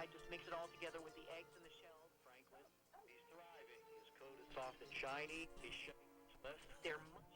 I just mix it all together with the eggs and the shells. Franklin, he's thriving. His coat is soft and shiny. He's shedding much less. They're much.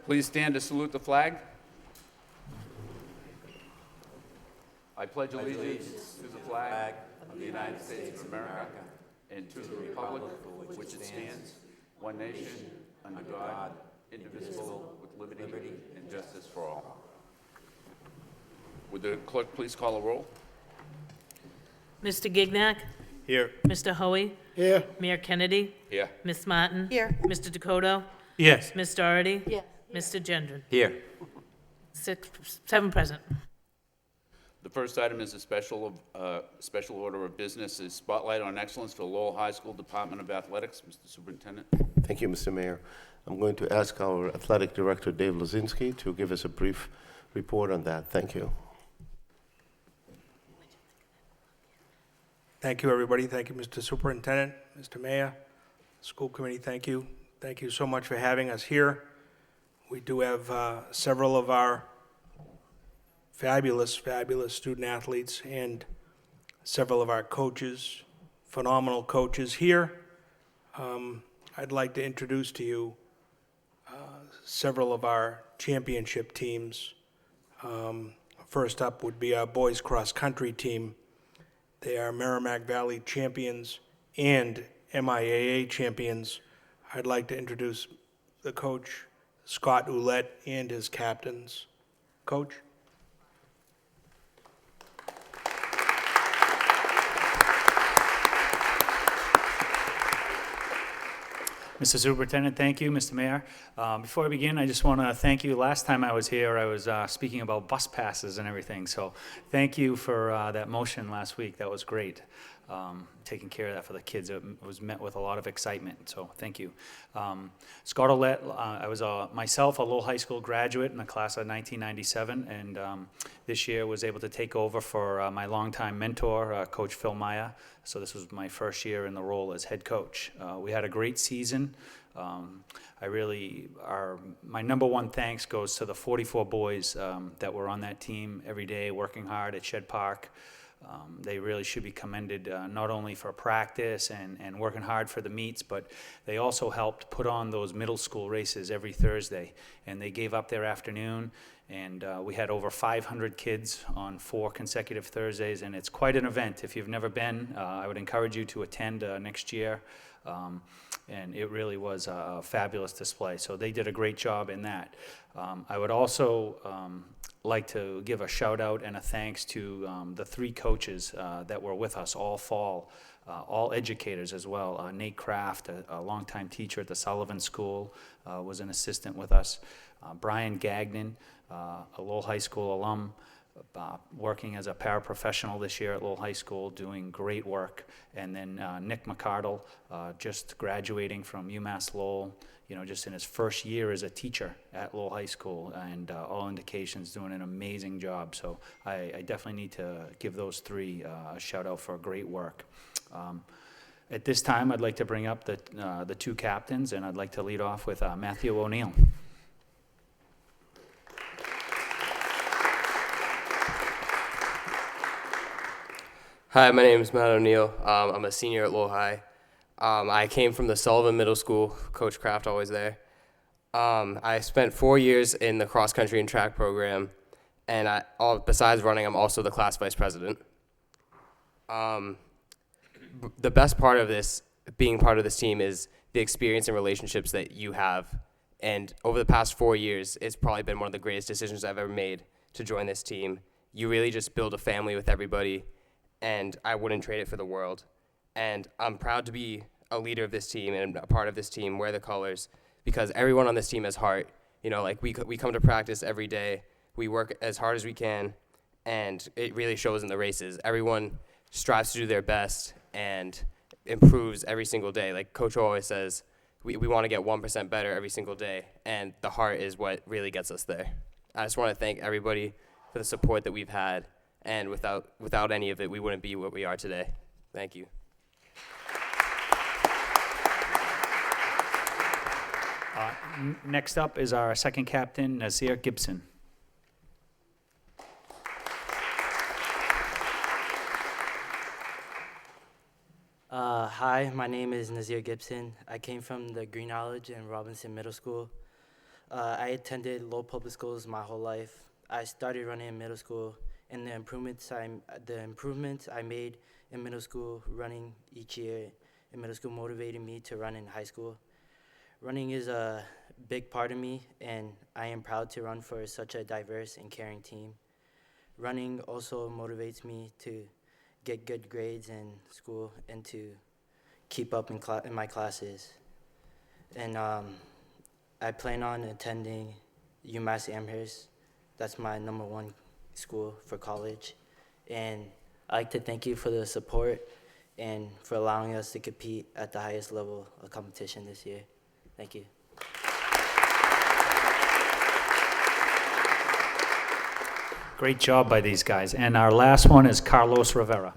Please stand to salute the flag. I pledge allegiance to the flag of the United States of America and to the republic for which it stands, one nation, under God, indivisible, with liberty and justice for all. Would the clerk please call a roll? Mr. Gignac? Here. Mr. Hoey? Here. Mayor Kennedy? Here. Miss Martin? Here. Mr. Dakota? Yes. Miss Doherty? Yes. Mr. Gendron? Here. 7 present. The first item is a special order of business is Spotlight on Excellence for Lowell High School Department of Athletics. Mr. Superintendent. Thank you, Mr. Mayor. I'm going to ask our athletic director, Dave Lozinski, to give us a brief report on that. Thank you. Thank you, everybody. Thank you, Mr. Superintendent, Mr. Mayor, school committee, thank you. Thank you so much for having us here. We do have several of our fabulous student athletes and several of our coaches, phenomenal coaches here. I'd like to introduce to you several of our championship teams. First up would be our boys cross country team. They are Merrimack Valley champions and MIAA champions. I'd like to introduce the coach, Scott Ouellette, and his captains. Coach? Mr. Superintendent, thank you. Mr. Mayor, before I begin, I just want to thank you. Last time I was here, I was speaking about bus passes and everything, so thank you for that motion last week. That was great. Taking care of that for the kids. It was met with a lot of excitement, so thank you. Scott Ouellette, I was myself a Lowell High School graduate in the class of 1997, and this year was able to take over for my longtime mentor, Coach Phil Meyer. So this was my first year in the role as head coach. We had a great season. My number one thanks goes to the 44 boys that were on that team every day working hard at Shed Park. They really should be commended not only for practice and working hard for the meets, but they also helped put on those middle school races every Thursday. And they gave up their afternoon, and we had over 500 kids on 4 consecutive Thursdays, and it's quite an event. If you've never been, I would encourage you to attend next year. And it really was a fabulous display. So they did a great job in that. I would also like to give a shout out and a thanks to the 3 coaches that were with us all fall, all educators as well. Nate Kraft, a longtime teacher at the Sullivan School, was an assistant with us. Brian Gagnon, a Lowell High School alum, working as a paraprofessional this year at Lowell High School, doing great work. And then Nick McCardle, just graduating from UMass Lowell, just in his first year as a teacher at Lowell High School, and all indications doing an amazing job. So I definitely need to give those 3 a shout out for great work. At this time, I'd like to bring up the 2 captains, and I'd like to lead off with Matthew O'Neill. Hi, my name is Matt O'Neill. I'm a senior at Lowell High. I came from the Sullivan Middle School. Coach Kraft always there. I spent 4 years in the cross country and track program, and besides running, I'm also the class vice president. The best part of this, being part of this team, is the experience and relationships that you have. And over the past 4 years, it's probably been one of the greatest decisions I've ever made to join this team. You really just build a family with everybody, and I wouldn't trade it for the world. And I'm proud to be a leader of this team and a part of this team, wear the colors, because everyone on this team has heart. We come to practice every day. We work as hard as we can, and it really shows in the races. Everyone strives to do their best and improves every single day. Like Coach always says, we want to get 1% better every single day, and the heart is what really gets us there. I just want to thank everybody for the support that we've had, and without any of it, we wouldn't be what we are today. Thank you. Next up is our second captain, Nazir Gibson. Hi, my name is Nazir Gibson. I came from the Green Knowledge and Robinson Middle School. I attended Lowell Public Schools my whole life. I started running in middle school, and the improvements I made in middle school, running each year in middle school, motivated me to run in high school. Running is a big part of me, and I am proud to run for such a diverse and caring team. Running also motivates me to get good grades in school and to keep up in my classes. And I plan on attending UMass Amherst. That's my #1 school for college. And I'd like to thank you for the support and for allowing us to compete at the highest level of competition this year. Thank you. Great job by these guys. And our last one is Carlos Rivera.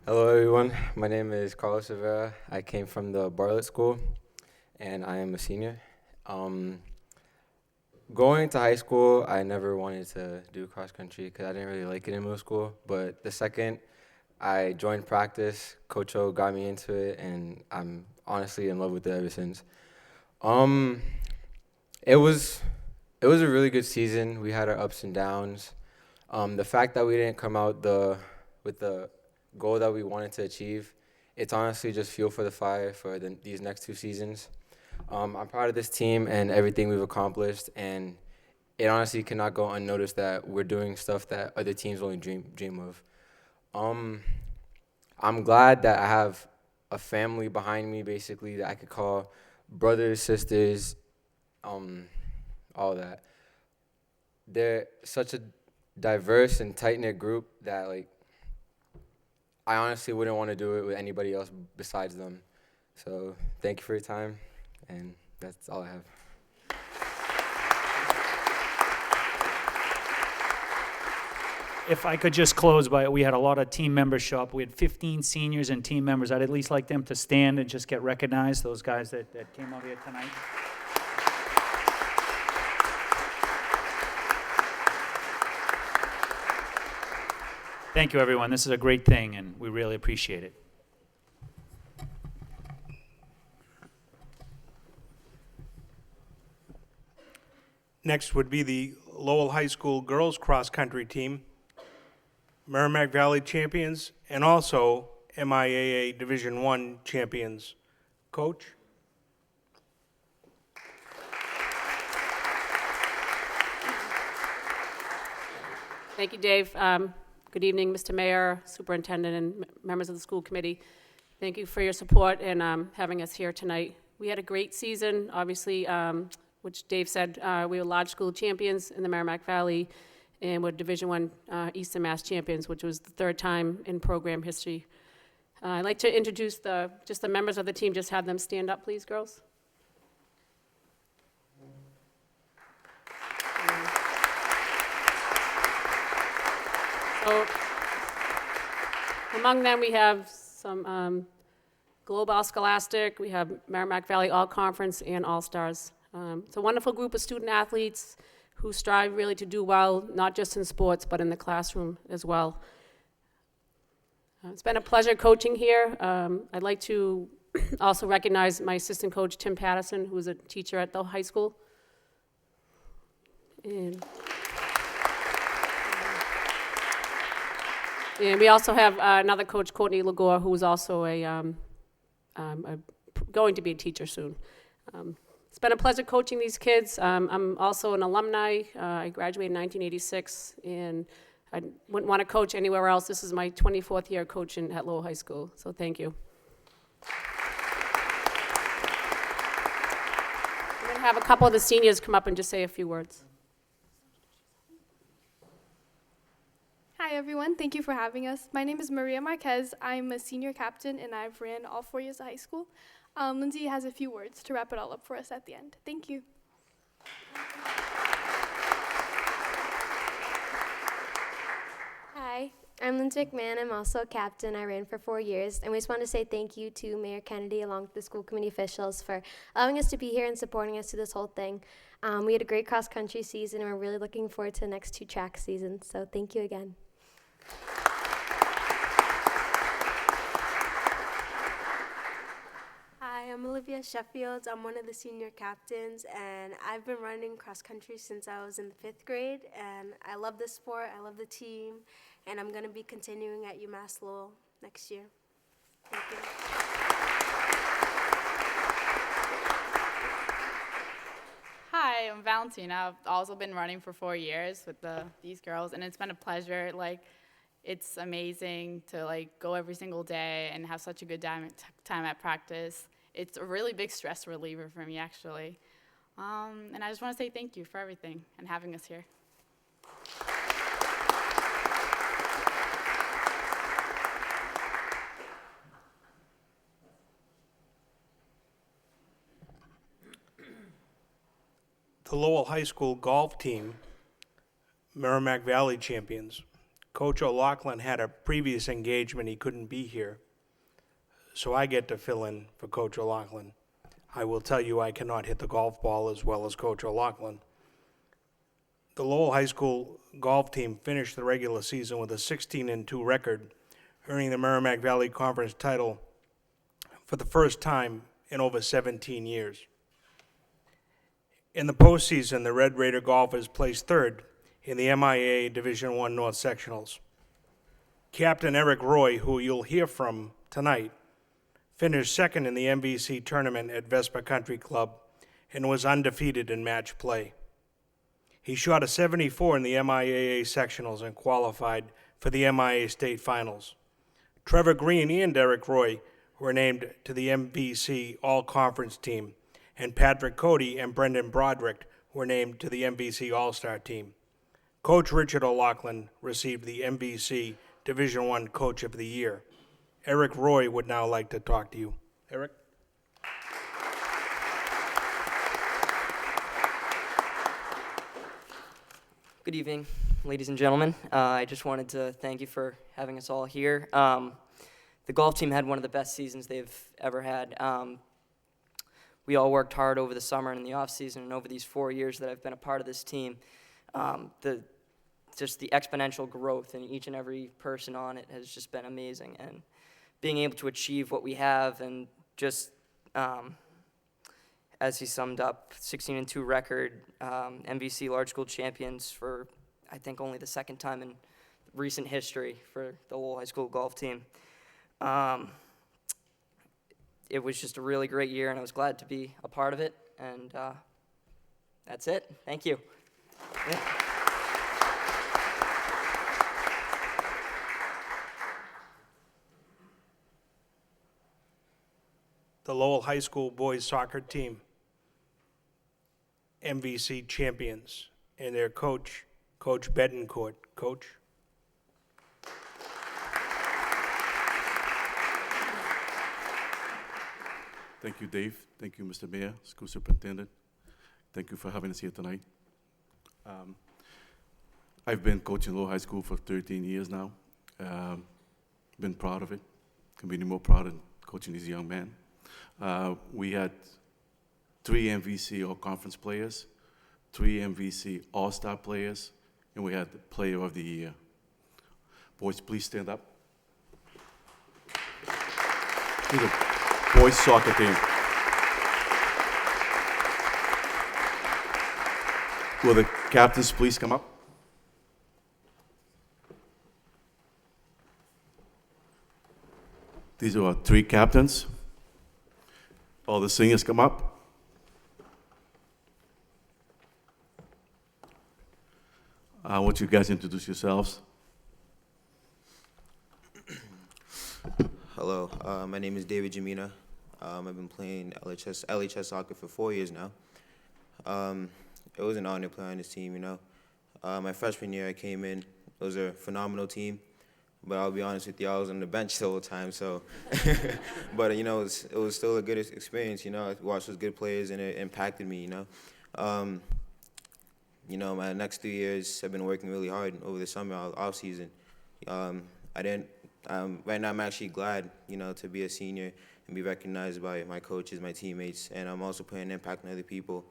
Hello everyone, my name is Carlos Rivera. I came from the Bartlett School and I am a senior. Going to high school, I never wanted to do cross country because I didn't really like it in middle school, but the second I joined practice, Coach O got me into it and I'm honestly in love with it ever since. It was a really good season. We had our ups and downs. The fact that we didn't come out with the goal that we wanted to achieve, it's honestly just fuel for the fire for these next 2 seasons. I'm proud of this team and everything we've accomplished, and it honestly cannot go unnoticed that we're doing stuff that other teams only dream of. I'm glad that I have a family behind me, basically, that I could call brothers, sisters, all that. They're such a diverse and tight-knit group that, like, I honestly wouldn't want to do it with anybody else besides them. So thank you for your time, and that's all I have. If I could just close by, we had a lot of team members show up. We had 15 seniors and team members. I'd at least like them to stand and just get recognized, those guys that came out here tonight. Thank you, everyone. This is a great thing, and we really appreciate it. Next would be the Lowell High School girls cross-country team, Merrimack Valley champions, and also MIAA Division I champions. Coach? Thank you, Dave. Good evening, Mr. Mayor, Superintendent, and members of the school committee. Thank you for your support and having us here tonight. We had a great season, obviously, which Dave said, we were large school champions in the Merrimack Valley, and we're Division I Eastern Mass champions, which was the 3rd time in program history. I'd like to introduce just the members of the team. Just have them stand up, please, girls. So, among them, we have some Global Scholastic, we have Merrimack Valley All-Conference and All-Stars. It's a wonderful group of student athletes who strive really to do well, not just in sports, but in the classroom as well. It's been a pleasure coaching here. I'd like to also recognize my assistant coach, Tim Patterson, who is a teacher at the high school. And we also have another coach, Courtney Lagore, who is also going to be a teacher soon. It's been a pleasure coaching these kids. I'm also an alumni. I graduated in 1986, and I wouldn't want to coach anywhere else. This is my 24th year coaching at Lowell High School, so thank you. I'm going to have a couple of the seniors come up and just say a few words. Hi everyone, thank you for having us. My name is Maria Marquez. I'm a senior captain and I've ran all 4 years of high school. Lindsay has a few words to wrap it all up for us at the end. Thank you. Hi, I'm Lindsay McMahon. I'm also a captain. I ran for 4 years. And we just want to say thank you to Mayor Kennedy along with the school committee officials for allowing us to be here and supporting us through this whole thing. We had a great cross-country season and we're really looking forward to the next 2 track seasons. So thank you again. Sophia Sheffield. I'm one of the senior captains, and I've been running cross country since I was in the 5th grade, and I love the sport, I love the team, and I'm going to be continuing at UMass Lowell next year. Thank you. Hi, I'm Valentina. I've also been running for 4 years with these girls, and it's been a pleasure. Like, it's amazing to go every single day and have such a good time at practice. It's a really big stress reliever for me, actually. And I just want to say thank you for everything and having us here. The Lowell High School golf team, Merrimack Valley champions. Coach O'Loughlin had a previous engagement. He couldn't be here. So I get to fill in for Coach O'Loughlin. I will tell you I cannot hit the golf ball as well as Coach O'Loughlin. The Lowell High School golf team finished the regular season with a 16-2 record, earning the Merrimack Valley Conference title for the first time in over 17 years. In the postseason, the Red Raider Golfers placed third in the MIA Division I North Sectionals. Captain Eric Roy, who you'll hear from tonight, finished second in the MVC tournament at Vespa Country Club and was undefeated in match play. He shot a 74 in the MIAA sectionals and qualified for the MIA state finals. Trevor Green and Eric Roy were named to the MVC All-Conference team, and Patrick Cody and Brendan Broderick were named to the MVC All-Star team. Coach Richard O'Loughlin received the MVC Division I Coach of the Year. Eric Roy would now like to talk to you. Eric? Good evening, ladies and gentlemen. I just wanted to thank you for having us all here. The golf team had one of the best seasons they've ever had. We all worked hard over the summer and in the off season, and over these 4 years that I've been a part of this team, just the exponential growth in each and every person on it has just been amazing. And being able to achieve what we have, and just as he summed up, 16-2 record, MVC large school champions for I think only the second time in recent history for the Lowell High School golf team. It was just a really great year, and I was glad to be a part of it. And that's it. Thank you. Yeah. The Lowell High School boys soccer team, MVC champions, and their coach, Coach Betancourt. Coach? Thank you, Dave. Thank you, Mr. Mayor, School Superintendent. Thank you for having us here tonight. I've been coaching Lowell High School for 13 years now. Been proud of it. Can be any more proud of coaching these young men. We had 3 MVC All-Conference players, 3 MVC All-Star players, and we had the Player of the Year. Boys, please stand up. Here's a boys soccer team. Will the captains please come up? These are our 3 captains. All the singers come up. I want you guys to introduce yourselves. Hello, my name is David Jamina. I've been playing LHS soccer for 4 years now. It was an honor playing on this team, you know. My freshman year I came in, it was a phenomenal team, but I'll be honest with you, I was on the bench the whole time, so. But, you know, it was still a good experience, you know. I watched those good players and it impacted me, you know. You know, my next 3 years I've been working really hard over the summer, off season. Right now I'm actually glad, you know, to be a senior and be recognized by my coaches, my teammates, and I'm also putting an impact on other people.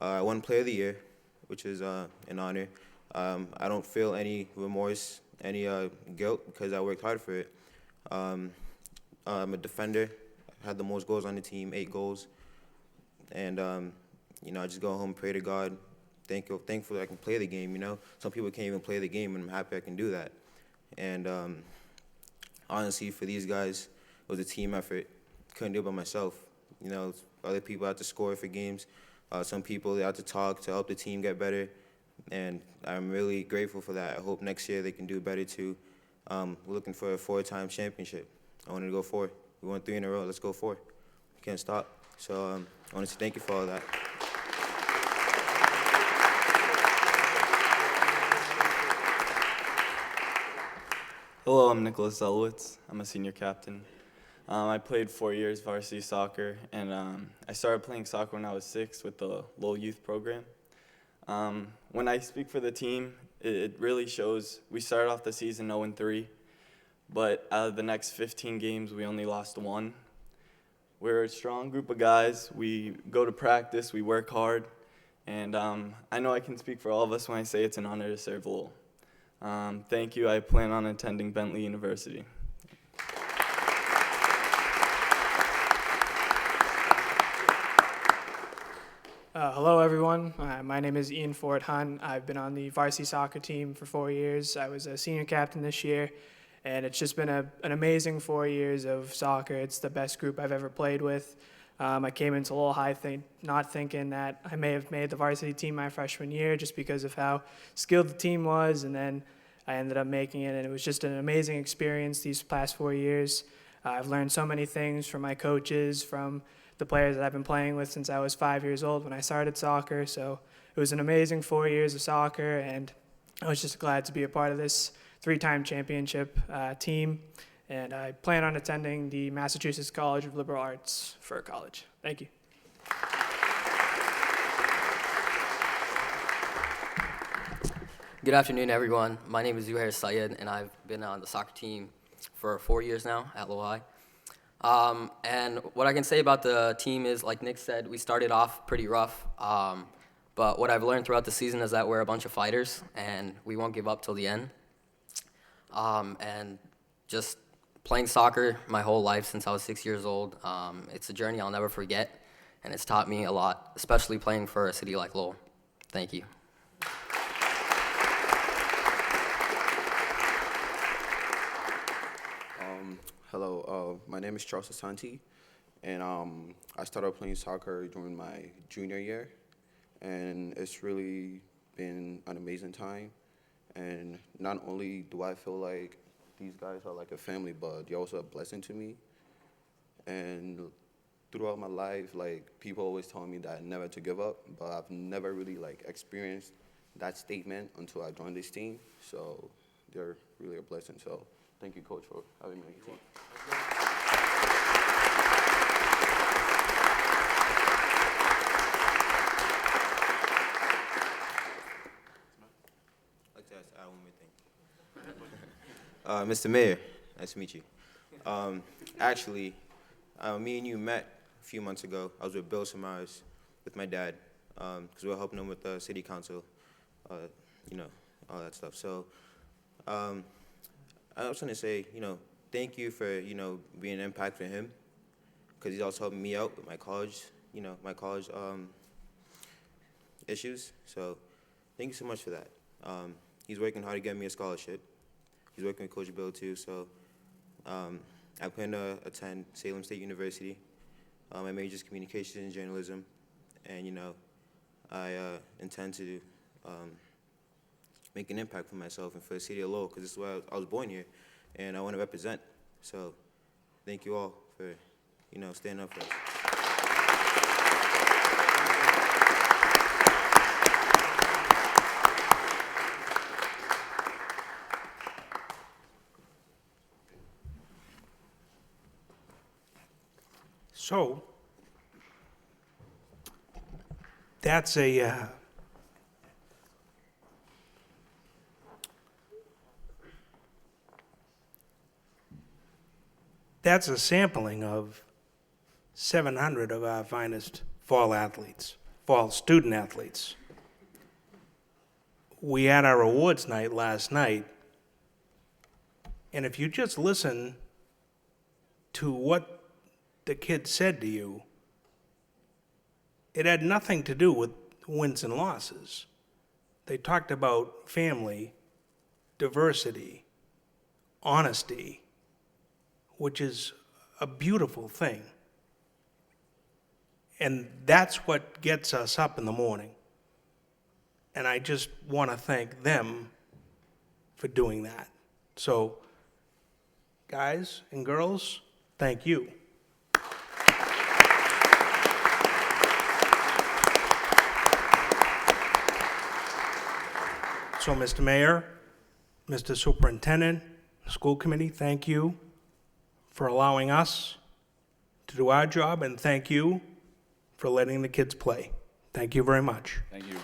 I won Player of the Year, which is an honor. I don't feel any remorse, any guilt, because I worked hard for it. I'm a defender. had the most goals on the team, 8 goals. And, I just go home and pray to God, thankful that I can play the game, Some people can't even play the game, and I'm happy I can do that. And honestly, for these guys, it was a team effort. Couldn't do it by myself. Other people had to score for games. Some people, they had to talk to help the team get better. And I'm really grateful for that. I hope next year they can do better too. We're looking for a 4-time championship. I wanted to go 4. We won 3 in a row. Let's go 4. We can't stop. So I want to say thank you for all that. Hello, I'm Nicholas Zelowitz. I'm a senior captain. I played 4 years varsity soccer, and I started playing soccer when I was 6 with the Lowell youth program. When I speak for the team, it really shows. We started off the season 0-3, but out of the next 15 games, we only lost 1. We're a strong group of guys. We go to practice, we work hard, and I know I can speak for all of us when I say it's an honor to serve Lowell. Thank you. I plan on attending Bentley University. Hello, everyone. My name is Ian Fort Hunt. I've been on the varsity soccer team for 4 years. I was a senior captain this year, and it's just been an amazing 4 years of soccer. It's the best group I've ever played with. I came into Lowell High not thinking that I may have made the varsity team my freshman year just because of how skilled the team was, and then I ended up making it, and it was just an amazing experience these past 4 years. I've learned so many things from my coaches, from the players that I've been playing with since I was 5 years old when I started soccer. So it was an amazing 4 years of soccer, and I was just glad to be a part of this 3-time championship team. And I plan on attending the Massachusetts College of Liberal Arts for college. Thank you. Good afternoon, everyone. My name is Zuhair Syed, and I've been on the soccer team for 4 years now at Lowell High. And what I can say about the team is, like Nick said, we started off pretty rough. But what I've learned throughout the season is that we're a bunch of fighters, and we won't give up till the end. And just playing soccer my whole life since I was 6 years old, it's a journey I'll never forget, and it's taught me a lot, especially playing for a city like Lowell. Thank you. Hello, my name is Charles Asante, and I started playing soccer during my junior year, and it's really been an amazing time. And not only do I feel like these guys are like a family, but they're also a blessing to me. And throughout my life, like, people always tell me that never to give up, but I've never really like experienced that statement until I joined this team. So they're really a blessing. So thank you, Coach, for having me on your team. I'd like to add one more thing. Mr. Mayor, nice to meet you. Actually, me and you met a few months ago. I was with Bill Samaras with my dad, because we were helping him with the city council, all that stuff. So I was going to say, thank you for, being an impact for him, because he's also helping me out with my college, issues. So thank you so much for that. He's working hard to get me a scholarship. He's working with Coach Bill too. So I plan to attend Salem State University. My major is communications and journalism, and I intend to make an impact for myself and for the city of Lowell, because this is where I was born here, and I want to represent. So thank you all for standing up for us. So, that's a sampling of 700 of our finest fall student athletes. We had our awards night last night, and if you just listen to what the kids said to you, it had nothing to do with wins and losses. They talked about family, diversity, honesty, which is a beautiful thing. And that's what gets us up in the morning. And I just want to thank them for doing that. So, guys and girls, thank you. So, Mr. Mayor, Mr. Superintendent, School Committee, thank you for allowing us to do our job, and thank you for letting the kids play. Thank you very much. Thank you.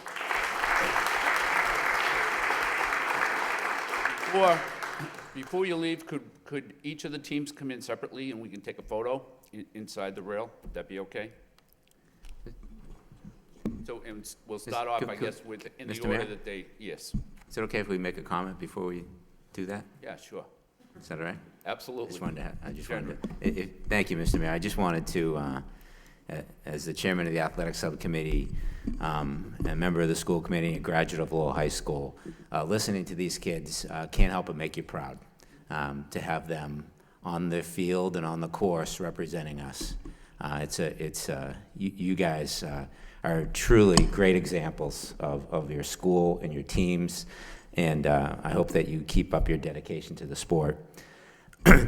Before you leave, could each of the teams come in separately and we can take a photo inside the rail? Would that be okay? So, and we'll start off, I guess, with, in the Mr. order Mayor? that they, yes. Is it okay if we make a comment before we do that? Yeah, sure. Is that all right? Absolutely. Thank you, Mr. Mayor. I just wanted to, as the chairman of the athletic subcommittee, a member of the school committee, a graduate of Lowell High School, listening to these kids can't help but make you proud to have them on the field and on the course representing us. You guys are truly great examples of your school and your teams, and I hope that you keep up your dedication to the sport.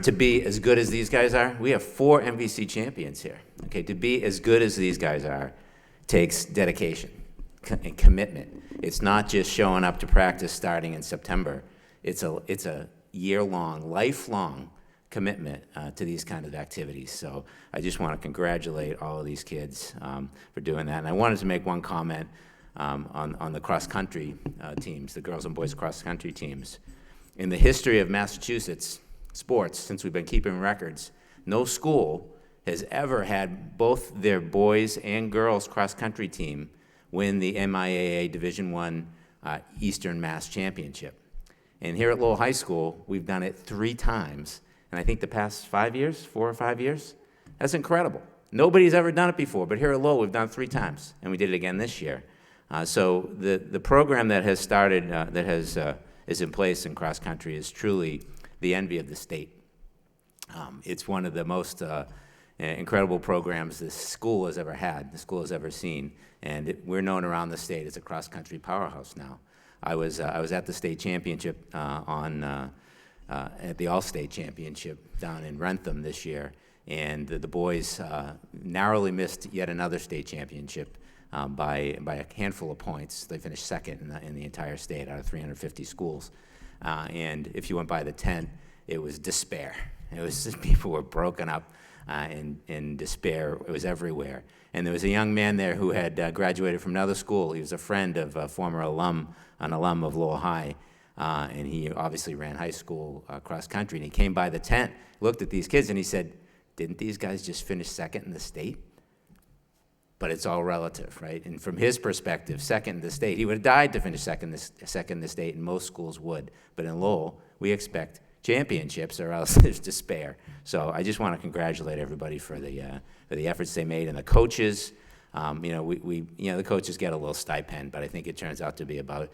To be as good as these guys are, we have 4 MVC champions here. Okay, to be as good as these guys are takes dedication and commitment. It's not just showing up to practice starting in September. It's a year-long, lifelong commitment to these kind of activities. So I just want to congratulate all of these kids for doing that. And I wanted to make one comment on the cross-country teams, the girls and boys cross-country teams. In the history of Massachusetts sports, since we've been keeping records, no school has ever had both their boys and girls cross-country team win the MIAA Division I Eastern Mass Championship. And here at Lowell High School, we've done it 3 times. And I think the past 5 years, 4 or 5 years, that's incredible. Nobody's ever done it before, but here at Lowell, we've done it 3 times, and we did it again this year. So the program that has started, is in place in cross-country is truly the envy of the state. It's one of the most incredible programs this school has ever had, the school has ever seen, and we're known around the state as a cross-country powerhouse now. I was at the state championship at the All-State Championship down in Rentham this year, and the boys narrowly missed yet another state championship by a handful of points. They finished second in the entire state out of 350 schools. And if you went by the tent, it was despair. It was just, people were broken up in despair. It was everywhere. And there was a young man there who had graduated from another school. He was a friend of a former alum of Lowell High. And he obviously ran high school cross country. And he came by the tent, looked at these kids, and he said, "Didn't these guys just finish second in the state?" But it's all relative, right? And from his perspective, second in the state, he would have died to finish second in the state, and most schools would. But in Lowell, we expect championships, or else there's despair. So I just want to congratulate everybody for the efforts they made, and the coaches. The coaches get a little stipend, but I think it turns out to be about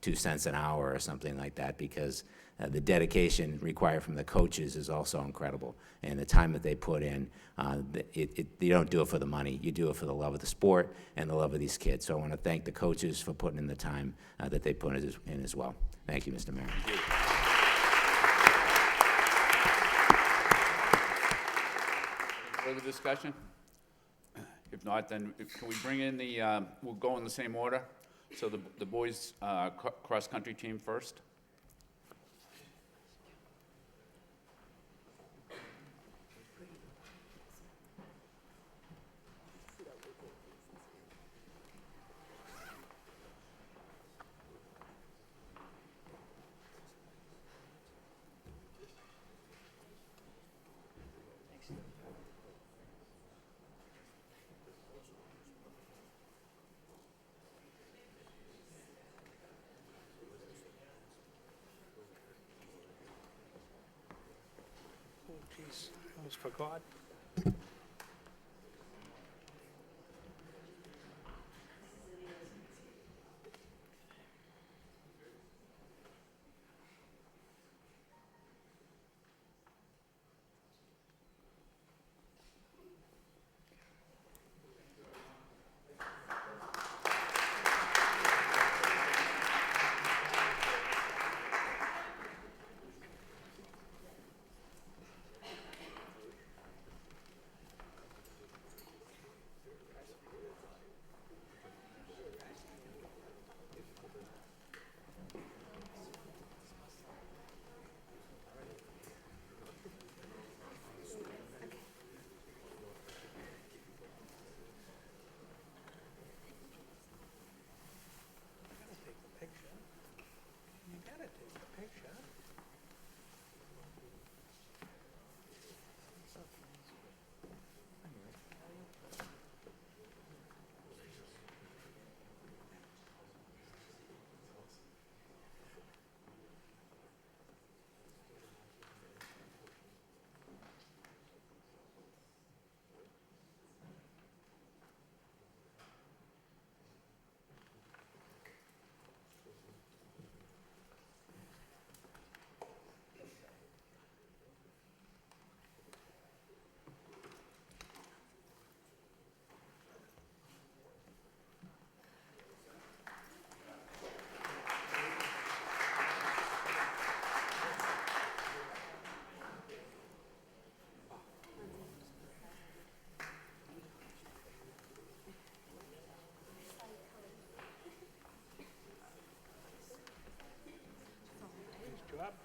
2 cents an hour or something like that, because the dedication required from the coaches is also incredible, and the time that they put in. You don't do it for the money; you do it for the love of the sport and the love of these kids. So I want to thank the coaches for putting in the time that they put in as well. Thank you, Mr. Mayor. Thank you. Further discussion? If not, then can we bring in we'll go in the same order. So the boys cross-country team first. Jeez, I almost forgot.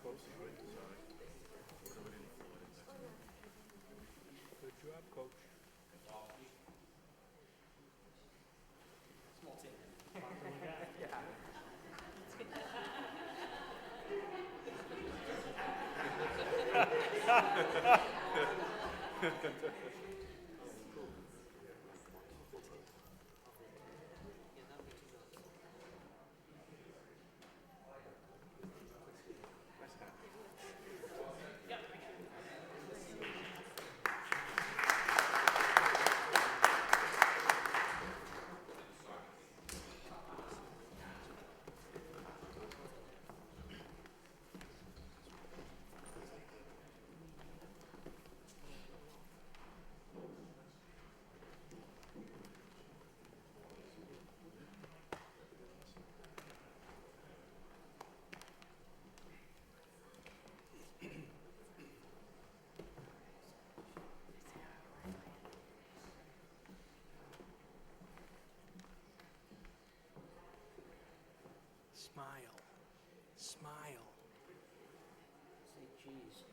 Good job, Coach. Smile. Smile. Say cheese.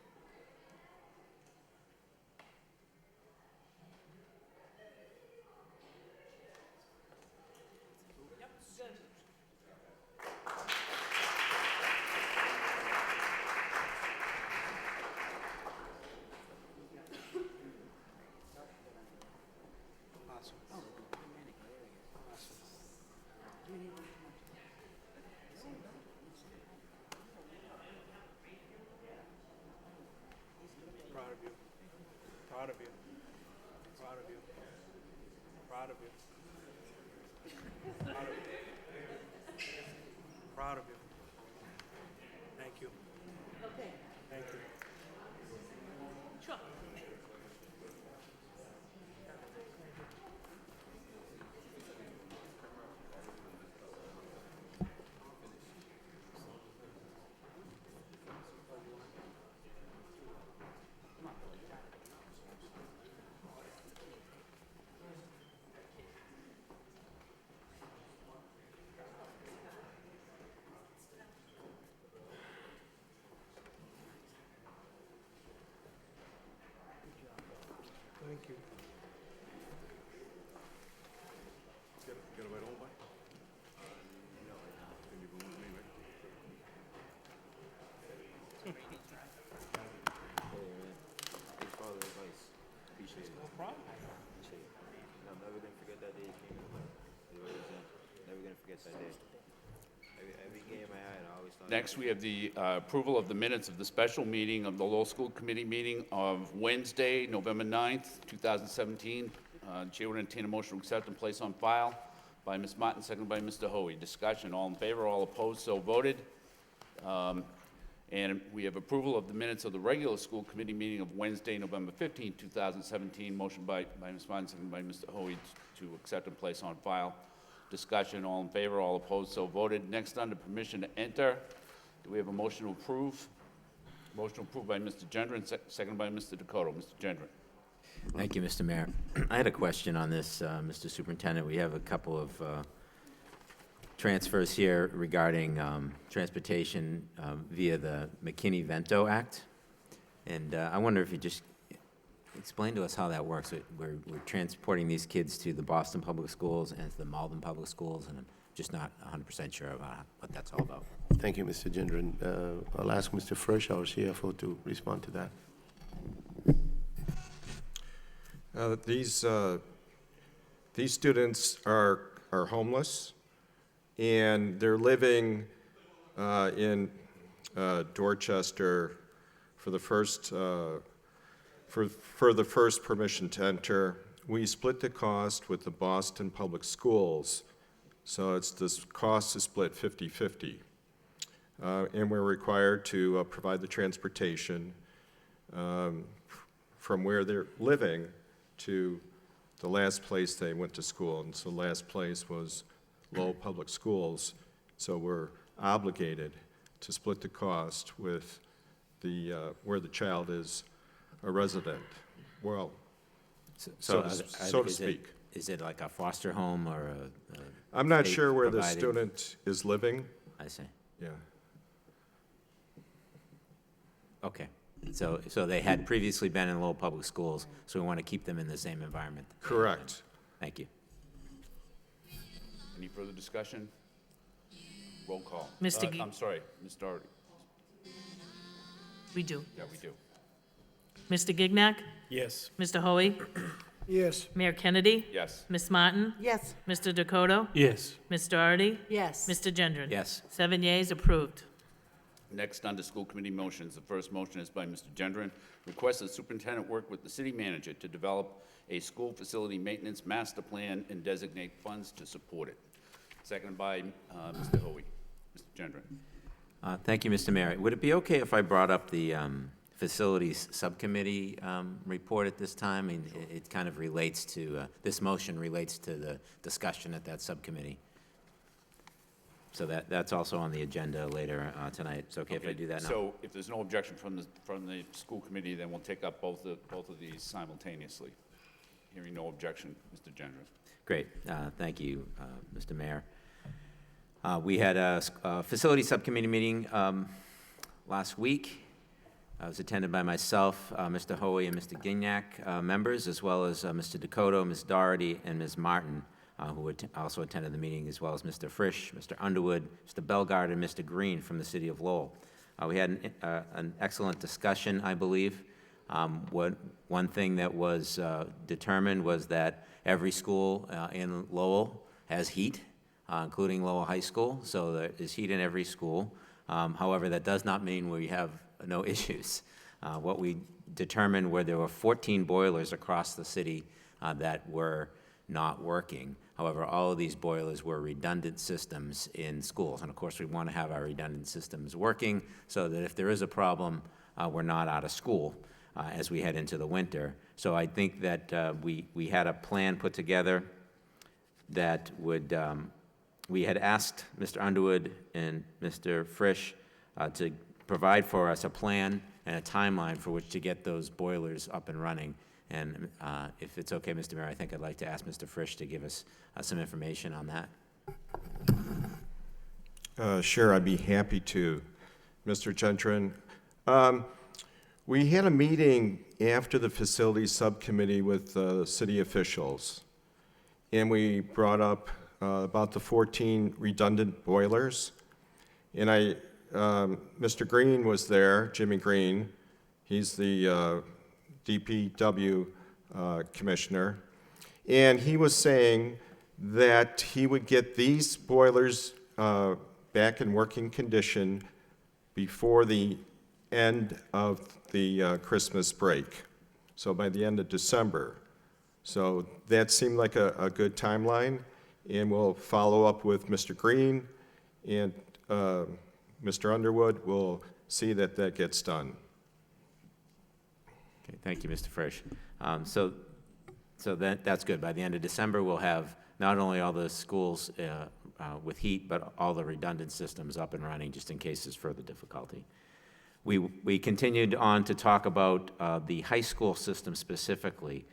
Awesome. Proud of you. Proud of you. Proud of you. Proud of you. Proud of you. Proud of you. Thank you. Okay. Thank you. Sure. Thank you. Get it right on by? Can you go with me, right? Thanks for all the advice. Appreciate it. No problem. Appreciate it. And I'm never gonna forget that day you came in. You were never gonna forget that day. Every game I had, I always thought. Next, we have the approval of the minutes of the special meeting of the Lowell School Committee meeting of Wednesday, November 9th, 2017. Chair would entertain a motion to accept and place on file by Ms. Martin, seconded by Mr. Hoey. Discussion, all in favor, all opposed, so voted. And we have approval of the minutes of the regular school committee meeting of Wednesday, November 15th, 2017. Motion by Ms. Martin, seconded by Mr. Hoey to accept and place on file. Discussion, all in favor, all opposed, so voted. Next, under permission to enter, do we have a motion to approve? Motion approved by Mr. Gendron, seconded by Mr. Dakota. Mr. Gendron. Thank you, Mr. Mayor. I had a question on this, Mr. Superintendent. We have a couple of transfers here regarding transportation via the McKinney-Vento Act. And I wonder if you just explain to us how that works. We're transporting these kids to the Boston Public Schools and to the Malden Public Schools, and I'm just not 100% sure about what that's all about. Thank you, Mr. Gendron. I'll ask Mr. Frisch, our CFO, to respond to that. These students are homeless, and they're living in Dorchester for the first permission to enter. We split the cost with the Boston Public Schools, so this cost is split 50-50. And we're required to provide the transportation from where they're living to the last place they went to school. And so the last place was Lowell Public Schools. So we're obligated to split the cost with where the child is a resident. Well, so to speak. Is it like a foster home or a I'm not sure where the state-provided- student is living. I see. Yeah. Okay. So they had previously been in Lowell Public Schools, so we want to keep them in the same environment. Correct. Thank you. Any further discussion? Roll call. Mr. Gee- I'm sorry, Ms. Doherty. We do. Yeah, we do. Mr. Gignac? Yes. Mr. Hoey? Yes. Mayor Kennedy? Yes. Ms. Martin? Yes. Mr. Dakota? Yes. Ms. Doherty? Yes. Mr. Gendron? Yes. 7 yeas, approved. Next, under school committee motions, the first motion is by Mr. Gendron. Request that the superintendent work with the city manager to develop a school facility maintenance master plan and designate funds to support it. Seconded by Mr. Hoey. Mr. Gendron. Thank you, Mr. Mayor. Would it be okay if I brought up the Facilities Subcommittee report at this time? I mean, it kind of relates to, this motion relates to the discussion at that subcommittee. So that's also on the agenda later tonight. It's okay if I do that now? So if there's no objection from the school committee, then we'll take up both of these simultaneously. Hearing no objection, Mr. Gendron. Great. Thank you, Mr. Mayor. We had a facility subcommittee meeting last week. I was attended by myself, Mr. Hoey, and Mr. Gignac, members, as well as Mr. Dakota, Ms. Doherty, and Ms. Martin, who also attended the meeting, as well as Mr. Frisch, Mr. Underwood, Mr. Bellegarde, and Mr. Green from the city of Lowell. We had an excellent discussion, I believe. One thing that was determined was that every school in Lowell has heat, including Lowell High School, so there is heat in every school. However, that does not mean we have no issues. What we determined were there were 14 boilers across the city that were not working. However, all of these boilers were redundant systems in schools. And of course, we want to have our redundant systems working so that if there is a problem, we're not out of school as we head into the winter. So I think that we had a plan put together that would, we had asked Mr. Underwood and Mr. Frisch to provide for us a plan and a timeline for which to get those boilers up and running. And if it's okay, Mr. Mayor, I think I'd like to ask Mr. Frisch to give us some information on that. Sure, I'd be happy to, Mr. Gendron. We had a meeting after the facilities subcommittee with city officials, and we brought up about the 14 redundant boilers. And Mr. Green was there, Jimmy Green. He's the DPW commissioner. And he was saying that he would get these boilers back in working condition before the end of the Christmas break, so by the end of December. So that seemed like a good timeline, and we'll follow up with Mr. Green, and Mr. Underwood will see that that gets done. Okay, thank you, Mr. Frisch. So that's good. By the end of December, we'll have not only all the schools with heat, but all the redundant systems up and running, just in case there's further difficulty. We continued on to talk about the high school system specifically.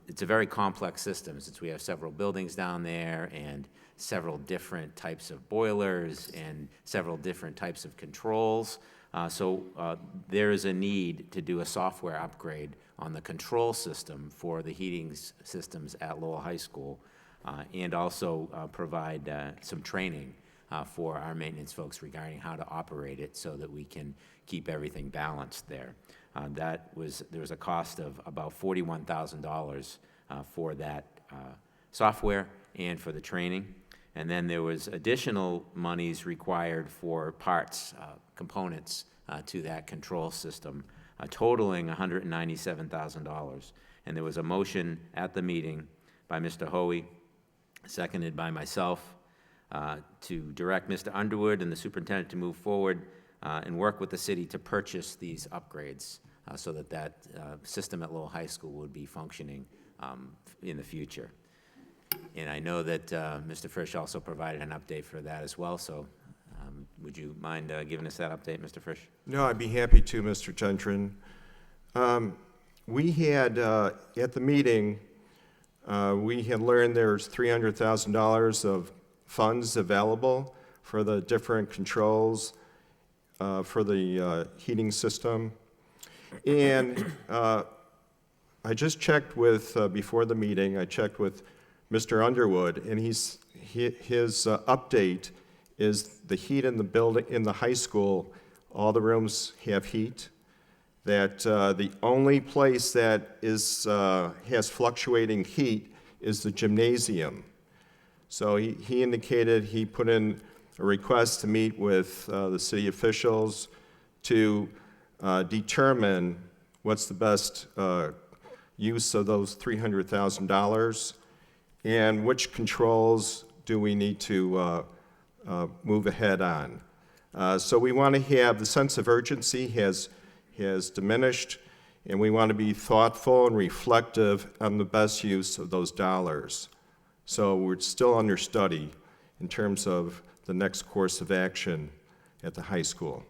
It's a very complex system, since we have several buildings down there and several different types of boilers and several different types of controls. So there is a need to do a software upgrade on the control system for the heating systems at Lowell High School, and also provide some training for our maintenance folks regarding how to operate it so that we can keep everything balanced there. There was a cost of about $41,000 for that software and for the training. And then there was additional monies required for parts, components to that control system, totaling $197,000. And there was a motion at the meeting by Mr. Hoey, seconded by myself, to direct Mr. Underwood and the superintendent to move forward and work with the city to purchase these upgrades so that that system at Lowell High School would be functioning in the future. And I know that Mr. Frisch also provided an update for that as well, so would you mind giving us that update, Mr. Frisch? No, I'd be happy to, Mr. Gendron. We had, at the meeting, we had learned there's $300,000 of funds available for the different controls. for the heating system. And I just checked with, before the meeting, I checked with Mr. Underwood, and his update is the heat in the building, in the high school, all the rooms have heat. That the only place that has fluctuating heat is the gymnasium. So he indicated he put in a request to meet with the city officials to determine what's the best use of those $300,000 and which controls do we need to move ahead on. So we want to have, the sense of urgency has diminished, and we want to be thoughtful and reflective on the best use of those dollars. So we're still under study in terms of the next course of action at the high school.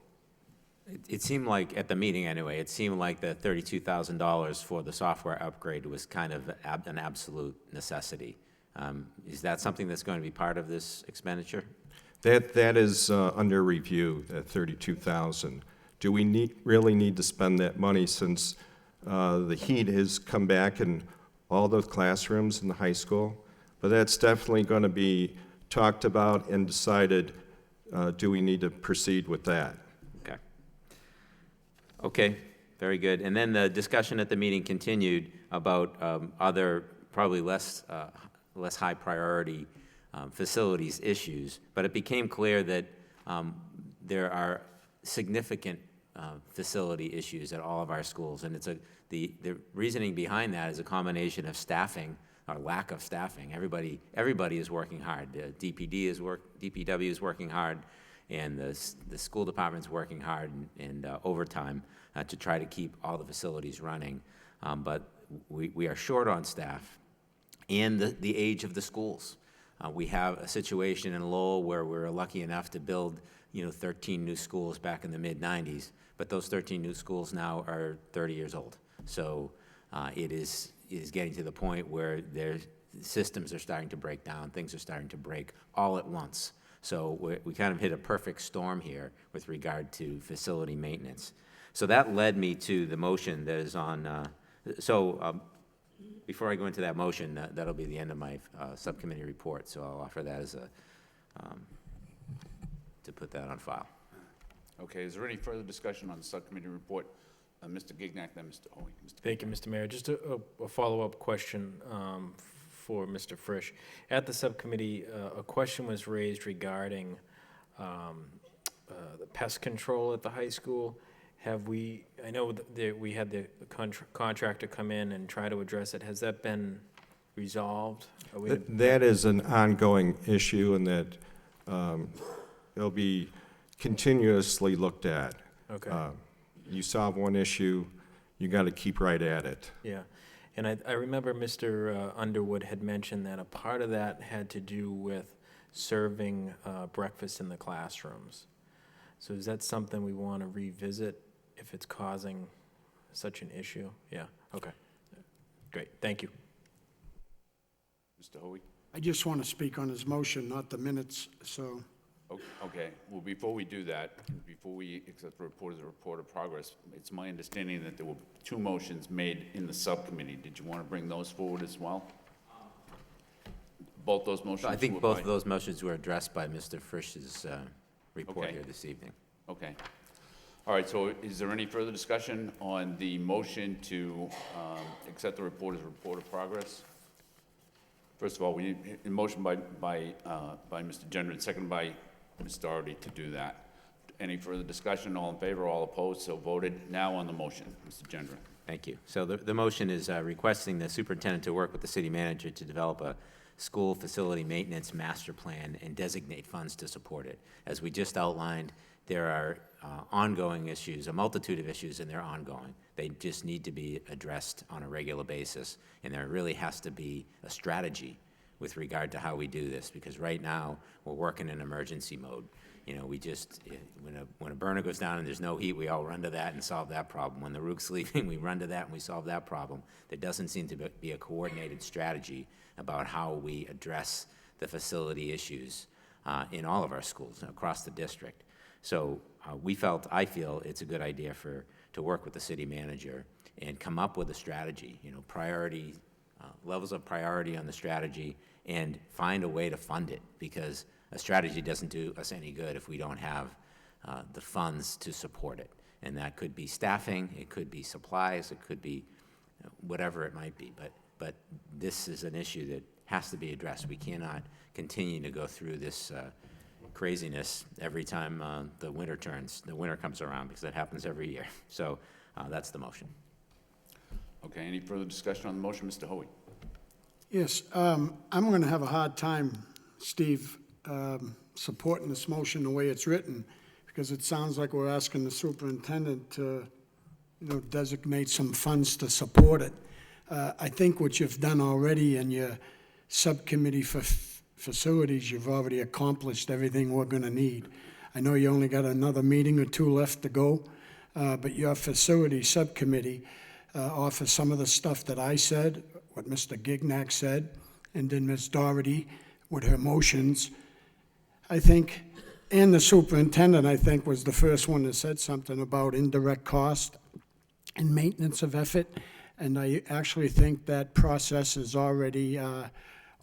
It seemed like, at the meeting anyway, it seemed like the $32,000 for the software upgrade was kind of an absolute necessity. Is that something that's going to be part of this expenditure? That is under review, that $32,000. Do we really need to spend that money since the heat has come back in all those classrooms in the high school? But that's definitely going to be talked about and decided, do we need to proceed with that? Okay. Okay, very good. And then the discussion at the meeting continued about other, probably less high priority facilities issues, but it became clear that there are significant facility issues at all of our schools, and the reasoning behind that is a combination of staffing, or lack of staffing. Everybody is working hard. DPW is working hard, and the school department's working hard and overtime to try to keep all the facilities running. But we are short on staff, and the age of the schools. We have a situation in Lowell where we're lucky enough to build 13 new schools back in the mid-90s, but those 13 new schools now are 30 years old. So it is getting to the point where their systems are starting to break down, things are starting to break all at once. So we kind of hit a perfect storm here with regard to facility maintenance. So that led me to the motion that is on, before I go into that motion, that'll be the end of my subcommittee report, so I'll offer that as to put that on file. Okay, is there any further discussion on the subcommittee report? Mr. Gignac, then Mr. Hoey. Thank you, Mr. Mayor. Just a follow-up question for Mr. Frisch. At the subcommittee, a question was raised regarding the pest control at the high school. I know that we had the contractor come in and try to address it. Has that been resolved? That is an ongoing issue, and that it'll be continuously looked at. Okay. You solve one issue, you got to keep right at it. Yeah, and I remember Mr. Underwood had mentioned that a part of that had to do with serving breakfast in the classrooms. So is that something we want to revisit if it's causing such an issue? Yeah, okay. Great, thank you. Mr. Hoey? I just want to speak on his motion, not the minutes, so. Okay, well, before we do that, before we accept the report as a report of progress, it's my understanding that there were 2 motions made in the subcommittee. Did you want to bring those forward as well? Both those motions? I think both of those motions were addressed by Mr. Frisch's report here this evening. Okay. All right, so is there any further discussion on the motion to accept the report as a report of progress? First of all, we need a motion by Mr. Gendron, seconded by Ms. Doherty to do that. Any further discussion? All in favor, all opposed, so voted. Now on the motion, Mr. Gendron. Thank you. So the motion is requesting the superintendent to work with the city manager to develop a school facility maintenance master plan and designate funds to support it. As we just outlined, there are ongoing issues, a multitude of issues, and they're ongoing. They just need to be addressed on a regular basis, and there really has to be a strategy with regard to how we do this, because right now we're working in emergency mode. We just, when a burner goes down and there's no heat, we all run to that and solve that problem. When the roof's leaking, we run to that and we solve that problem. There doesn't seem to be a coordinated strategy about how we address the facility issues in all of our schools across the district. So I feel it's a good idea to work with the city manager and come up with a strategy, priority, levels of priority on the strategy, and find a way to fund it, because a strategy doesn't do us any good if we don't have the funds to support it. And that could be staffing, it could be supplies, it could be whatever it might be. But this is an issue that has to be addressed. We cannot continue to go through this craziness every time the winter comes around, because that happens every year. So that's the motion. Okay, any further discussion on the motion? Mr. Hoey? Yes, I'm going to have a hard time, Steve, supporting this motion the way it's written, because it sounds like we're asking the superintendent to, designate some funds to support it. I think what you've done already in your subcommittee for facilities, you've already accomplished everything we're going to need. I know you only got another meeting or two left to go, but your facility subcommittee offers some of the stuff that I said, what Mr. Gignac said, and then Ms. Doherty with her motions. I think, and the superintendent, I think, was the first one that said something about indirect cost and maintenance of effort. And I actually think that process is already on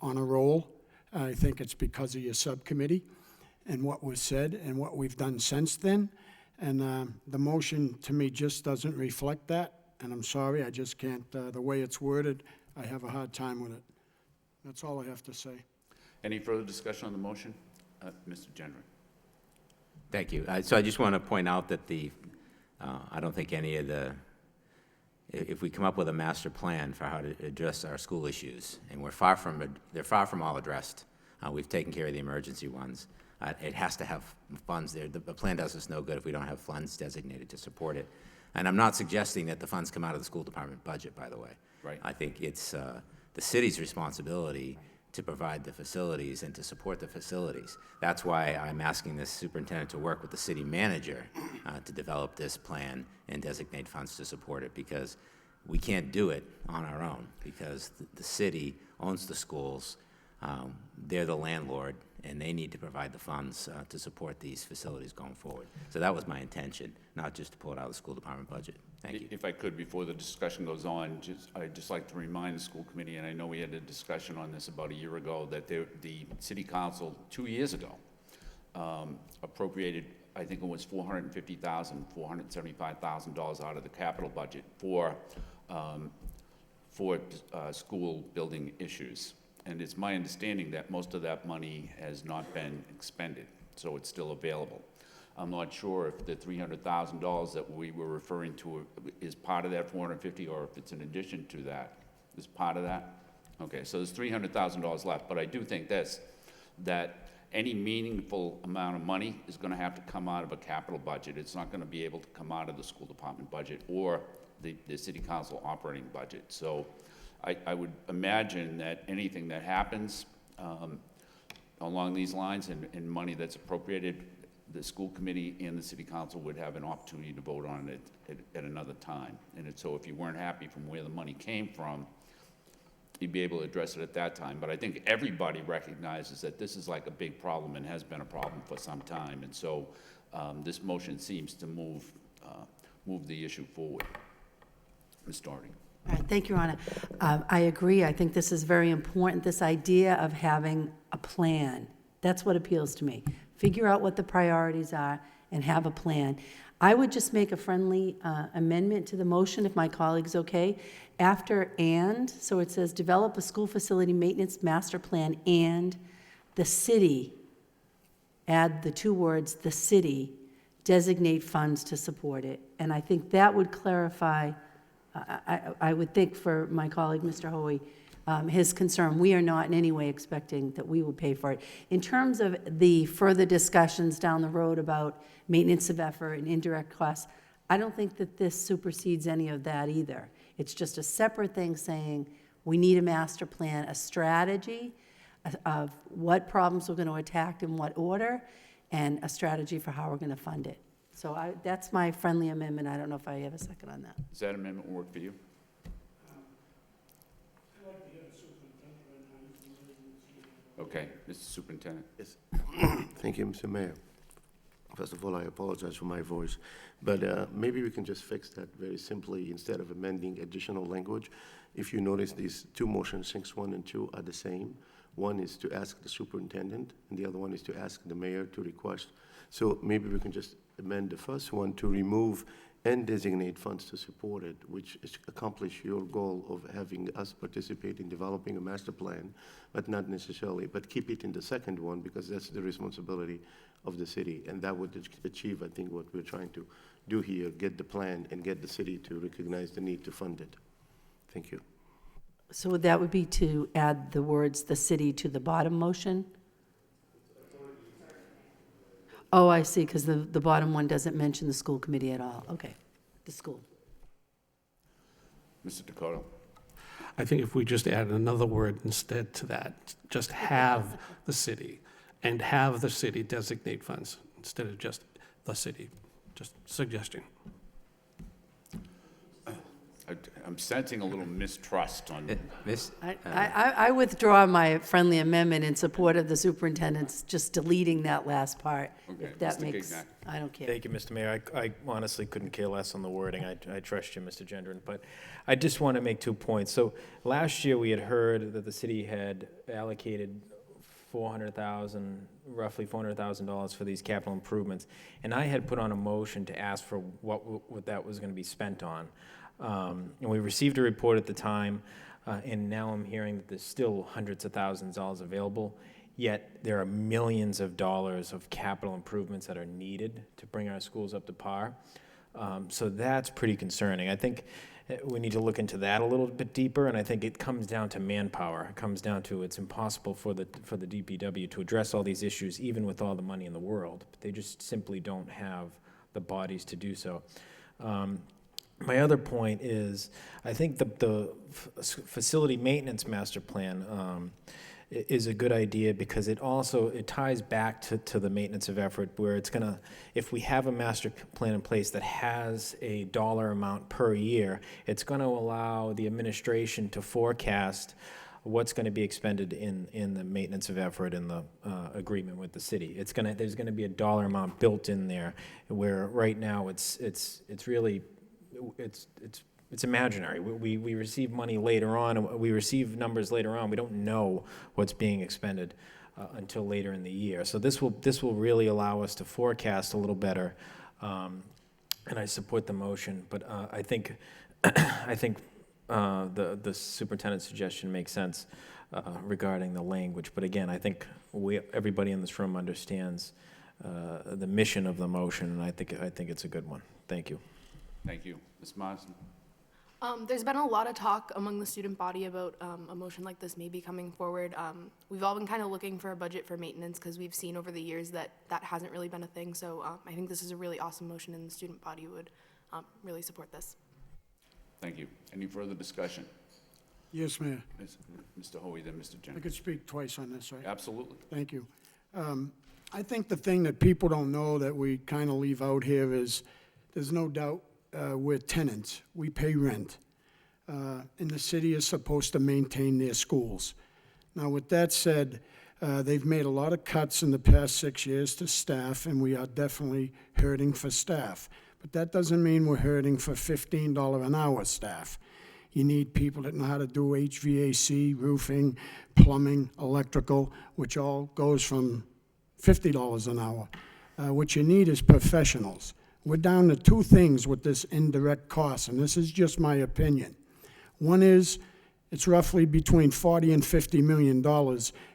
a roll. I think it's because of your subcommittee and what was said and what we've done since then. And the motion, to me, just doesn't reflect that. And I'm sorry, I just can't, the way it's worded, I have a hard time with it. That's all I have to say. Any further discussion on the motion? Mr. Gendron? Thank you. So I just want to point out that I don't think any of if we come up with a master plan for how to address our school issues, and they're far from all addressed. We've taken care of the emergency ones. It has to have funds there. The plan does us no good if we don't have funds designated to support it. And I'm not suggesting that the funds come out of the school department budget, by the way. Right. I think it's the city's responsibility to provide the facilities and to support the facilities. That's why I'm asking the superintendent to work with the city manager to develop this plan and designate funds to support it, because we can't do it on our own, because the city owns the schools, they're the landlord, and they need to provide the funds to support these facilities going forward. So that was my intention, not just to pull it out of the school department budget. Thank you. If I could, before the discussion goes on, I'd just like to remind the school committee, and I know we had a discussion on this about a year ago, that the city council 2 years ago appropriated, I think it was $475,000 out of the capital budget for school building issues. And it's my understanding that most of that money has not been expended, so it's still available. I'm not sure if the $300,000 that we were referring to is part of that 450, or if it's in addition to that. Is part of that? Okay, so there's $300,000 left, but I do think that any meaningful amount of money is going to have to come out of a capital budget. It's not going to be able to come out of the school department budget or the city council operating budget. So I would imagine that anything that happens along these lines and money that's appropriated, the school committee and the city council would have an opportunity to vote on it at another time. And so if you weren't happy from where the money came from, you'd be able to address it at that time. But I think everybody recognizes that this is like a big problem and has been a problem for some time. And so this motion seems to move the issue forward. Ms. Doherty. All right, thank you, Your Honor. I agree. I think this is very important, this idea of having a plan. That's what appeals to me. Figure out what the priorities are and have a plan. I would just make a friendly amendment to the motion, if my colleague's okay. After "and," so it says, develop a school facility maintenance master plan and the city, add the two words, the city, designate funds to support it. And I think that would clarify, I would think for my colleague, Mr. Hoey, his concern. We are not in any way expecting that we will pay for it. In terms of the further discussions down the road about maintenance of effort and indirect costs, I don't think that this supersedes any of that either. It's just a separate thing saying we need a master plan, a strategy of what problems we're going to attack in what order, and a strategy for how we're going to fund it. So that's my friendly amendment. I don't know if I have a second on that. Does that amendment work for you? Okay, Mr. Superintendent. Yes. Thank you, Mr. Mayor. First of all, I apologize for my voice, but maybe we can just fix that very simply instead of amending additional language. If you notice, these two motions, 6.1 and 2, are the same. One is to ask the superintendent, and the other one is to ask the mayor to request. So maybe we can just amend the first one to remove and designate funds to support it, which is accomplish your goal of having us participate in developing a master plan, but not necessarily, but keep it in the second one because that's the responsibility of the city. And that would achieve, I think, what we're trying to do here, get the plan and get the city to recognize the need to fund it. Thank you. So that would be to add the words "the city" to the bottom motion? Oh, I see, because the bottom one doesn't mention the school committee at all. Okay, the school. Mr. Dakota? I think if we just add another word instead to that, just have the city, and have the city designate funds instead of just the city, just suggestion. I'm sensing a little mistrust on. I withdraw my friendly amendment in support of the superintendent's just deleting that last part. Okay, If that Mr. makes, Gignac. I don't care. Thank you, Mr. Mayor. I honestly couldn't care less on the wording. I trust you, Mr. Gendron. But I just want to make 2 points. So last year, we had heard that the city had allocated roughly $400,000 for these capital improvements. And I had put on a motion to ask for what that was going to be spent on. And we received a report at the time, and now I'm hearing that there's still hundreds of thousands of dollars available, yet there are millions of dollars of capital improvements that are needed to bring our schools up to par. So that's pretty concerning. I think we need to look into that a little bit deeper, and I think it comes down to manpower. It comes down to it's impossible for the DPW to address all these issues, even with all the money in the world. They just simply don't have the bodies to do so. My other point is, I think the facility maintenance master plan is a good idea because it ties back to the maintenance of effort, where it's gonna, if we have a master plan in place that has a dollar amount per year, it's gonna allow the administration to forecast what's going to be expended in the maintenance of effort and the agreement with the city. There's gonna be a dollar amount built in there, where right now it's really it's imaginary. We receive money later on, and we receive numbers later on. We don't know what's being expended until later in the year. So this will really allow us to forecast a little better, and I support the motion. But I think the superintendent's suggestion makes sense regarding the language. But again, I think everybody in this room understands the mission of the motion, and I think it's a good one. Thank you. Thank you. Ms. Marsden? There's been a lot of talk among the student body about a motion like this maybe coming forward. We've all been kind of looking for a budget for maintenance because we've seen over the years that hasn't really been a thing. So I think this is a really awesome motion, and the student body would really support this. Thank you. Any further discussion? Yes, Mayor. Mr. Hoey, then Mr. I Jenner. could speak twice on this, right? Absolutely. Thank you. I think the thing that people don't know that we kind of leave out here is there's no doubt we're tenants. We pay rent. And the city is supposed to maintain their schools. Now, with that said, they've made a lot of cuts in the past 6 years to staff, and we are definitely hurting for staff. But that doesn't mean we're hurting for $15 an hour staff. You need people that know how to do HVAC, roofing, plumbing, electrical, which all goes from $50 an hour. What you need is professionals. We're down to two things with this indirect cost, and this is just my opinion. One is it's roughly between $40 and $50 million,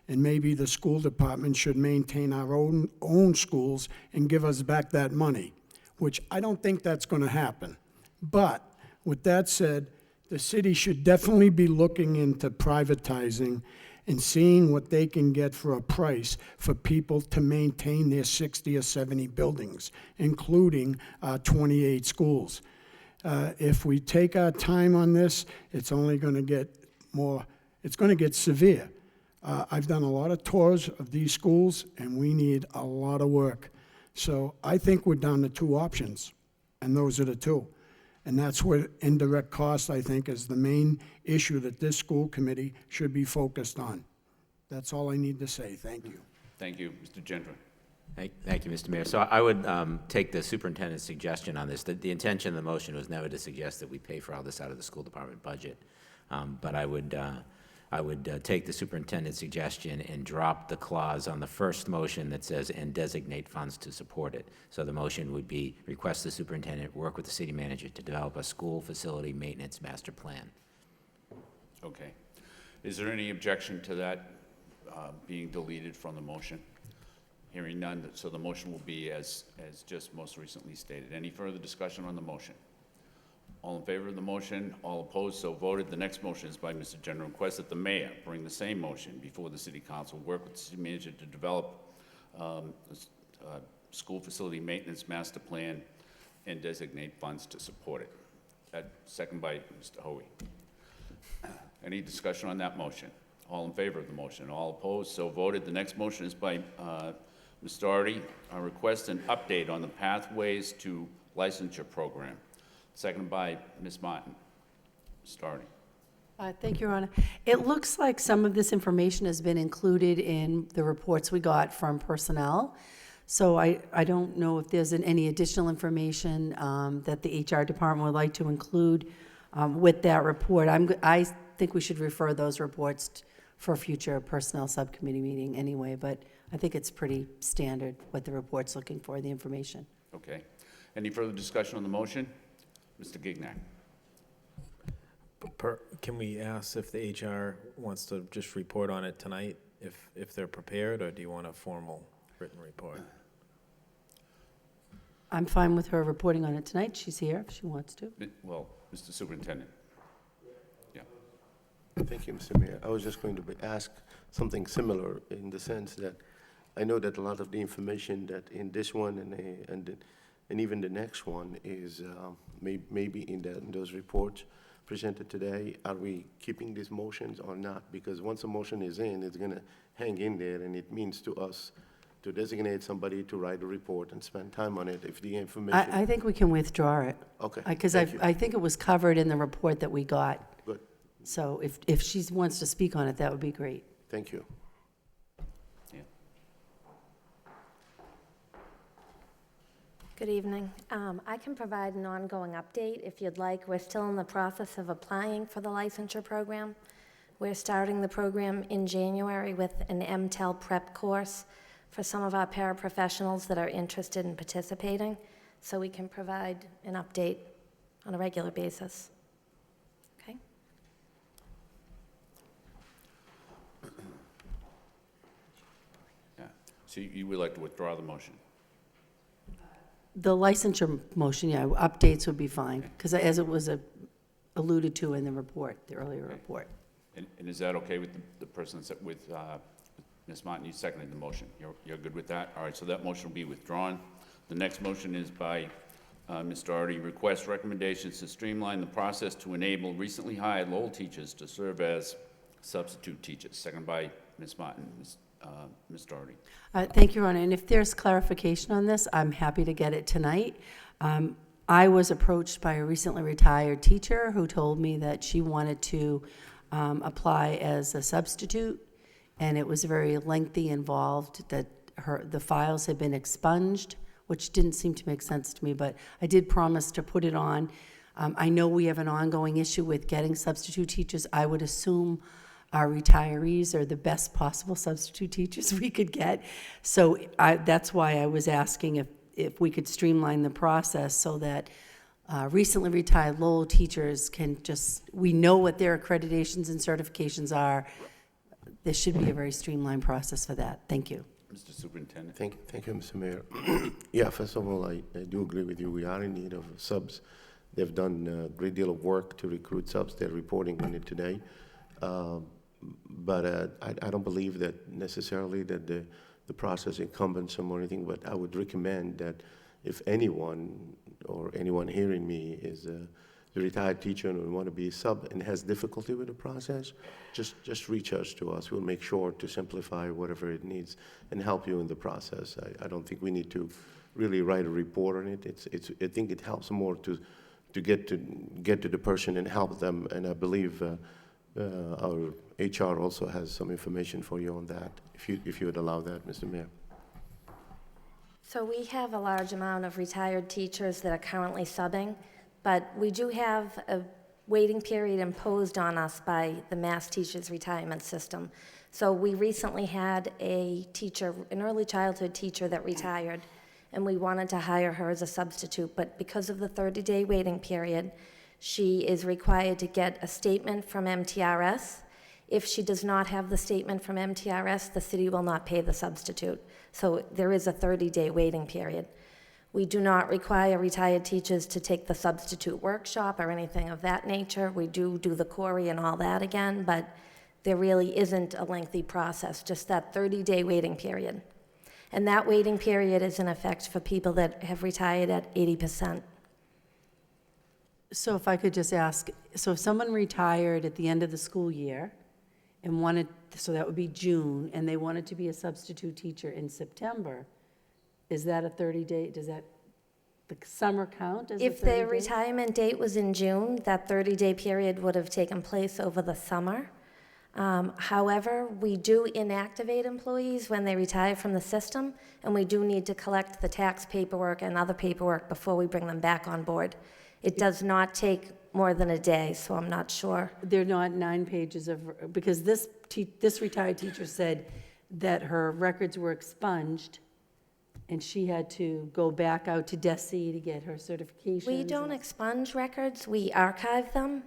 and maybe the school department should maintain our own schools and give us back that money, which I don't think that's going to happen. But with that said, the city should definitely be looking into privatizing and seeing what they can get for a price for people to maintain their 60 or 70 buildings, including 28 schools. If we take our time on this, it's only going to get more, it's going to get severe. I've done a lot of tours of these schools, and we need a lot of work. So I think we're down to two options, and those are the two. And that's where indirect cost, I think, is the main issue that this school committee should be focused on. That's all I need to say. Thank you. Thank you. Mr. Gendron. Thank you, Mr. Mayor. So I would take the superintendent's suggestion on this. The intention of the motion was never to suggest that we pay for all this out of the school department budget. But I would take the superintendent's suggestion and drop the clause on the first motion that says, and designate funds to support it. So the motion would be, request the superintendent work with the city manager to develop a school facility maintenance master plan. Okay. Is there any objection to that being deleted from the motion? Hearing none, so the motion will be as just most recently stated. Any further discussion on the motion? All in favor of the motion, all opposed, so voted. The next motion is by Mr. General. Request that the mayor bring the same motion before the city council, work with the city manager to develop a school facility maintenance master plan and designate funds to support it. Second by Mr. Hoey. Any discussion on that motion? All in favor of the motion, all opposed, so voted. The next motion is by Ms. Doherty, request an update on the Pathways to Licensure program. Seconded by Ms. Martin. Ms. Doherty. Thank you, Your Honor. It looks like some of this information has been included in the reports we got from personnel. So I don't know if there's any additional information that the HR department would like to include with that report. I think we should refer those reports for a future personnel subcommittee meeting anyway, but I think it's pretty standard what the report's looking for, the information. Okay. Any further discussion on the motion? Mr. Gignac. Can we ask if the HR wants to just report on it tonight, if they're prepared, or do you want a formal written report? I'm fine with her reporting on it tonight. She's here if she wants to. Well, Mr. Superintendent. Yeah. Thank you, Mr. Mayor. I was just going to ask something similar in the sense that I know that a lot of the information that in this one and even the next one is maybe in those reports presented today. Are we keeping these motions or not? Because once a motion is in, it's going to hang in there, and it means to us to designate somebody to write a report and spend time on it if the information... I think we can withdraw it. Okay. Because I think it was covered in the report that we got. Good. So if she wants to speak on it, that would be great. Thank you. Good evening. I can provide an ongoing update if you'd like. We're still in the process of applying for the licensure program. We're starting the program in January with an MTEL prep course for some of our paraprofessionals that are interested in participating, so we can provide an update on a regular basis. Okay? Yeah. So you would like to withdraw the motion? The licensure motion, yeah, updates would be fine, because as it was alluded to in the report, the earlier report. And is that okay with the person that's with Ms. Martin? You seconded the motion. You're good with that? All right, so that motion will be withdrawn. The next motion is by Ms. Doherty. Request recommendations to streamline the process to enable recently hired Lowell teachers to serve as substitute teachers. Seconded by Ms. Martin. Ms. Doherty. Thank you, Your Honor. And if there's clarification on this, I'm happy to get it tonight. I was approached by a recently retired teacher who told me that she wanted to apply as a substitute, and it was very lengthy, involved, that the files had been expunged, which didn't seem to make sense to me, but I did promise to put it on. I know we have an ongoing issue with getting substitute teachers. I would assume our retirees are the best possible substitute teachers we could get. So that's why I was asking if we could streamline the process so that recently retired Lowell teachers can we know what their accreditations and certifications are. There should be a very streamlined process for that. Thank you. Mr. Superintendent. Thank you, Mr. Mayor. Yeah, first of all, I do agree with you. We are in need of subs. They've done a great deal of work to recruit subs. They're reporting on it today. But I don't believe that necessarily that the process incumbents them or anything, but I would recommend that if anyone or anyone hearing me is a retired teacher and would want to be a sub and has difficulty with the process, just reach out to us. We'll make sure to simplify whatever it needs and help you in the process. I don't think we need to really write a report on it. I think it helps more to get to the person and help them, and I believe our HR also has some information for you on that, if you would allow that, Mr. Mayor. So we have a large amount of retired teachers that are currently subbing, but we do have a waiting period imposed on us by the Mass Teachers Retirement System. So we recently had a teacher, an early childhood teacher that retired, and we wanted to hire her as a substitute, but because of the 30-day waiting period, she is required to get a statement from MTRS. If she does not have the statement from MTRS, the city will not pay the substitute. So there is a 30-day waiting period. We do not require retired teachers to take the substitute workshop or anything of that nature. We do the CORI and all that again, but there really isn't a lengthy process, just that 30-day waiting period. And that waiting period is in effect for people that have retired at 80%. So if I could just ask, so if someone retired at the end of the school year and wanted, so that would be June, and they wanted to be a substitute teacher in September, is that a 30-day, does that, the summer count as a 30 If their days? retirement date was in June, that 30-day period would have taken place over the summer. However, we do inactivate employees when they retire from the system, and we do need to collect the tax paperwork and other paperwork before we bring them back on board. It does not take more than a day, so I'm not sure. They're not 9 pages of, because this retired teacher said that her records were expunged, and she had to go back out to DESE to get her certifications. We don't expunge records, we archive them.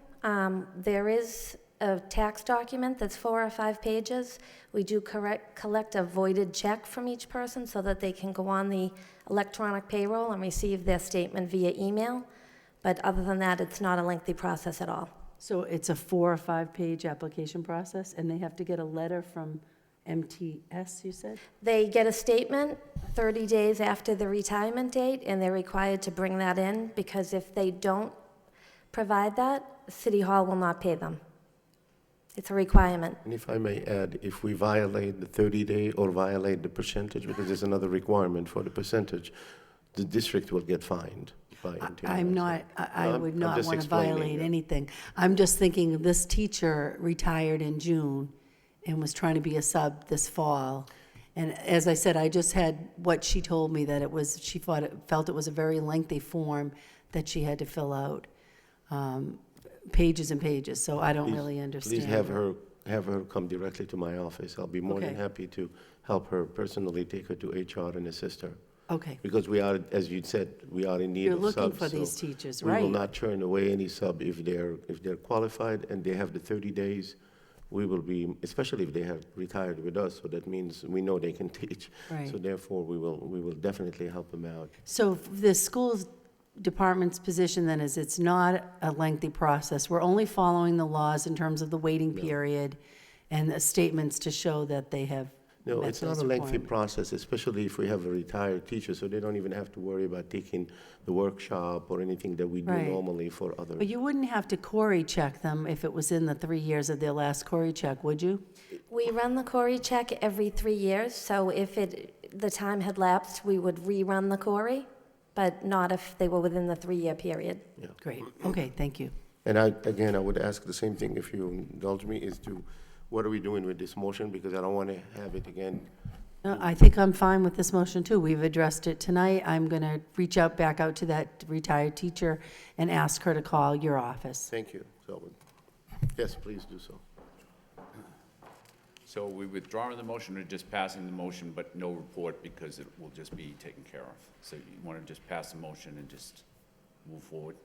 There is a tax document that's 4 or 5 pages. We do collect a voided check from each person so that they can go on the electronic payroll and receive their statement via email. But other than that, it's not a lengthy process at all. So it's a 4 or 5 page application process, and they have to get a letter from MTS, you said? They get a statement 30 days after the retirement date, and they're required to bring that in, because if they don't provide that, City Hall will not pay them. It's a requirement. And if I may add, if we violate the 30-day or violate the percentage, because there's another requirement for the percentage, the district will get fined by MTRS. I'm not, I I'm would not just want to explaining violate it. anything. I'm just thinking this teacher retired in June and was trying to be a sub this fall. And as I said, I just had what she told me, that it was, she felt it was a very lengthy form that she had to fill out, pages and pages, so I don't really understand. Please have her come directly to my office. I'll be more than Okay. happy to help her personally, take her to HR and assist her. Okay. Because we are, as you said, we are in need You're of looking subs. for so these teachers, We will right. not turn away any sub if they're qualified and they have the 30 days. We will be, especially if they have retired with us, so that means we know they can teach. Right. So therefore, we will definitely help them out. So the school's department's position then is it's not a lengthy process. We're only following the laws in terms of the waiting period and the statements to show that they have No, met it's not those a lengthy requirements. process, especially if we have a retired teacher, so they don't even have to worry about taking the workshop or anything that we do Right. normally for other. But you wouldn't have to CORI check them if it was in the 3 years of their last CORI check, would you? We run the CORI check every 3 years, so if the time had lapsed, we would rerun the CORI, but not if they were within the 3-year period. Yeah. Great, okay, thank you. And I would ask the same thing, if you indulge me, is to, what are we doing with this motion? Because I don't want to have it again. No, I think I'm fine with this motion, too. We've addressed it tonight. I'm going to reach back out to that retired teacher and ask her to call your office. Thank you, Selwyn. Yes, please do so. So we withdrawing the motion or just passing the motion, but no report because it will just be taken care of? So you want to just pass the motion and just move forward?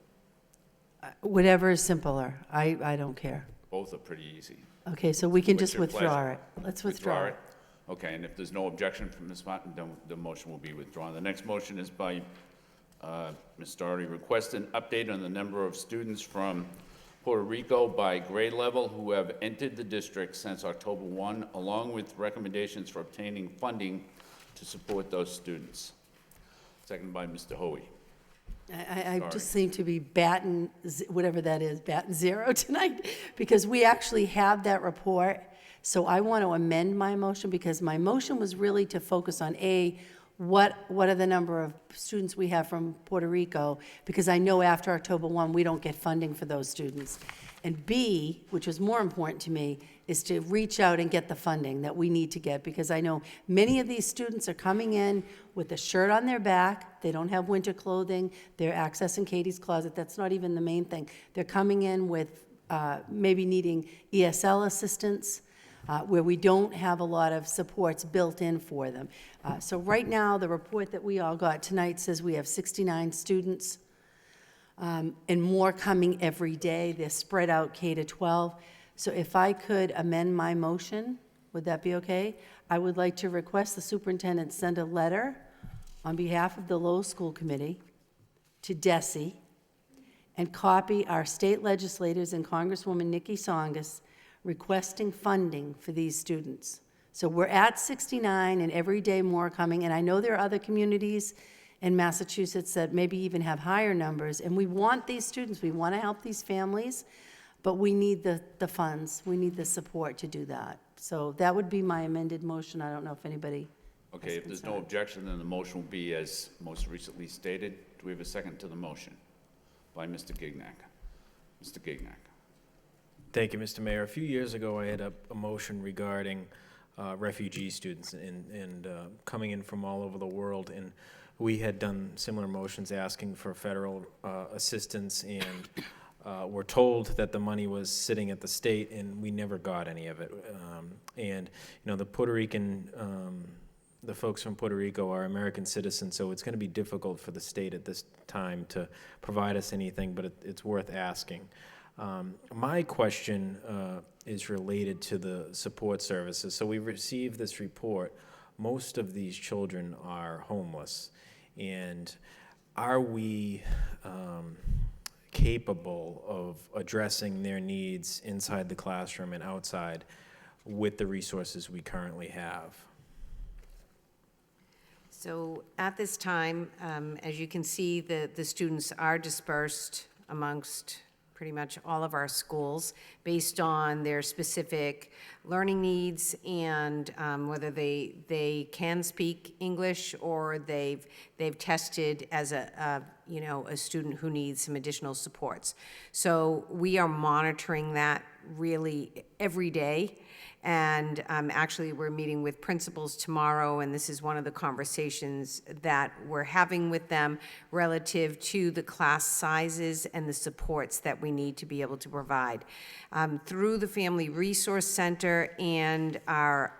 Whatever is simpler. I don't care. Both are pretty easy. Okay, so we can What's just your withdraw pleasure? it. Let's withdraw it. Okay, and if there's no objection from Ms. Martin, then the motion will be withdrawn. The next motion is by Ms. Doherty. Request an update on the number of students from Puerto Rico by grade level who have entered the district since October 1, along with recommendations for obtaining funding to support those students. Seconded by Mr. Hoey. I Sorry. just seem to be whatever that is, batting zero tonight, because we actually have that report. So I want to amend my motion, because my motion was really to focus on, A, what are the number of students we have from Puerto Rico, because I know after October 1, we don't get funding for those students. And B, which was more important to me, is to reach out and get the funding that we need to get, because I know many of these students are coming in with a shirt on their back, they don't have winter clothing, they're accessing Katie's Closet, that's not even the main thing. They're coming in with maybe needing ESL assistance, where we don't have a lot of supports built in for them. So right now, the report that we all got tonight says we have 69 students, and more coming every day. They're spread out K to 12. So if I could amend my motion, would that be okay? I would like to request the superintendent send a letter on behalf of the Lowell School Committee to DESE and copy our state legislators and Congresswoman Nikki Songus requesting funding for these students. So we're at 69 and every day more coming, and I know there are other communities in Massachusetts that maybe even have higher numbers, and we want these students, we want to help these families, but we need the funds, we need the support to do that. So that would be my amended motion. I don't know if anybody Okay, if there's no objection, then the motion will be as most recently stated. Do we have a second to the motion? By Mr. Gignac. Mr. Gignac. Thank you, Mr. Mayor. A few years ago, I had a motion regarding refugee students and coming in from all over the world, and we had done similar motions asking for federal assistance, and were told that the money was sitting at the state, and we never got any of it. And you know, the Puerto Rican, the folks from Puerto Rico are American citizens, so it's going to be difficult for the state at this time to provide us anything, but it's worth asking. My question is related to the support services. So we received this report. Most of these children are homeless. And are we capable of addressing their needs inside the classroom and outside with the resources we currently have? So at this time, as you can see, the students are dispersed amongst pretty much all of our schools based on their specific learning needs and whether they can speak English or they've tested as a student who needs some additional supports. So we are monitoring that really every day. And actually, we're meeting with principals tomorrow, and this is one of the conversations that we're having with them relative to the class sizes and the supports that we need to be able to provide. Through the Family Resource Center and our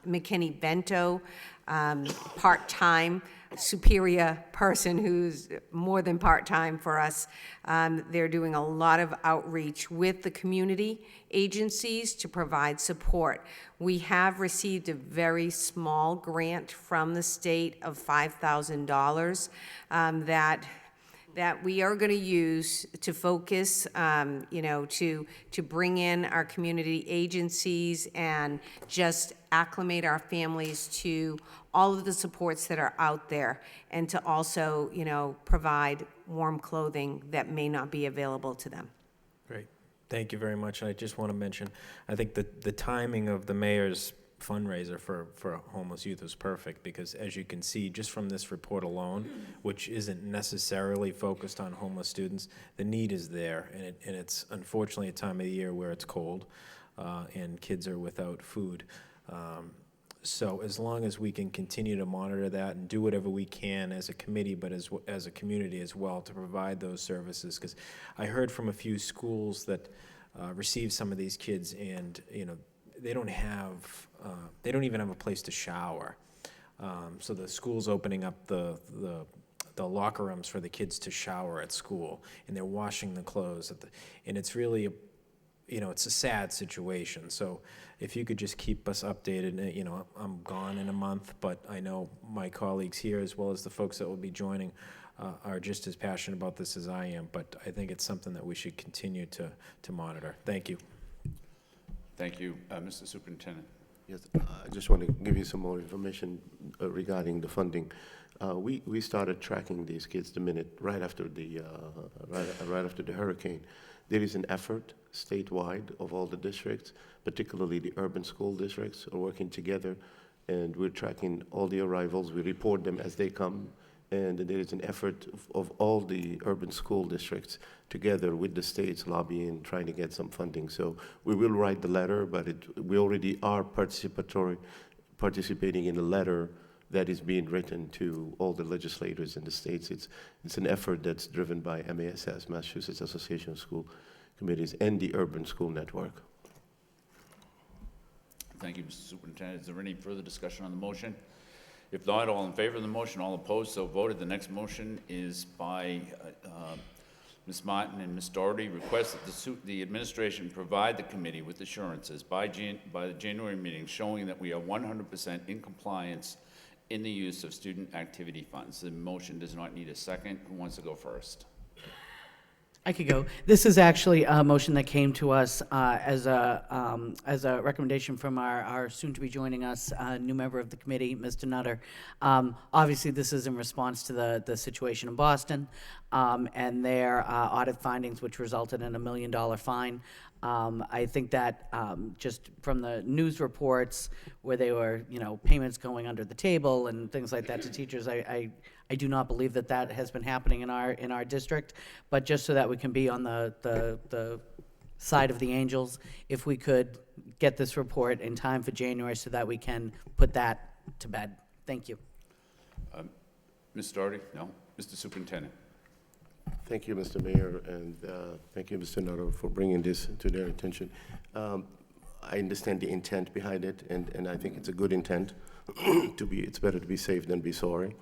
McKinney-Bento part-time superior person who's more than part-time for us. They're doing a lot of outreach with the community agencies to provide support. We have received a very small grant from the state of $5,000 that we are going to use to focus, to bring in our community agencies and just acclimate our families to all of the supports that are out there, and to also, provide warm clothing that may not be available to them. Great. Thank you very much. I just want to mention, I think that the timing of the mayor's fundraiser for homeless youth is perfect, because as you can see just from this report alone, which isn't necessarily focused on homeless students, the need is there, and it's unfortunately a time of the year where it's cold and kids are without food. So as long as we can continue to monitor that and do whatever we can as a committee, but as a community as well, to provide those services, because I heard from a few schools that receive some of these kids, and they don't even have a place to shower. So the school's opening up the locker rooms for the kids to shower at school, and they're washing the clothes and it's really it's a sad situation. So if you could just keep us updated, I'm gone in a month, but I know my colleagues here, as well as the folks that will be joining, are just as passionate about this as I am, but I think it's something that we should continue to monitor. Thank you. Thank you. Mr. Superintendent. Yes, I just want to give you some more information regarding the funding. We started tracking these kids the minute right after the hurricane. There is an effort statewide of all the districts, particularly the urban school districts, are working together, and we're tracking all the arrivals. We report them as they come, And there is an effort of all the urban school districts together with the states lobbying, trying to get some funding. So we will write the letter, but we already are participating in a letter that is being written to all the legislators in the states. It's an effort that's driven by MASS, Massachusetts Association of School Committees, and the Urban School Network. Thank you, Mr. Superintendent. Is there any further discussion on the motion? If not, all in favor of the motion, all opposed, so voted. The next motion is by Ms. Martin and Ms. Doherty. Request that the administration provide the committee with assurances by the January meeting showing that we are 100% in compliance in the use of student activity funds. The motion does not need a second. Who wants to go first? I could go. This is actually a motion that came to us as a recommendation from our soon-to-be joining us new member of the committee, Mr. Nutter. Obviously, this is in response to the situation in Boston and their audit findings, which resulted in $1 million fine. I think that just from the news reports where they were, payments going under the table and things like that to teachers, I do not believe that has been happening in our district. But just so that we can be on the side of the angels, if we could get this report in time for January so that we can put that to bed. Thank you. Ms. Doherty? No. Mr. Superintendent? Thank you, Mr. Mayor, and thank you, Mr. Nutter, for bringing this to their attention. I understand the intent behind it, and I think it's a good intent. It's better to be safe than be sorry.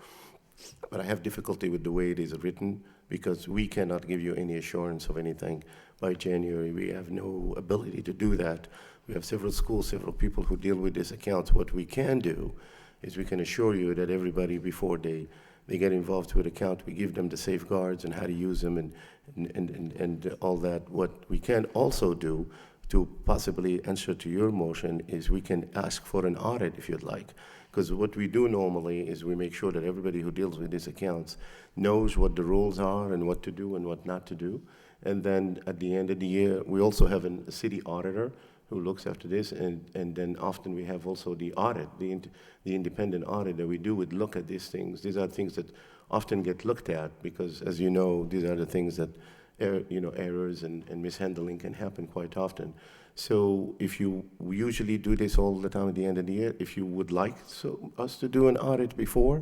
But I have difficulty with the way it is written because we cannot give you any assurance of anything by January. We have no ability to do that. We have several schools, several people who deal with these accounts. What we can do is we can assure you that everybody, before they get involved with account, we give them the safeguards and how to use them and all that. What we can also do to possibly answer to your motion is we can ask for an audit if you'd like. Because what we do normally is we make sure that everybody who deals with these accounts knows what the rules are and what to do and what not to do. And then at the end of the year, we also have a city auditor who looks after this, and then often we have also the audit, the independent audit that we do would look at these things. These are things that often get looked at because, as you know, these are the things that errors and mishandling can happen quite often. So we usually do this all the time at the end of the year. If you would like us to do an audit before,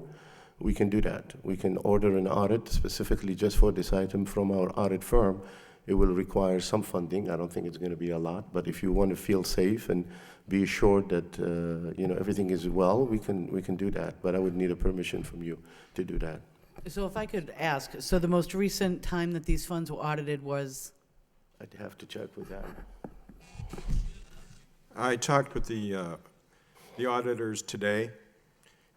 we can do that. We can order an audit specifically just for this item from our audit firm. It will require some funding. I don't think it's going to be a lot, but if you want to feel safe and be assured that everything is well, we can do that. But I would need a permission from you to do that. So if I could ask, so the most recent time that these funds were audited was? I'd have to check with that. I talked with the auditors today,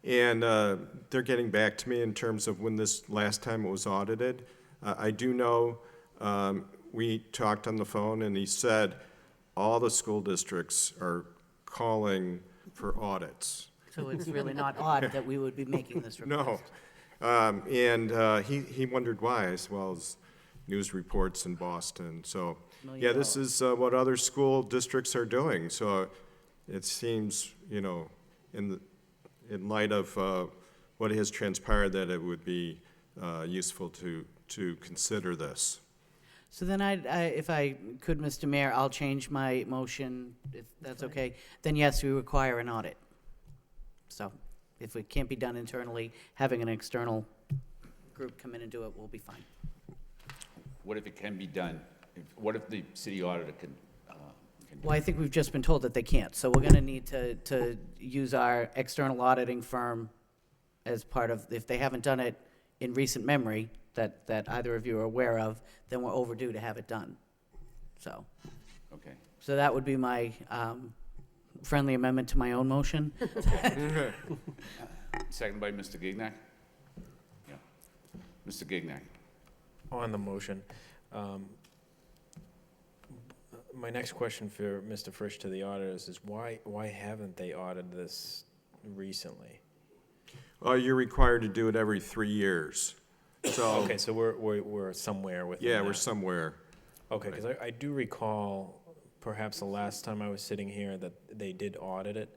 and they're getting back to me in terms of when this last time it was audited. I do know we talked on the phone, and he said all the school districts are calling for audits. So it's really not odd that we would be making this request? No. And he wondered why, as well as news reports in Boston. So, yeah, this is what other school districts are doing. So it seems, in light of what has transpired, that it would be useful to consider this. So then if I could, Mr. Mayor, I'll change my motion, if that's okay. Then yes, we require an audit. So if it can't be done internally, having an external group come in and do it will be fine. What if it can be done? What if the city auditor can Well, I think we've just been told that they can't. So we're going to need to use our external auditing firm as part of, if they haven't done it in recent memory that either of you are aware of, then we're overdue to have it done. So. Okay. So that would be my friendly amendment to my own motion. Seconded by Mr. Gignac? Yeah. Mr. Gignac. On the motion, my next question for Mr. Frisch to the auditors is why haven't they audited this recently? Well, you're required to do it every 3 years. So okay, so we're somewhere with we're somewhere. Okay, because I do recall perhaps the last time I was sitting here that they did audit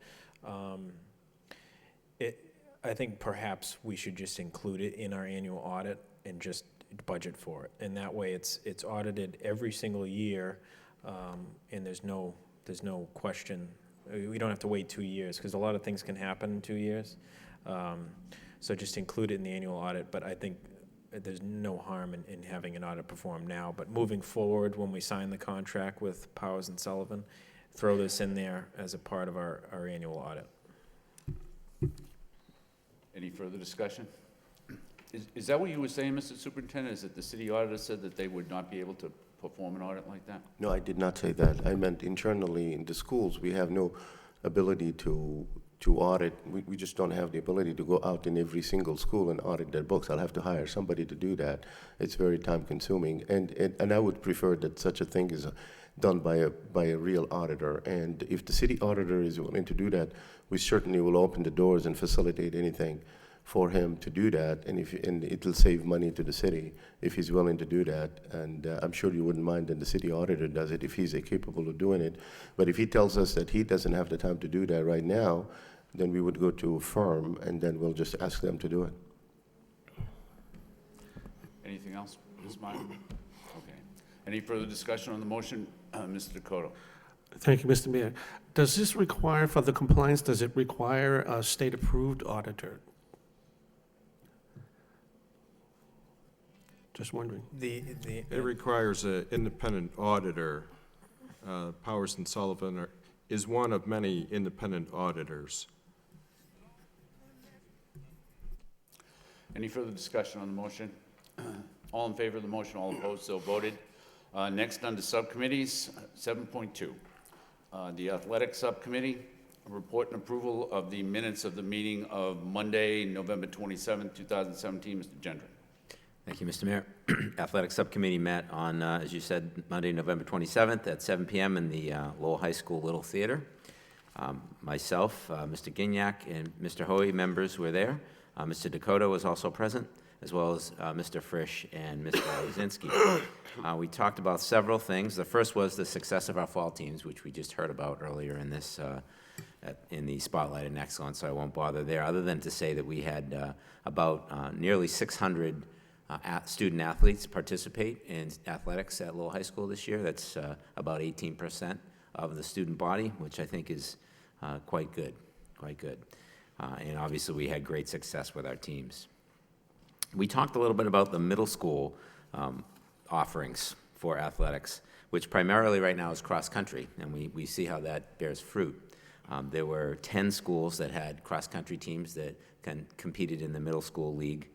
it. I think perhaps we should just include it in our annual audit and just budget for it. And that way it's audited every single year, and there's no question. We don't have to wait 2 years, because a lot of things can happen in 2 years. So just include it in the annual audit, but I think there's no harm in having an audit performed now. But moving forward, when we sign the contract with Powers and Sullivan, throw this in there as a part of our annual audit. Any further discussion? Is that what you were saying, Mr. Superintendent? Is that the city auditor said that they would not be able to perform an audit like that? No, I did not say that. I meant internally in the schools, we have no ability to audit. We just don't have the ability to go out in every single school and audit their books. I'll have to hire somebody to do that. It's very time consuming. And I would prefer that such a thing is done by a real auditor. And if the city auditor is willing to do that, we certainly will open the doors and facilitate anything for him to do that, and it'll save money to the city if he's willing to do that. And I'm sure you wouldn't mind that the city auditor does it if he's capable of doing it. But if he tells us that he doesn't have the time to do that right now, then we would go to a firm, and then we'll just ask them to do it. Anything else, Ms. Martin? Okay. Any further discussion on the motion? Mr. Dakota. Thank you, Mr. Mayor. Does this require, for the compliance, does it require a state-approved auditor? Just wondering. It requires an independent auditor. Powers and Sullivan is one of many independent auditors. Any further discussion on the motion? All in favor of the motion, all opposed, so voted. Next, under subcommittees, 7.2. The Athletic Subcommittee, report and approval of the minutes of the meeting of Monday, November 27, 2017. Mr. Gendron. Thank you, Mr. Mayor. Athletic Subcommittee met on, as you said, Monday, November 27th at 7 p.m. in the Lowell High School Little Theater. Myself, Mr. Gignac, and Mr. Hoey, members were there. Mr. Dakota was also present, as well as Mr. Frisch and Mr. Lozinski. We talked about several things. The first was the success of our fall teams, which we just heard about earlier in this in the Spotlight and Excellence, so I won't bother there, other than to say that we had about nearly 600 student athletes participate in athletics at Lowell High School this year. That's about 18% of the student body, which I think is quite good, and obviously we had great success with our teams. We talked a little bit about the middle school offerings for athletics, which primarily right now is cross-country, and we see how that bears fruit. There were 10 schools that had cross-country teams that competed in the middle school league,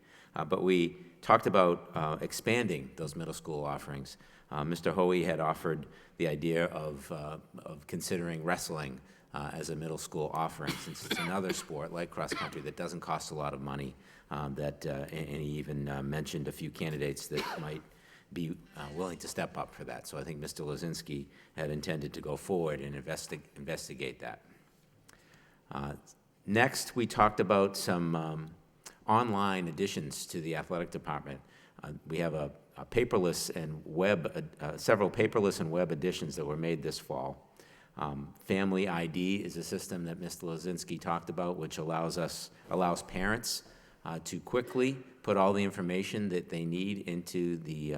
but we talked about expanding those middle school offerings. Mr. Hoey had offered the idea of considering wrestling as a middle school offering, since it's another sport like cross-country that doesn't cost a lot of money, and he even mentioned a few candidates that might be willing to step up for that. So I think Mr. Lozinski had intended to go forward and investigate that. Next, we talked about some online additions to the athletic department. We have a paperless and several paperless and web additions that were made this fall. Family ID is a system that Mr. Lozinski talked about, which allows parents to quickly put all the information that they need into the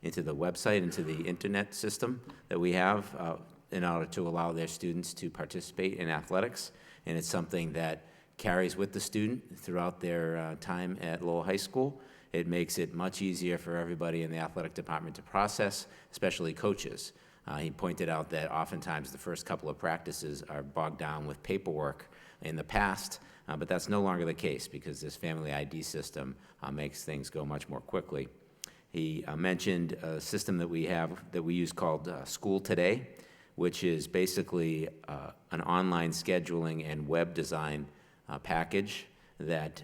website, into the internet system that we have in order to allow their students to participate in athletics. And it's something that carries with the student throughout their time at Lowell High School. It makes it much easier for everybody in the athletic department to process, especially coaches. He pointed out that oftentimes the first couple of practices are bogged down with paperwork in the past, but that's no longer the case because this family ID system makes things go much more quickly. He mentioned a system that we use called School Today, which is basically an online scheduling and web design package that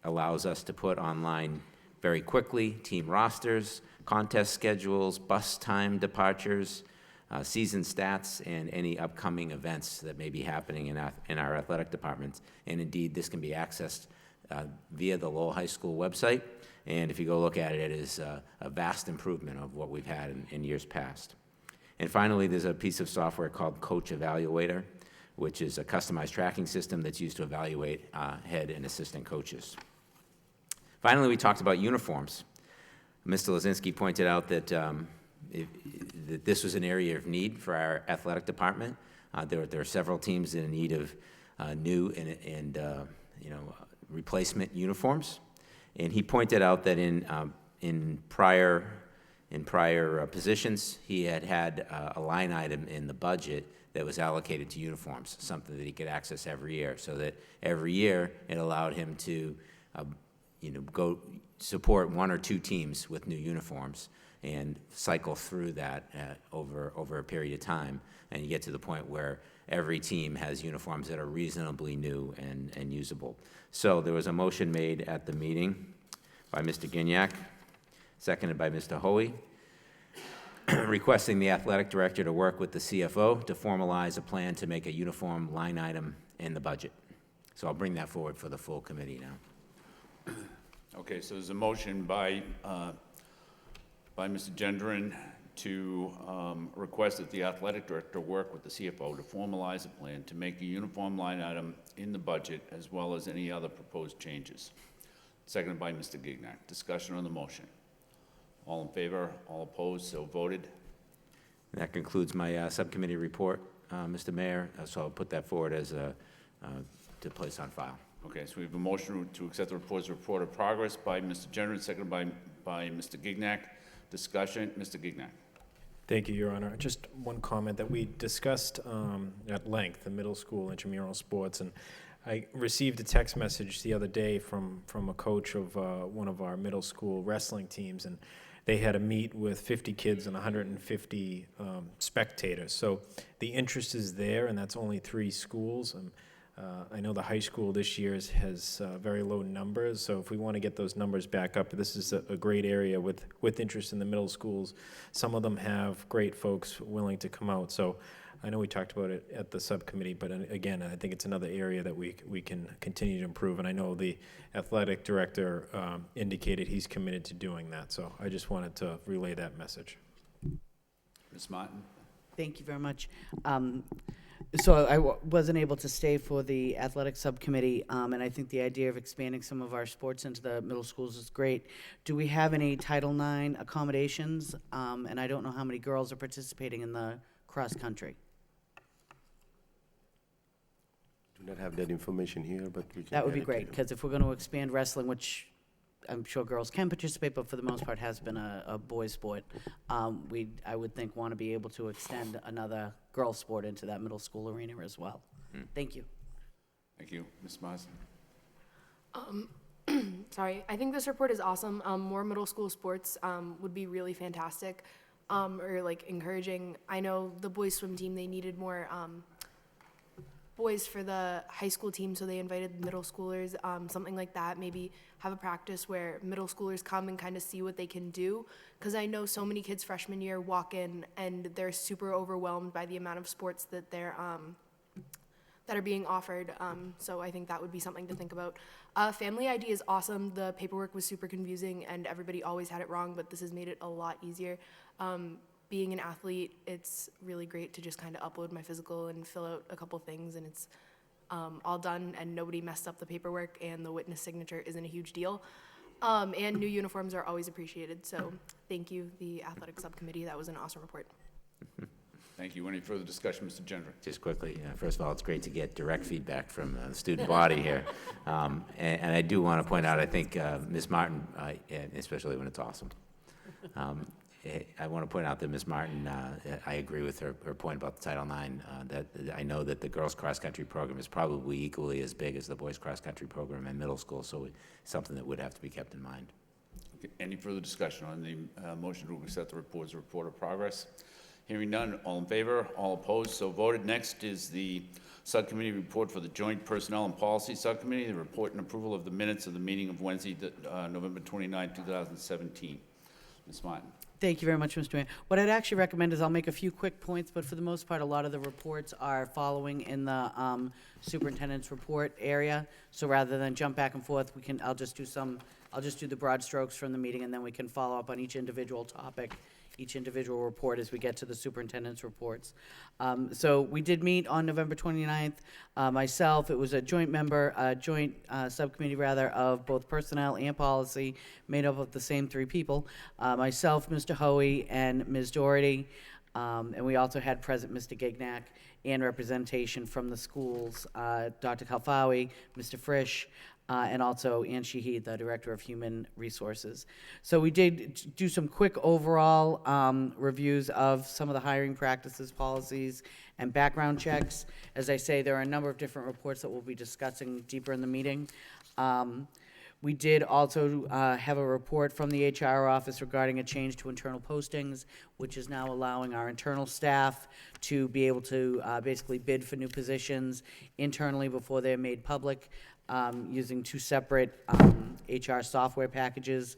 allows us to put online very quickly team rosters, contest schedules, bus time departures, season stats, and any upcoming events that may be happening in our athletic departments. And indeed, this can be accessed via the Lowell High School website. And if you go look at it, it is a vast improvement of what we've had in years past. And finally, there's a piece of software called Coach Evaluator, which is a customized tracking system that's used to evaluate head and assistant coaches. Finally, we talked about uniforms. Mr. Lozinski pointed out that, that this was an area of need for our athletic department. There are several teams in need of new and replacement uniforms. And he pointed out that in prior positions, he had a line item in the budget that was allocated to uniforms, something that he could access every year, so that every year it allowed him to go support one or two teams with new uniforms and cycle through that over a period of time, and you get to the point where every team has uniforms that are reasonably new and usable. So there was a motion made at the meeting by Mr. Gignac, seconded by Mr. Hoey, requesting the athletic director to work with the CFO to formalize a plan to make a uniform line item in the budget. So I'll bring that forward for the full committee now. Okay, so there's a motion by Mr. Gendron to request that the athletic director work with the CFO to formalize a plan to make a uniform line item in the budget as well as any other proposed changes. Seconded by Mr. Gignac. Discussion on the motion. All in favor, all opposed, so voted. And that concludes my subcommittee report, Mr. Mayor, so I'll put that forward as to place on file. Okay, so we have a motion to accept the report's report of progress by Mr. Gendron, seconded by Mr. Gignac. Discussion, Mr. Gignac. Thank you, Your Honor. Just one comment that we discussed at length, the middle school intramural sports, and I received a text message the other day from a coach of one of our middle school wrestling teams, and they had a meet with 50 kids and 150 spectators. So the interest is there, and that's only 3 schools. I know the high school this year has very low numbers, so if we want to get those numbers back up, this is a great area with interest in the middle schools. Some of them have great folks willing to come out. So I know we talked about it at the subcommittee, but again, I think it's another area that we can continue to improve. And I know the athletic director indicated he's committed to doing that. So I just wanted to relay that message. Ms. Martin. Thank you very much. So I wasn't able to stay for the athletic subcommittee, and I think the idea of expanding some of our sports into the middle schools is great. Do we have any Title IX accommodations? And I don't know how many girls are participating in the cross-country. Do not have that information here, but we can. That would add be it to great, you. because if we're going to expand wrestling, which I'm sure girls can participate, but for the most part has been a boys' sport, I would think, want to be able to extend another girls' sport into that middle school arena as well. Thank you. Thank you. Ms. Marsden. Sorry, I think this report is awesome. More middle school sports would be really fantastic, or like encouraging. I know the boys swim team, they needed more boys for the high school team, so they invited middle schoolers, something like that. Maybe have a practice where middle schoolers come and kind of see what they can do, because I know so many kids freshman year walk in and they're super overwhelmed by the amount of sports that that are being offered. So I think that would be something to think about. Family ID is awesome. The paperwork was super confusing and everybody always had it wrong, but this has made it a lot easier. Being an athlete, it's really great to just kind of upload my physical and fill out a couple things, and it's all done, and nobody messed up the paperwork, and the witness signature isn't a huge deal. And new uniforms are always appreciated, so thank you, the athletic subcommittee. That was an awesome report. Thank you. Any further discussion, Mr. Gendron? Just quickly, first of all, it's great to get direct feedback from the student body here. And I do want to point out, I think Ms. Martin, especially when it's awesome. I want to point out that Ms. Martin, I agree with her point about the Title IX, that I know that the girls' cross-country program is probably equally as big as the boys' cross-country program in middle school, so it's something that would have to be kept in mind. Okay. Any further discussion on the motion to accept the report as a report of progress? Hearing none, all in favor, all opposed, so voted. Next is the subcommittee report for the Joint Personnel and Policy Subcommittee, the report and approval of the minutes of the meeting of Wednesday, November 29, 2017. Ms. Martin. Thank you very much, Mr. Mayor. What I'd actually recommend is I'll make a few quick points, but for the most part, a lot of the reports are following in the superintendent's report area. So rather than jump back and forth, I'll just do the broad strokes from the meeting, and then we can follow up on each individual topic each individual report as we get to the superintendent's reports. So we did meet on November 29th. Myself, it was a joint subcommittee rather, of both personnel and policy, made up of the same three people. Myself, Mr. Hoey, and Ms. Doherty. And we also had present Mr. Gignac and representation from the schools, Dr. Kalfawi, Mr. Frisch, and also Ann Shahid, the Director of Human Resources. So we did do some quick overall reviews of some of the hiring practices, policies, and background checks. As I say, there are a number of different reports that we'll be discussing deeper in the meeting. We did also have a report from the HR office regarding a change to internal postings, which is now allowing our internal staff to be able to basically bid for new positions internally before they're made public, using two separate HR software packages,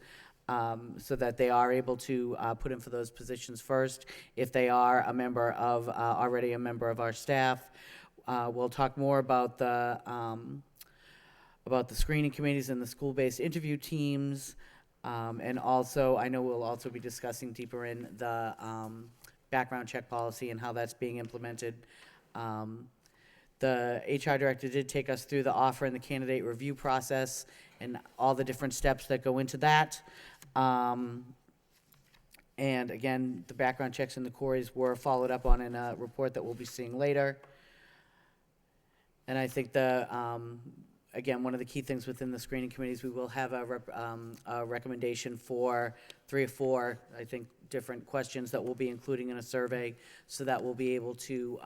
so that they are able to put in for those positions first if they are already a member of our staff. We'll talk more about the screening committees and the school-based interview teams. And also, I know we'll also be discussing deeper in the background check policy and how that's being implemented. The HR director did take us through the offer and the candidate review process and all the different steps that go into that. And again, the background checks and the queries were followed up on in a report that we'll be seeing later. And I think again, one of the key things within the screening committees, we will have a recommendation for 3 or 4, I think, different questions that we'll be including in a survey, so that we'll be able to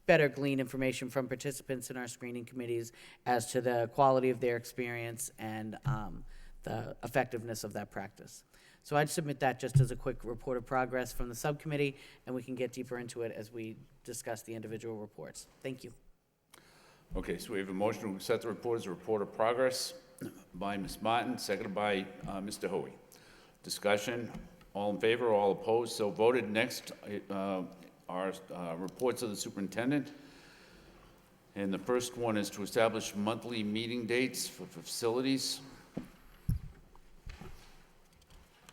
better glean information from participants in our screening committees as to the quality of their experience and the effectiveness of that practice. So I'd submit that just as a quick report of progress from the subcommittee, and we can get deeper into it as we discuss the individual reports. Thank you. Okay, so we have a motion to accept the report as a report of progress by Ms. Martin, seconded by Mr. Hoey. Discussion, all in favor, all opposed, so voted. Next are reports of the superintendent. And the first one is to establish monthly meeting dates for facilities.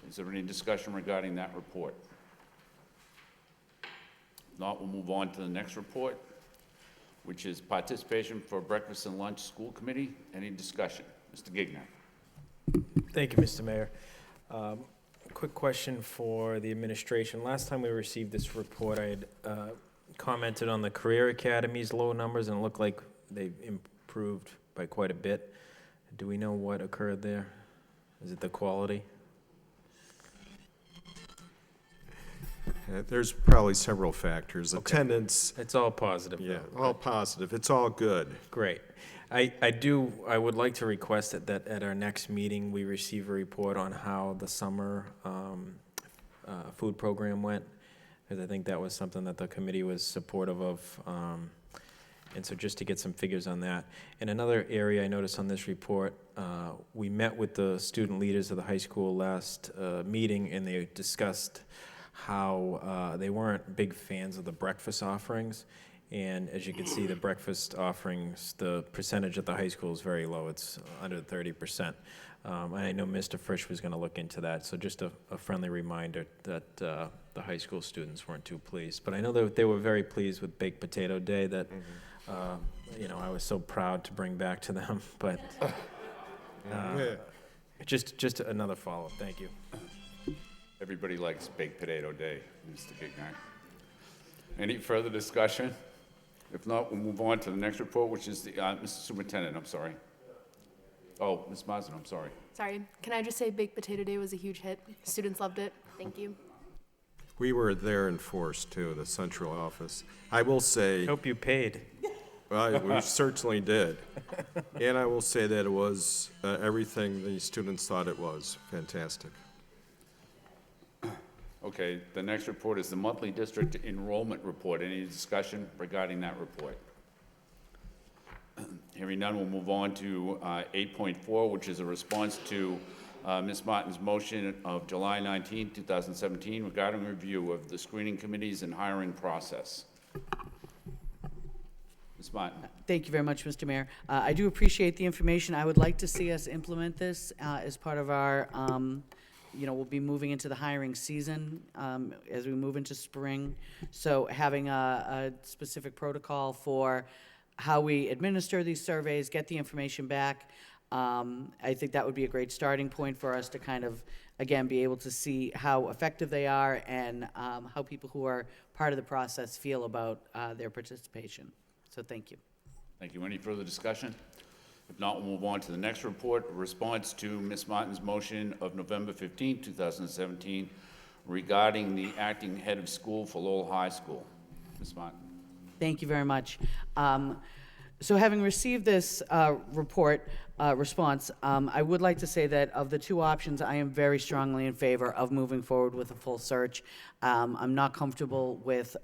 Is there any discussion regarding that report? If not, we'll move on to the next report, which is participation for breakfast and lunch school committee. Any discussion? Mr. Gignac. Thank you, Mr. Mayor. Quick question for the administration. Last time we received this report, I had commented on the career academy's low numbers, and it looked like they've improved by quite a bit. Do we know what occurred there? Is it the quality? There's probably several factors. Okay. Attendance. It's all positive. Yeah, though. all positive. It's all good. Great. I would like to request that at our next meeting, we receive a report on how the summer food program went, because I think that was something that the committee was supportive of. And so just to get some figures on that. And another area I noticed on this report, we met with the student leaders of the high school last meeting, and they discussed how they weren't big fans of the breakfast offerings. And as you can see, the breakfast offerings, the percentage at the high school is very low. It's under 30%. And I know Mr. Frisch was going to look into that. So just a friendly reminder that the high school students weren't too pleased. But I know that they were very pleased with Baked Potato Day that, I was so proud to bring back to them. But just another follow-up. Thank you. Everybody likes Baked Potato Day, Mr. Gignac. Any further discussion? If not, we'll move on to the next report, which is the, Mr. Superintendent, I'm sorry. Oh, Ms. Marsden, I'm sorry. Sorry, can I just say Baked Potato Day was a huge hit? Students loved it. Thank you. We were there in force, too, the central office. I will say... Hope you paid. Well, we certainly did. And I will say that it was everything the students thought it was. Fantastic. Okay, the next report is the monthly district enrollment report. Any discussion regarding that report? Hearing none, we'll move on to 8.4, which is a response to Ms. Martin's motion of July 19, 2017, regarding review of the screening committees and hiring process. Ms. Martin. Thank you very much, Mr. Mayor. I do appreciate the information. I would like to see us implement this as part of our we'll be moving into the hiring season as we move into spring. So having a specific protocol for how we administer these surveys, get the information back, I think that would be a great starting point for us to kind of, again, be able to see how effective they are and how people who are part of the process feel about their participation. So thank you. Thank you. Any further discussion? If not, we'll move on to the next report, a response to Ms. Martin's motion of November 15, 2017, regarding the acting head of school for Lowell High School. Ms. Martin. Thank you very much. So having received this response, I would like to say that of the two options, I am very strongly in favor of moving forward with a full search. I'm not comfortable with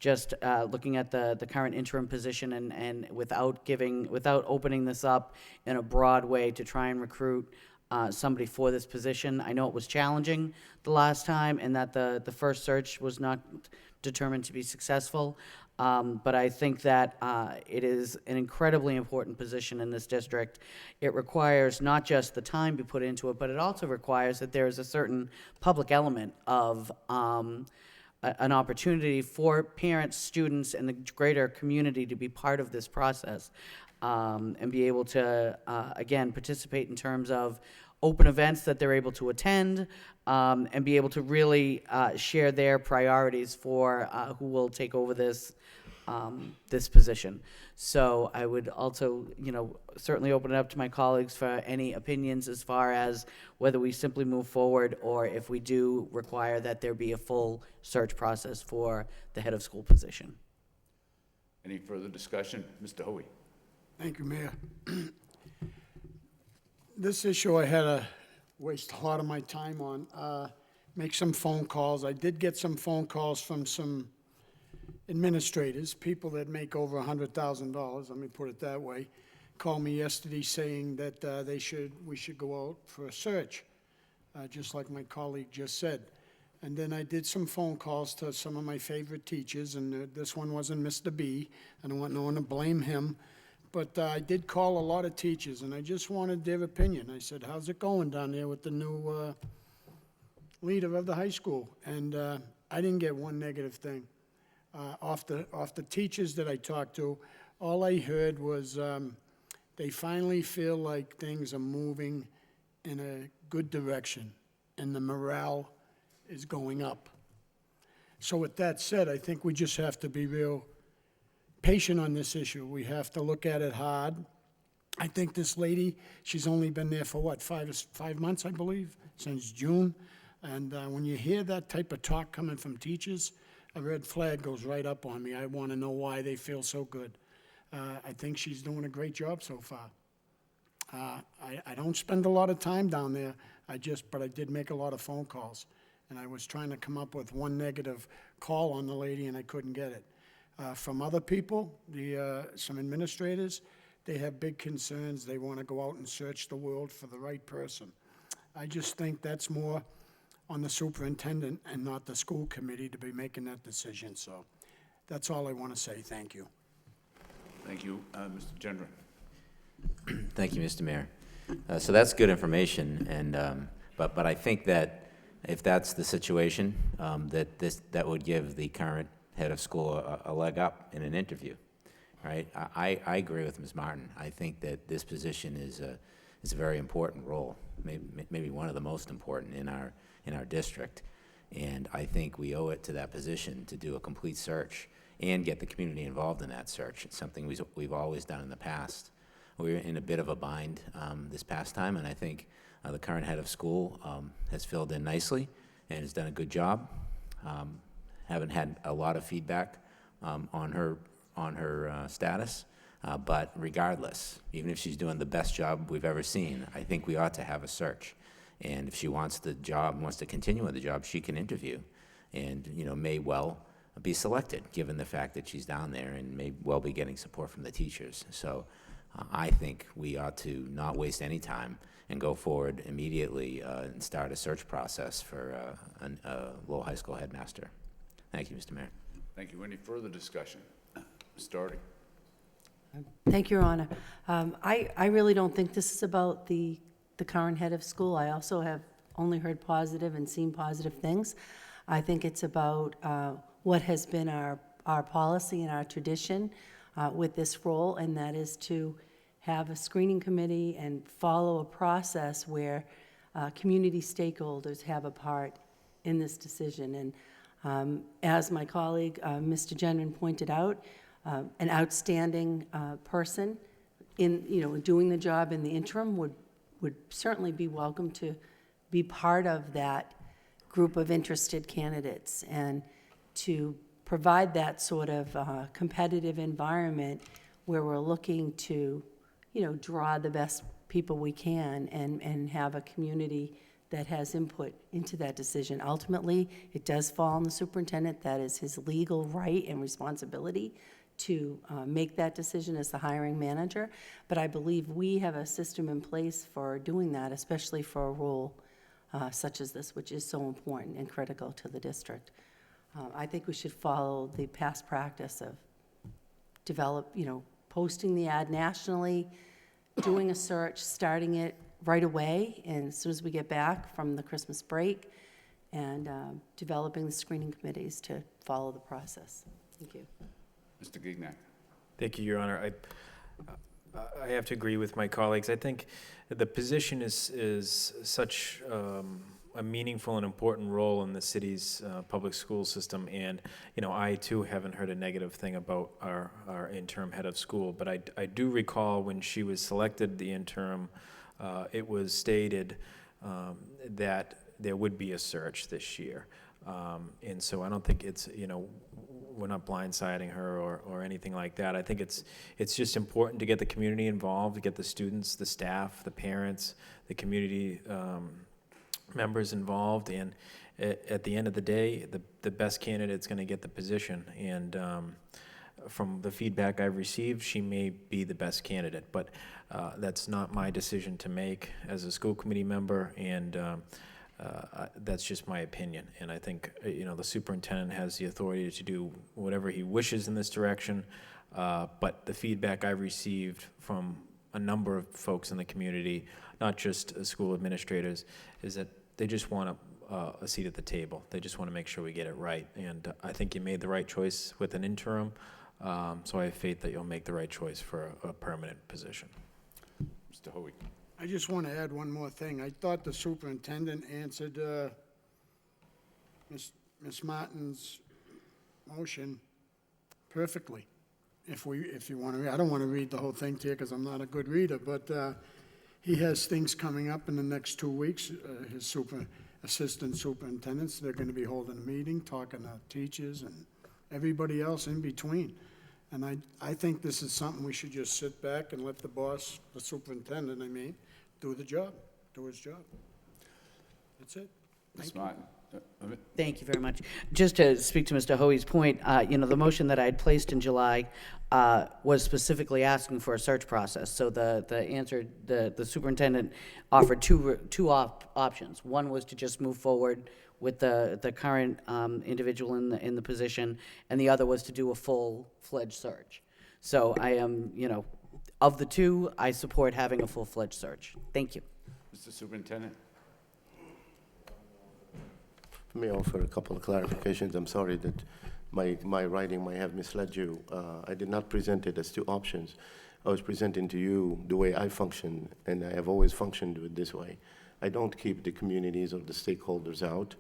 just looking at the current interim position and without opening this up in a broad way to try and recruit somebody for this position. I know it was challenging the last time and that the first search was not determined to be successful. But I think that it is an incredibly important position in this district. It requires not just the time be put into it, but it also requires that there is a certain public element of an opportunity for parents, students, and the greater community to be part of this process and be able to, again, participate in terms of open events that they're able to attend and be able to really share their priorities for who will take over this position. So I would also, certainly open it up to my colleagues for any opinions as far as whether we simply move forward or if we do require that there be a full search process for the head of school position. Any further discussion? Mr. Hoey. Thank you, Mayor. This issue I had to waste a lot of my time on, make some phone calls. I did get some phone calls from some administrators, people that make over $100,000, let me put it that way, called me yesterday saying that we should go out for a search, just like my colleague just said. And then I did some phone calls to some of my favorite teachers, and this one wasn't Mr. B. I don't want no one to blame him. But I did call a lot of teachers, and I just wanted their opinion. I said, how's it going down there with the new leader of the high school? And I didn't get one negative thing. Off the teachers that I talked to, all I heard was they finally feel like things are moving in a good direction, and the morale is going up. So with that said, I think we just have to be real patient on this issue. We have to look at it hard. I think this lady, she's only been there for what, 5 months, I believe, since June. And when you hear that type of talk coming from teachers, a red flag goes right up on me. I want to know why they feel so good. I think she's doing a great job so far. I don't spend a lot of time down there, but I did make a lot of phone calls. And I was trying to come up with one negative call on the lady, and I couldn't get it. From other people, some administrators, they have big concerns. They want to go out and search the world for the right person. I just think that's more on the superintendent and not the school committee to be making that decision. So that's all I want to say. Thank you. Thank you. Mr. Gendron. Thank you, Mr. Mayor. So that's good information, and but I think that if that's the situation, that would give the current head of school a leg up in an interview, right? I agree with Ms. Martin. I think that this position is a very important role, maybe one of the most important in our district, and I think we owe it to that position to do a complete search and get the community involved in that search. It's something we've always done in the past. We were in a bit of a bind this past time, and I think the current head of school has filled in nicely and has done a good job. Haven't had a lot of feedback on her status, but regardless, even if she's doing the best job we've ever seen, I think we ought to have a search. And if she wants the job, wants to continue with the job, she can interview, and may well be selected given the fact that she's down there and may well be getting support from the teachers. So I think we ought to not waste any time and go forward immediately and start a search process for a Lowell High School headmaster. Thank you, Mr. Mayor. Thank you. Any further discussion? Ms. Doherty. Thank you, Your Honor. I really don't think this is about the current head of school. I also have only heard positive and seen positive things. I think it's about what has been our policy and our tradition with this role, and that is to have a screening committee and follow a process where community stakeholders have a part in this decision. And as my colleague, Mr. Genman, pointed out, an outstanding person in, doing the job in the interim would certainly be welcome to be part of that group of interested candidates, and to provide that sort of competitive environment where we're looking to, draw the best people we can and have a community that has input into that decision. Ultimately, it does fall on the superintendent. That is his legal right and responsibility to make that decision as the hiring manager. But I believe we have a system in place for doing that, especially for a role such as this, which is so important and critical to the district. I think we should follow the past practice of posting the ad nationally, doing a search, starting it right away, and as soon as we get back from the Christmas break, and developing the screening committees to follow the process. Thank you. Mr. Gignac. Thank you, Your Honor. I have to agree with my colleagues. I think the position is such a meaningful and important role in the city's public school system, and I too haven't heard a negative thing about our interim head of school, but I do recall when she was selected, the interim, it was stated that there would be a search this year, and so I don't think it's we're not blindsiding her or anything like that. I think it's just important to get the community involved, to get the students, the staff, the parents, the community members involved, and at the end of the day, the best candidate's going to get the position. And from the feedback I've received, she may be the best candidate, but that's not my decision to make as a school committee member, and that's just my opinion. And I think the superintendent has the authority to do whatever he wishes in this direction, but the feedback I've received from a number of folks in the community, not just school administrators, is that they just want a seat at the table. They just want to make sure we get it right. And I think you made the right choice with an interim, so I have faith that you'll make the right choice for a permanent position. Mr. Hoey. I just want to add one more thing. I thought the superintendent answered Ms. Martin's motion perfectly. If you want to, I don't want to read the whole thing to you because I'm not a good reader, but he has things coming up in the next 2 weeks. His assistant superintendents, they're going to be holding a meeting, talking to teachers and everybody else in between. And I think this is something we should just sit back and let the boss, the superintendent, do the job, do his job. That's it. Ms. Martin. Thank you very much. Just to speak to Mr. Hoey's point, the motion that I had placed in July was specifically asking for a search process. So the answer, the superintendent offered two options. One was to just move forward with the current individual in the position, and the other was to do a full-fledged search. So I am, of the two, I support having a full-fledged search. Thank you. Mr. Superintendent. May I offer a couple of clarifications? I'm sorry that my writing might have misled you. I did not present it as two options. I was presenting to you the way I function, and I have always functioned with this way. I don't keep the communities or the stakeholders out.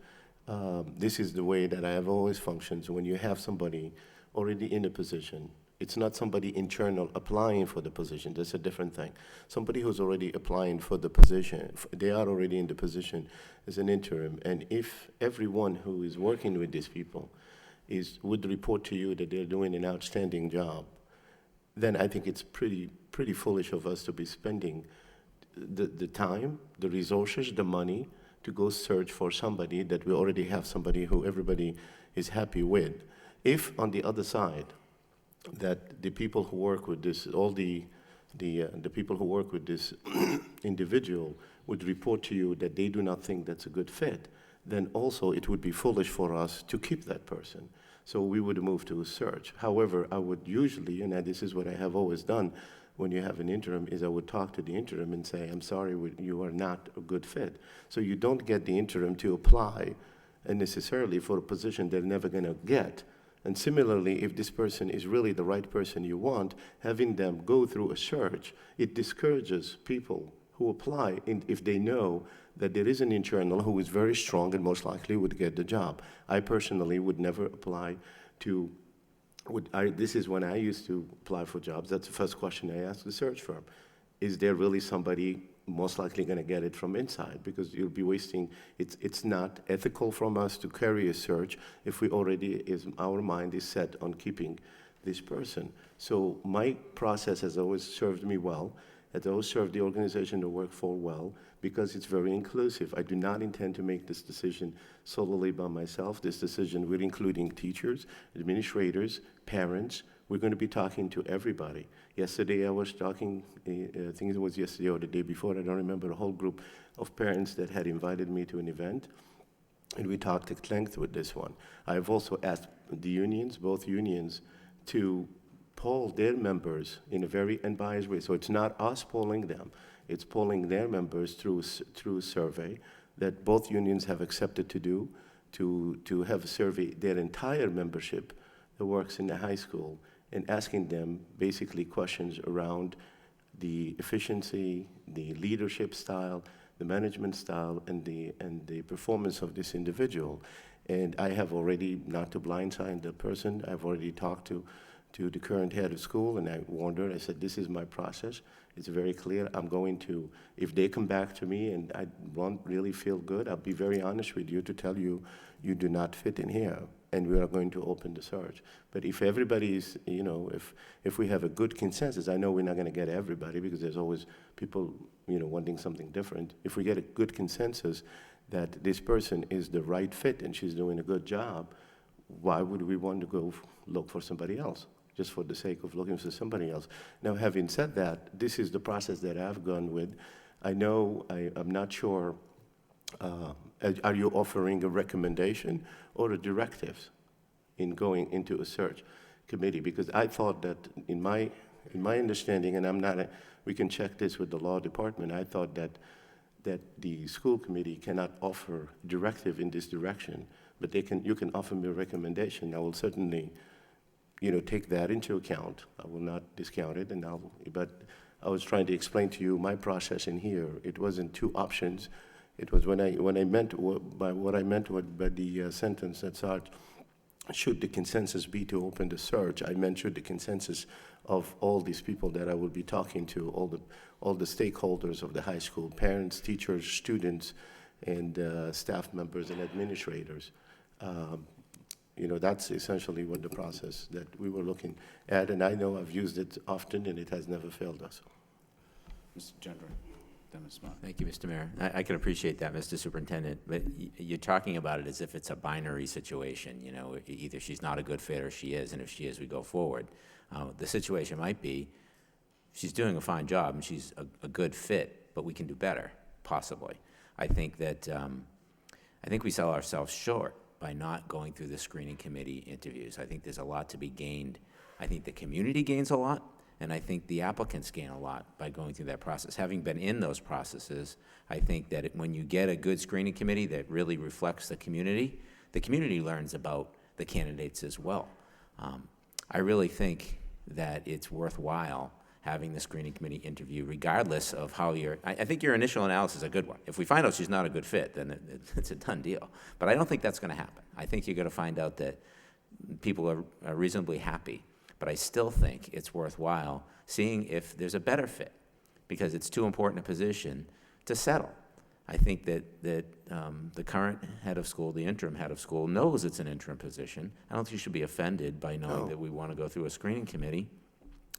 This is the way that I have always functioned. So when you have somebody already in a position, it's not somebody internal applying for the position. That's a different thing. Somebody who's already applying for the position, they are already in the position as an interim. And if everyone who is working with these people would report to you that they're doing an outstanding job, then I think it's pretty foolish of us to be spending the time, the resources, the money to go search for somebody that we already have somebody who everybody is happy with. If on the other side, that the people who work with this, all the people who work with this individual would report to you that they do not think that's a good fit, then also it would be foolish for us to keep that person. So we would move to a search. However, I would usually, and this is what I have always done, when you have an interim is I would talk to the interim and say, I'm sorry, you are not a good fit. So you don't get the interim to apply necessarily for a position they're never going to get. And similarly, if this person is really the right person you want, having them go through a search, it discourages people who apply if they know that there is an internal who is very strong and most likely would get the job. I personally would never apply to, this is when I used to apply for jobs. That's the first question I ask the search firm. Is there really somebody most likely going to get it from inside? Because you'll be wasting, it's not ethical from us to carry a search if we already, our mind is set on keeping this person. So my process has always served me well. It always served the organization to work for well because it's very inclusive. I do not intend to make this decision solely by myself. This decision, we're including teachers, administrators, parents. We're going to be talking to everybody. Yesterday I was talking, I think it was yesterday or the day before, I don't remember, a whole group of parents that had invited me to an event, and we talked at length with this one. I've also asked the unions, both unions, to poll their members in a very unbiased way. So it's not us polling them, it's polling their members through a survey that both unions have accepted to do, to have a survey their entire membership that works in the high school, and asking them basically questions around the efficiency, the leadership style, the management style, and the performance of this individual. And I have already, not to blindside the person, I've already talked to the current head of school, and I warned her, I said, this is my process. It's very clear. I'm going to, if they come back to me and I won't really feel good, I'll be very honest with you to tell you, you do not fit in here, and we are going to open the search. But if everybody's, you know, if we have a good consensus, I know we're not going to get everybody because there's always people, you know, wanting something different. If we get a good consensus that this person is the right fit and she's doing a good job, why would we want to go look for somebody else? Just for the sake of looking for somebody else. Now, having said that, this is the process that I've gone with. I know, I'm not sure, are you offering a recommendation or a directives in going into a search committee? Because I thought that in my understanding, and I'm not, we can check this with the law department, I thought that the school committee cannot offer directive in this direction, but you can offer me a recommendation. I will certainly, you know, take that into account. I will not discount it, but I was trying to explain to you my process in here. It wasn't two options. It was when I meant by what I meant by the sentence that said, should the consensus be to open the search, I meant should the consensus of all these people that I will be talking to, all the stakeholders of the high school, parents, teachers, students, and staff members and administrators. You know, that's essentially what the process that we were looking at, and I know I've used it often, and it has never failed us. Mr. Gendron, then Ms. Mott. Thank you, Mr. Mayor. I can appreciate that, Mr. Superintendent, but you're talking about it as if it's a binary situation. You know, either she's not a good fit or she is, and if she is, we go forward. The situation might be she's doing a fine job and she's a good fit, but we can do better, possibly. I think that we sell ourselves short by not going through the screening committee interviews. I think there's a lot to be gained. I think the community gains a lot, and I think the applicants gain a lot by going through that process. Having been in those processes, I think that when you get a good screening committee that really reflects the community learns about the candidates as well. I really think that it's worthwhile having the screening committee interview, regardless of how I think your initial analysis is a good one. If we find out she's not a good fit, then it's a done deal. But I don't think that's going to happen. I think you're going to find out that people are reasonably happy. But I still think it's worthwhile seeing if there's a better fit, because it's too important a position to settle. I think that the current head of school, the interim head of school, knows it's an interim position. I don't think you should be offended by knowing that we want to go through a screening committee.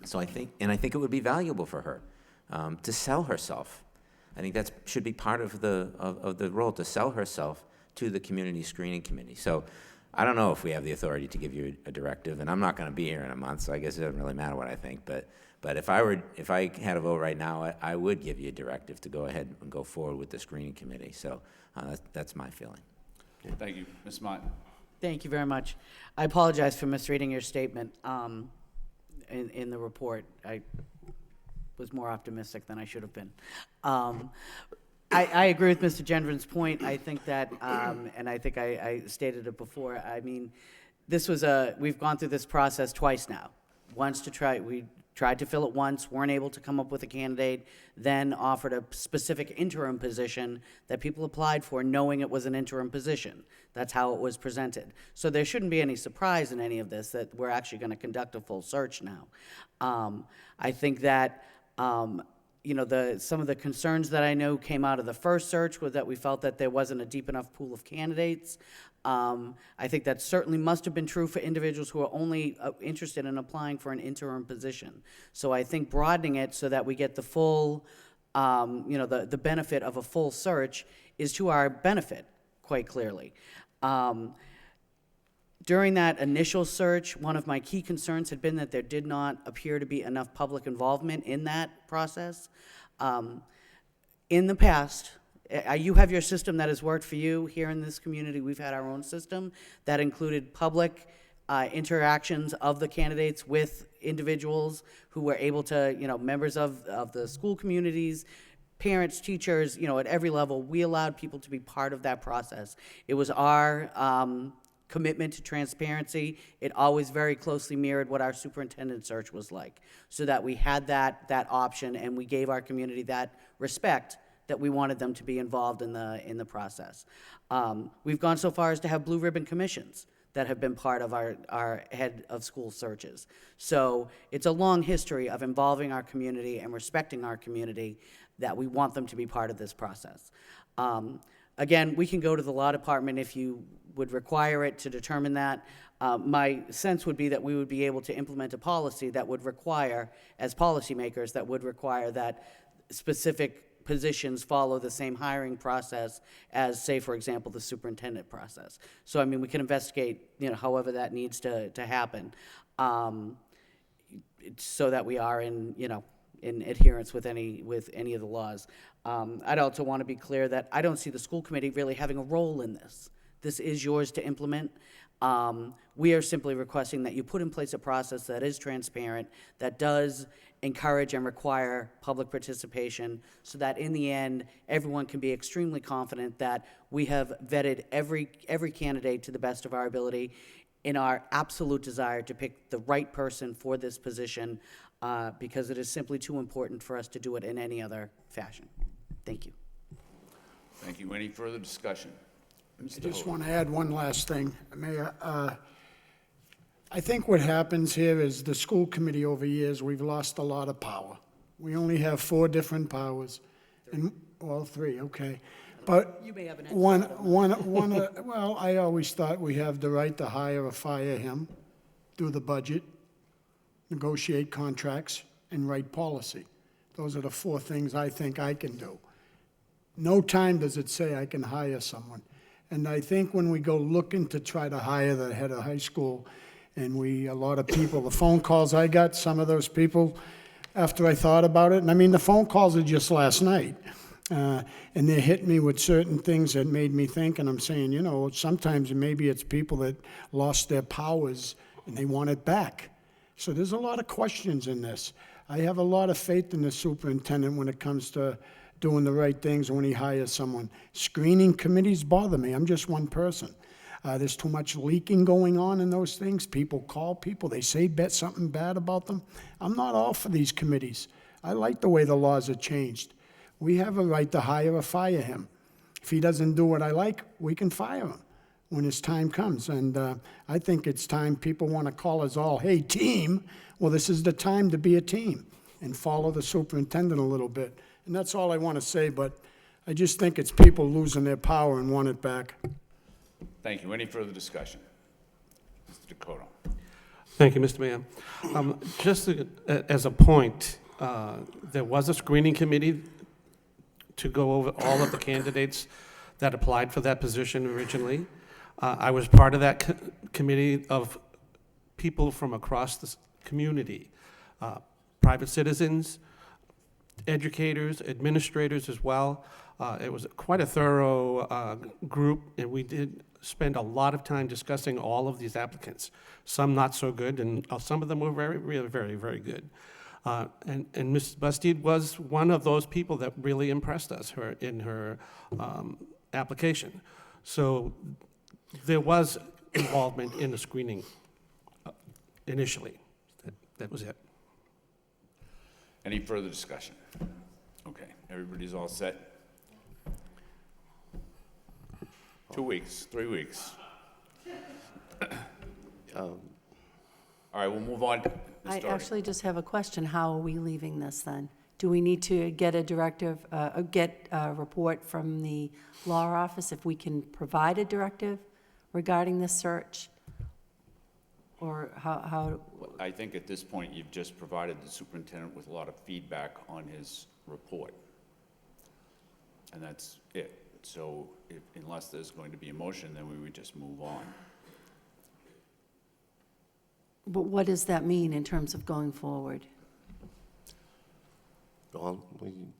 So I think it would be valuable for her to sell herself. I think that should be part of the role, to sell herself to the community screening committee. So I don't know if we have the authority to give you a directive, and I'm not going to be here in a month, so I guess it doesn't really matter what I think. But if I had a vote right now, I would give you a directive to go ahead and go forward with the screening committee. So that's my feeling. Thank you. Ms. Mott. Thank you very much. I apologize for misreading your statement in the report. was more optimistic than I should have been. I agree with Mr. Gendron's point. I think that, and I think I stated it before, I mean, we've gone through this process twice now. We tried to fill it once, weren't able to come up with a candidate, then offered a specific interim position that people applied for knowing it was an interim position. That's how it was presented. So there shouldn't be any surprise in any of this that we're actually going to conduct a full search now. I think that some of the concerns that I know came out of the first search was that we felt that there wasn't a deep enough pool of candidates. I think that certainly must have been true for individuals who are only interested in applying for an interim position. So I think broadening it so that we get the full, the benefit of a full search is to our benefit, quite clearly. During that initial search, one of my key concerns had been that there did not appear to be enough public involvement in that process. In the past, you have your system that has worked for you. Here in this community, we've had our own system that included public interactions of the candidates with individuals who were able to, members of the school communities, parents, teachers, at every level. We allowed people to be part of that process. It was our commitment to transparency. It always very closely mirrored what our superintendent search was like, so that we had that option, and we gave our community that respect that we wanted them to be involved in the process. We've gone so far as to have blue ribbon commissions that have been part of our head of school searches. So it's a long history of involving our community and respecting our community that we want them to be part of this process. Again, we can go to the law department if you would require it to determine that. My sense would be that we would be able to implement a policy that would require, as policymakers, that would require that specific positions follow the same hiring process as, say, for example, the superintendent process. So, I mean, we can investigate, however that needs to happen, so that we are in adherence with any of the laws. I'd also want to be clear that I don't see the school committee really having a role in this. This is yours to implement. We are simply requesting that you put in place a process that is transparent, that does encourage and require public participation, so that in the end, everyone can be extremely confident that we have vetted every candidate to the best of our ability in our absolute desire to pick the right person for this position, because it is simply too important for us to do it in any other fashion. Thank you. Thank you. Any further discussion? I just want to add one last thing, Mayor. I think what happens here is the school committee over years, we've lost a lot of power. We only have 4 different powers, and, well, 3, okay. But You may have an well, I always thought we have the right to hire or fire him, do the budget, negotiate contracts, and write policy. Those are the 4 things I think I can do. No time does it say I can hire someone. And I think when we go looking to try to hire the head of high school, and a lot of people, the phone calls I got, some of those people, after I thought about it, and I mean, the phone calls are just last night, and they hit me with certain things that made me think, and I'm saying, sometimes maybe it's people that lost their powers and they want it back. So there's a lot of questions in this. I have a lot of faith in the superintendent when it comes to doing the right things when he hires someone. Screening committees bother me. I'm just one person. There's too much leaking going on in those things. People call people. They say something bad about them. I'm not all for these committees. I like the way the laws are changed. We have a right to hire or fire him. If he doesn't do what I like, we can fire him when his time comes. And I think it's time people want to call us all, hey, team. Well, this is the time to be a team and follow the superintendent a little bit. And that's all I want to say, but I just think it's people losing their power and want it back. Thank you. Any further discussion? Mr. Dakota. Thank you, Mr. Mayor. Just as a point, there was a screening committee to go over all of the candidates that applied for that position originally. I was part of that committee of people from across the community, private citizens, educators, administrators as well. It was quite a thorough group, and we did spend a lot of time discussing all of these applicants. Some not so good, and some of them were very, very, very, very good. And Mrs. Bastide was one of those people that really impressed us in her application. So there was involvement in the screening initially. That was it. Any further discussion? Okay, everybody's all set? 2 weeks, 3 weeks. All right, we'll move on. Ms. I Doherty. actually just have a question. How are we leaving this then? Do we need to get a directive, get a report from the law office if we can provide a directive regarding this search? Or how? I think at this point, you've just provided the superintendent with a lot of feedback on his report. And that's it. So unless there's going to be a motion, then we would just move on. But what does that mean in terms of going forward? Well,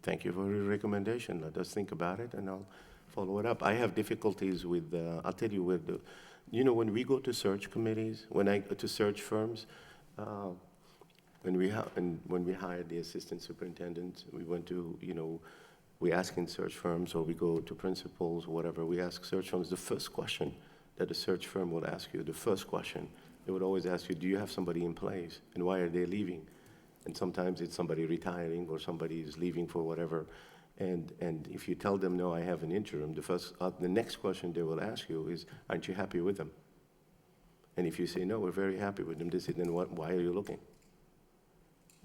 thank you for your recommendation. Let us think about it, and I'll follow it up. I have difficulties with, I'll tell you, with the, when we go to search committees, when I go to search firms, when we hired the assistant superintendent, we went to, we ask in search firms, or we go to principals, or whatever, we ask search firms, the first question that a search firm will ask you, the first question, they would always ask you, do you have somebody in place, and why are they leaving? And sometimes it's somebody retiring, or somebody is leaving for whatever, and if you tell them, no, I have an interim, the next question they will ask you is, aren't you happy with them? And if you say, no, we're very happy with them, they say, then why are you looking?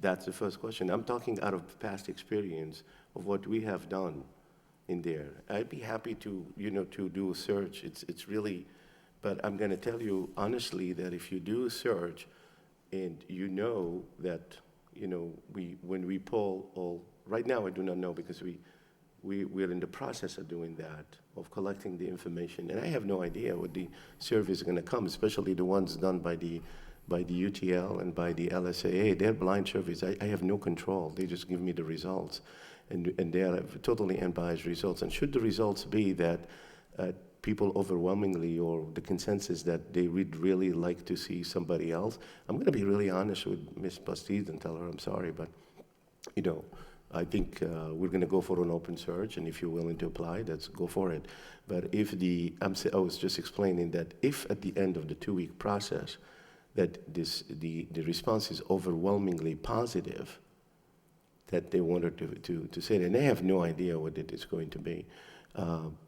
That's the first question. I'm talking out of past experience of what we have done in there. I'd be happy to, to do a search. It's really, but I'm going to tell you honestly that if you do a search and that, when we poll all, right now I do not know because we're in the process of doing that, of collecting the information. And I have no idea what the survey is going to come, especially the ones done by the UTL and by the LSAA. They're blind surveys. I have no control. They just give me the results. And they are totally unbiased results. And should the results be that people overwhelmingly, or the consensus that they would really like to see somebody else, I'm going to be really honest with Ms. Bastide and tell her I'm sorry, but, I think we're going to go for an open search, and if you're willing to apply, let's go for it. But if I was just explaining that if at the end of the 2-week process, that the response is overwhelmingly positive, that they wanted to say it, and they have no idea what it is going to be,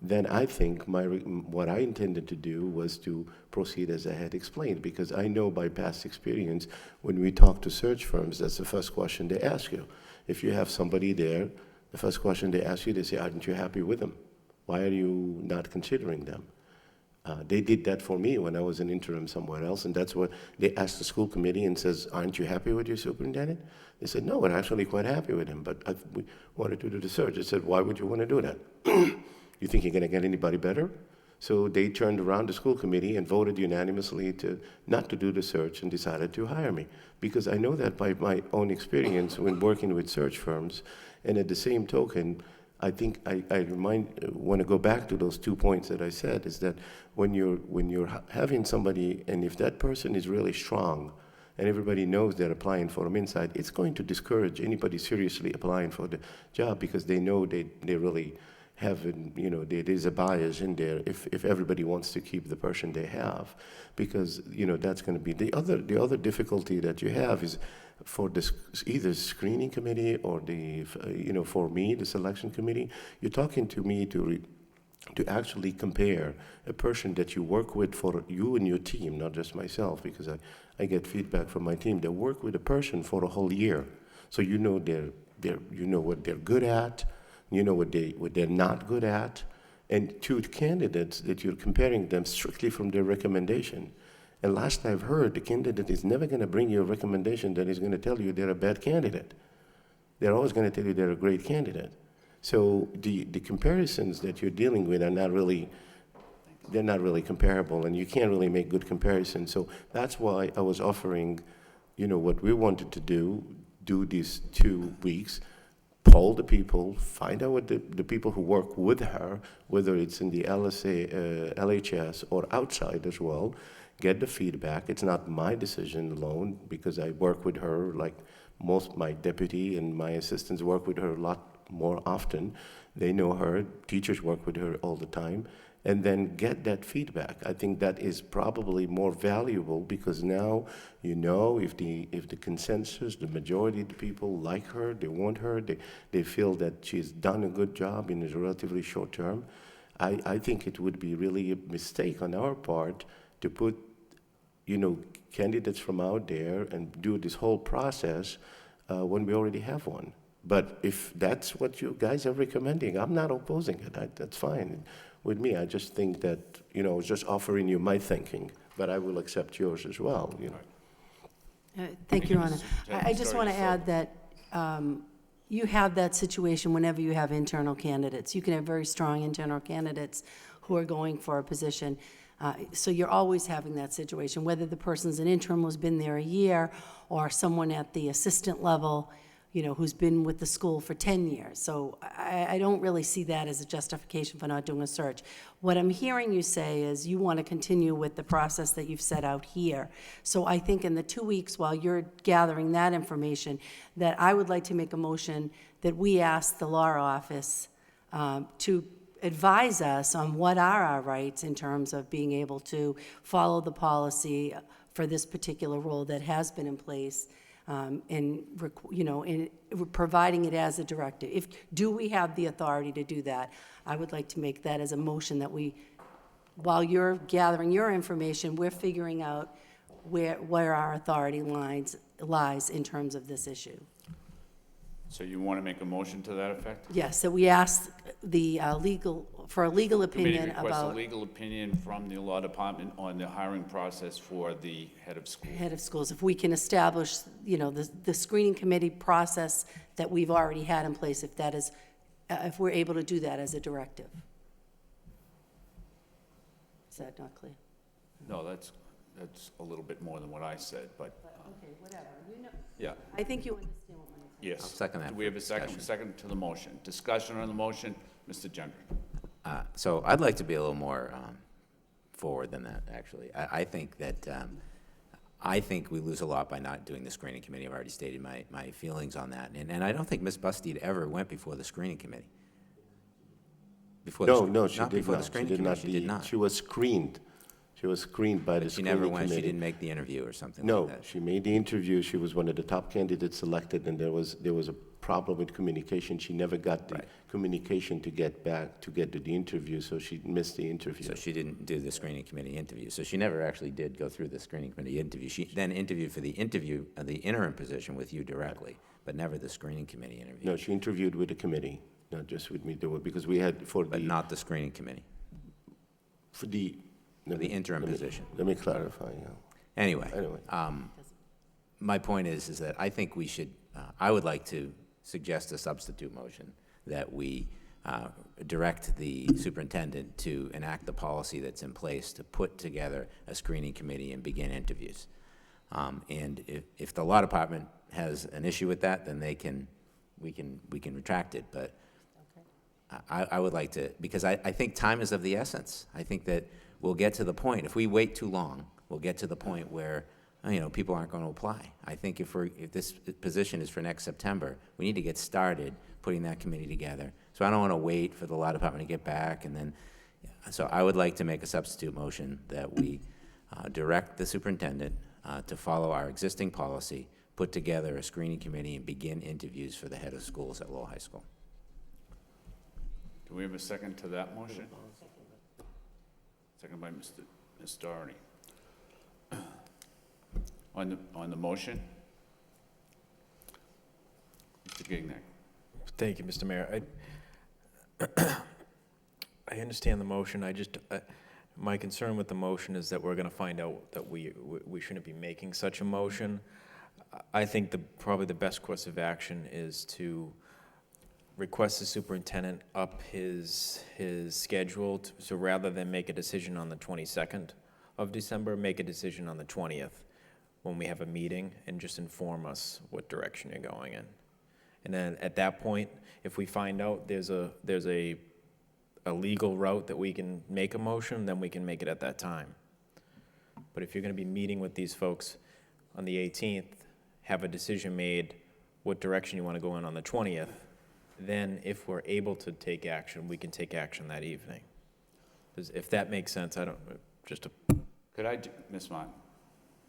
then I think what I intended to do was to proceed as I had explained, because I know by past experience, when we talk to search firms, that's the first question they ask you. If you have somebody there, the first question they ask you, they say, aren't you happy with them? Why are you not considering them? They did that for me when I was an interim somewhere else, and that's what they asked the school committee and says, aren't you happy with your superintendent? They said, no, we're actually quite happy with him, but we wanted to do the search. I said, why would you want to do that? You think you're going to get anybody better? So they turned around the school committee and voted unanimously not to do the search and decided to hire me. Because I know that by my own experience when working with search firms, and at the same token, I think I want to go back to those 2 points that I said, is that when you're having somebody, and if that person is really strong, and everybody knows they're applying for them inside, it's going to discourage anybody seriously applying for the job, because they know they really have, there's a bias in there if everybody wants to keep the person they have, because that's going to be the other difficulty that you have is for this either screening committee or for me, the selection committee. You're talking to me to actually compare a person that you work with for you and your team, not just myself, because I get feedback from my team. They work with a person for a whole year, so what they're good at. You know what they're not good at, and two candidates that you're comparing them strictly from their recommendation. And last I've heard, the candidate is never going to bring you a recommendation that is going to tell you they're a bad candidate. They're always going to tell you they're a great candidate. So the comparisons that you're dealing with are not really comparable, and you can't really make good comparisons. So that's why I was offering, what we wanted to do these 2 weeks, poll the people, find out what the people who work with her, whether it's in the LHS or outside as well, get the feedback. It's not my decision alone, because I work with her like Most my deputy and my assistants work with her a lot more often. They know her, teachers work with her all the time, and then get that feedback. I think that is probably more valuable because now you know if the consensus, the majority of the people like her, they want her, they feel that she's done a good job in a relatively short term. I think it would be really a mistake on our part to put, candidates from out there and do this whole process when we already have one. But if that's what you guys are recommending, I'm not opposing it. That's fine with me. I just think that, I was just offering you my thinking, but I will accept yours as well, Thank you, Your Honor. I just want to add that you have that situation whenever you have internal candidates. You can have very strong internal candidates who are going for a position. So you're always having that situation, whether the person's an interim who's been there a year or someone at the assistant level, who's been with the school for 10 years. So I don't really see that as a justification for not doing a search. What I'm hearing you say is you want to continue with the process that you've set out here. So I think in the 2 weeks while you're gathering that information, that I would like to make a motion that we ask the law office to advise us on what are our rights in terms of being able to follow the policy for this particular role that has been in place, in providing it as a directive. Do we have the authority to do that? I would like to make that as a motion that while you're gathering your information, we're figuring out where our authority lies in terms of this issue. So you want to make a motion to that effect? Yes, so we asked the for a legal opinion Committee requests a about legal opinion from the law department on the hiring process for the head of school. head of schools. If we can establish, the screening committee process that we've already had in place, if we're able to do that as a directive. Is that not clear? No, that's a little bit more than what I said, but, Okay, whatever. yeah. I think you understand what I'm saying. Yes. I'll second that Do we have a for second, discussion. second to the motion? Discussion on the motion, Mr. Gendron. So I'd like to be a little more forward than that, actually. I think that, I think we lose a lot by not doing the screening committee. I've already stated my feelings on that. And I don't think Ms. Bustede ever went before the screening committee. No, she not did before not. the screening She did committee. not. She did not. She was screened. She was screened by the But she screening never went, committee. she didn't make the interview or something No, like that. she made the interview. She was one of the top candidates selected, and there was a problem with communication. She never got the communication to get back, to get to the interview, so she missed the interview. So she didn't do the screening committee interview. So she never actually did go through the screening committee interview. She then interviewed for the interim position with you directly, but never the screening committee interview. No, she interviewed with the committee, not just with me, because we had But not the screening committee, for the interim position. Let me clarify, yeah. Anyway, my point is that I think we should, I would like to suggest a substitute motion that we direct the superintendent to enact the policy that's in place to put together a screening committee and begin interviews. And if the law department has an issue with that, then we can retract it. But I would like to, because I think time is of the essence. I think that we'll get to the point, if we wait too long, we'll get to the point where, people aren't going to apply. I think if this position is for next September, we need to get started putting that committee together. So I don't want to wait for the law department to get back and then, so I would like to make a substitute motion that we direct the superintendent to follow our existing policy, put together a screening committee and begin interviews for the head of schools at Lowell High School. Do we have a second to that motion? Second by Ms. Doherty. On the motion? Mr. Gignac. Thank you, Mr. Mayor. I understand the motion. My concern with the motion is that we're going to find out that we shouldn't be making such a motion. I think probably the best course of action is to request the superintendent up his schedule, so rather than make a decision on the 22nd of December, make a decision on the 20th when we have a meeting and just inform us what direction you're going in. And then at that point, if we find out there's a legal route that we can make a motion, then we can make it at that time. But if you're going to be meeting with these folks on the 18th, have a decision made what direction you want to go in on the 20th, then if we're able to take action, we can take action that evening. If that makes sense, I don't, just a. Could I, Ms. Martin?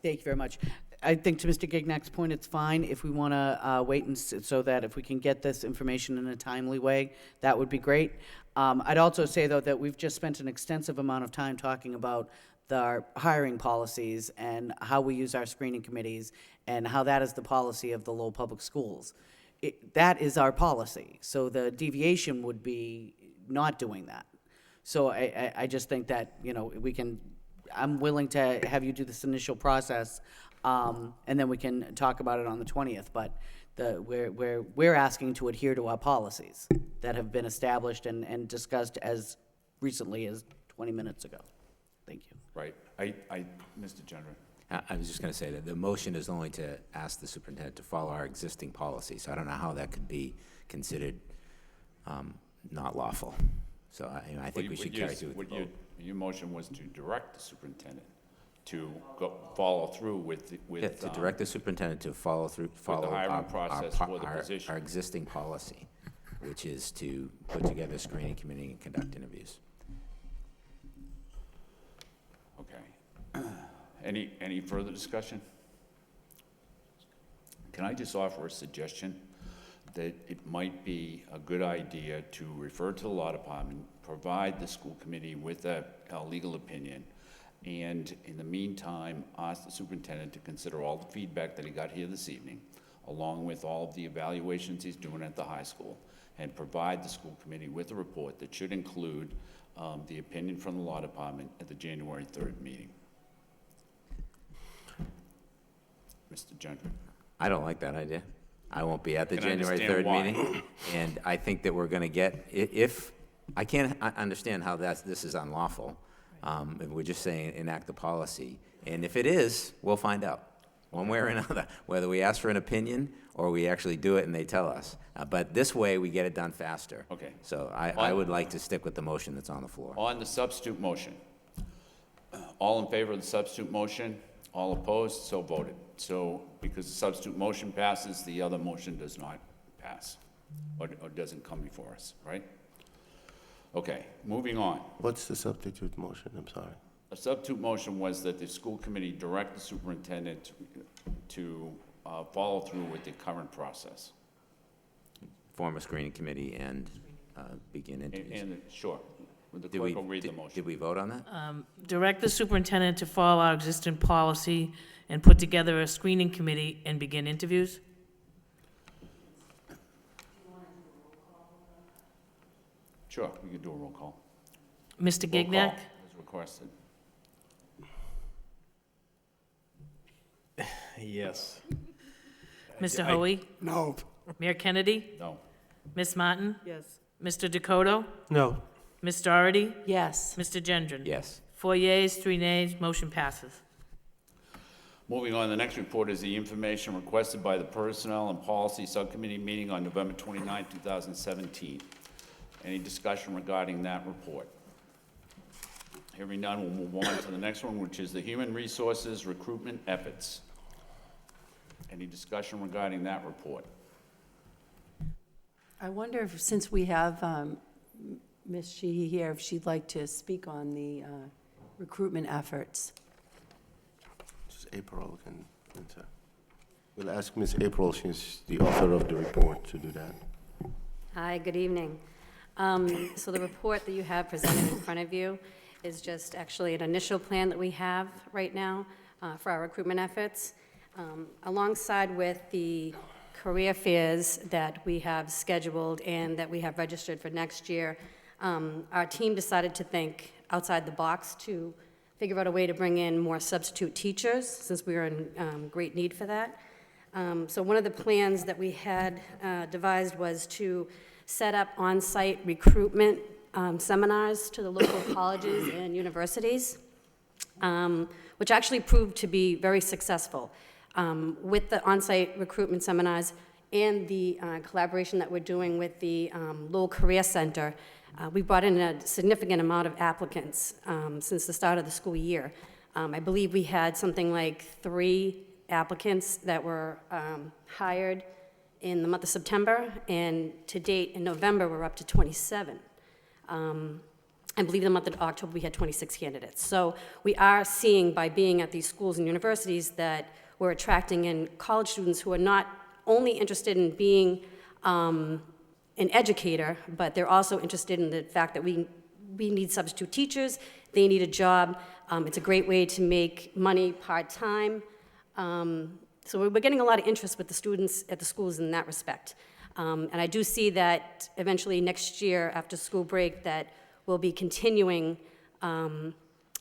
Thank you very much. I think to Mr. Gignak's point, it's fine if we want to wait and so that if we can get this information in a timely way, that would be great. I'd also say, though, that we've just spent an extensive amount of time talking about our hiring policies and how we use our screening committees and how that is the policy of the Lowell Public Schools. That is our policy. So the deviation would be not doing that. So I just think that, you know, I'm willing to have you do this initial process, and then we can talk about it on the 20th. But we're asking to adhere to our policies that have been established and discussed as recently as 20 minutes ago. Thank you. Right. Mr. Gendron. I was just going to say that the motion is only to ask the superintendent to follow our existing policy, so I don't know how that could be considered not lawful. So I think we should carry through with the vote. Your motion was to direct the superintendent to follow through with. Yeah, to direct the superintendent to follow the hiring process for the position. Our existing policy, which is to put together a screening committee and conduct interviews. Okay. Any further discussion? Can I just offer a suggestion that it might be a good idea to refer to the law department, provide the school committee with a legal opinion, and in the meantime, ask the superintendent to consider all the feedback that he got here this evening, along with all of the evaluations he's doing at the high school, and provide the school committee with a report that should include the opinion from the law department at the January 3rd meeting. Mr. Gendron. I don't like that idea. I won't be at the Can I January understand 3rd why? meeting, and I think that we're going to get, if, I can't understand how this is unlawful. If we're just saying enact the policy, and if it is, we'll find out, one way or another, whether we ask for an opinion or we actually do it and they tell us. But this way, we get it done faster. Okay. So I would like to stick with the motion that's on the floor. On the substitute motion, all in favor of the substitute motion? All opposed? So voted. So because the substitute motion passes, the other motion does not pass, or doesn't come before us, right? Okay, moving on. What's the substitute motion? I'm sorry. A substitute motion was that the school committee direct the superintendent to follow through with the current process. Form a screening committee and begin interviews. And sure, the clerk will read the motion. Did we vote on that? Direct the superintendent to follow our existing policy and put together a screening committee and begin interviews. Sure, we can do a roll call. Mr. Roll call Gignac? as requested. Yes. Mr. Hoey? No. Mayor Kennedy? No. Ms. Martin? Yes. Mr. Dakota? No. Ms. Doherty? Yes. Mr. Gendron? Yes. 4 yeas, 3 nays, motion passes. Moving on, the next report is the information requested by the Personnel and Policy Subcommittee meeting on November 29, 2017. Any discussion regarding that report? Hearing none, we'll move on to the next one, which is the Human Resources Recruitment Efforts. Any discussion regarding that report? I wonder if, since we have Ms. Sheehy here, if she'd like to speak on the recruitment efforts. Just April can answer. We'll ask Ms. April, she's the author of the report, to do that. Hi, good evening. So the report that you have presented in front of you is just actually an initial plan that we have right now for our recruitment efforts. Alongside with the career fairs that we have scheduled and that we have registered for next year, our team decided to think outside the box to figure out a way to bring in more substitute teachers, since we are in great need for that. So one of the plans that we had devised was to set up on-site recruitment seminars to the local colleges and universities, which actually proved to be very successful. With the on-site recruitment seminars and the collaboration that we're doing with the Lowell Career Center, we brought in a significant amount of applicants since the start of the school year. I believe we had something like 3 applicants that were hired in the month of September, and to date, in November, we're up to 27. I believe in the month of October, we had 26 candidates. So we are seeing, by being at these schools and universities, that we're attracting in college students who are not only interested in being an educator, but they're also interested in the fact that we need substitute teachers, they need a job. It's a great way to make money part-time. So we're getting a lot of interest with the students at the schools in that respect. And I do see that eventually next year, after school break, that we'll be continuing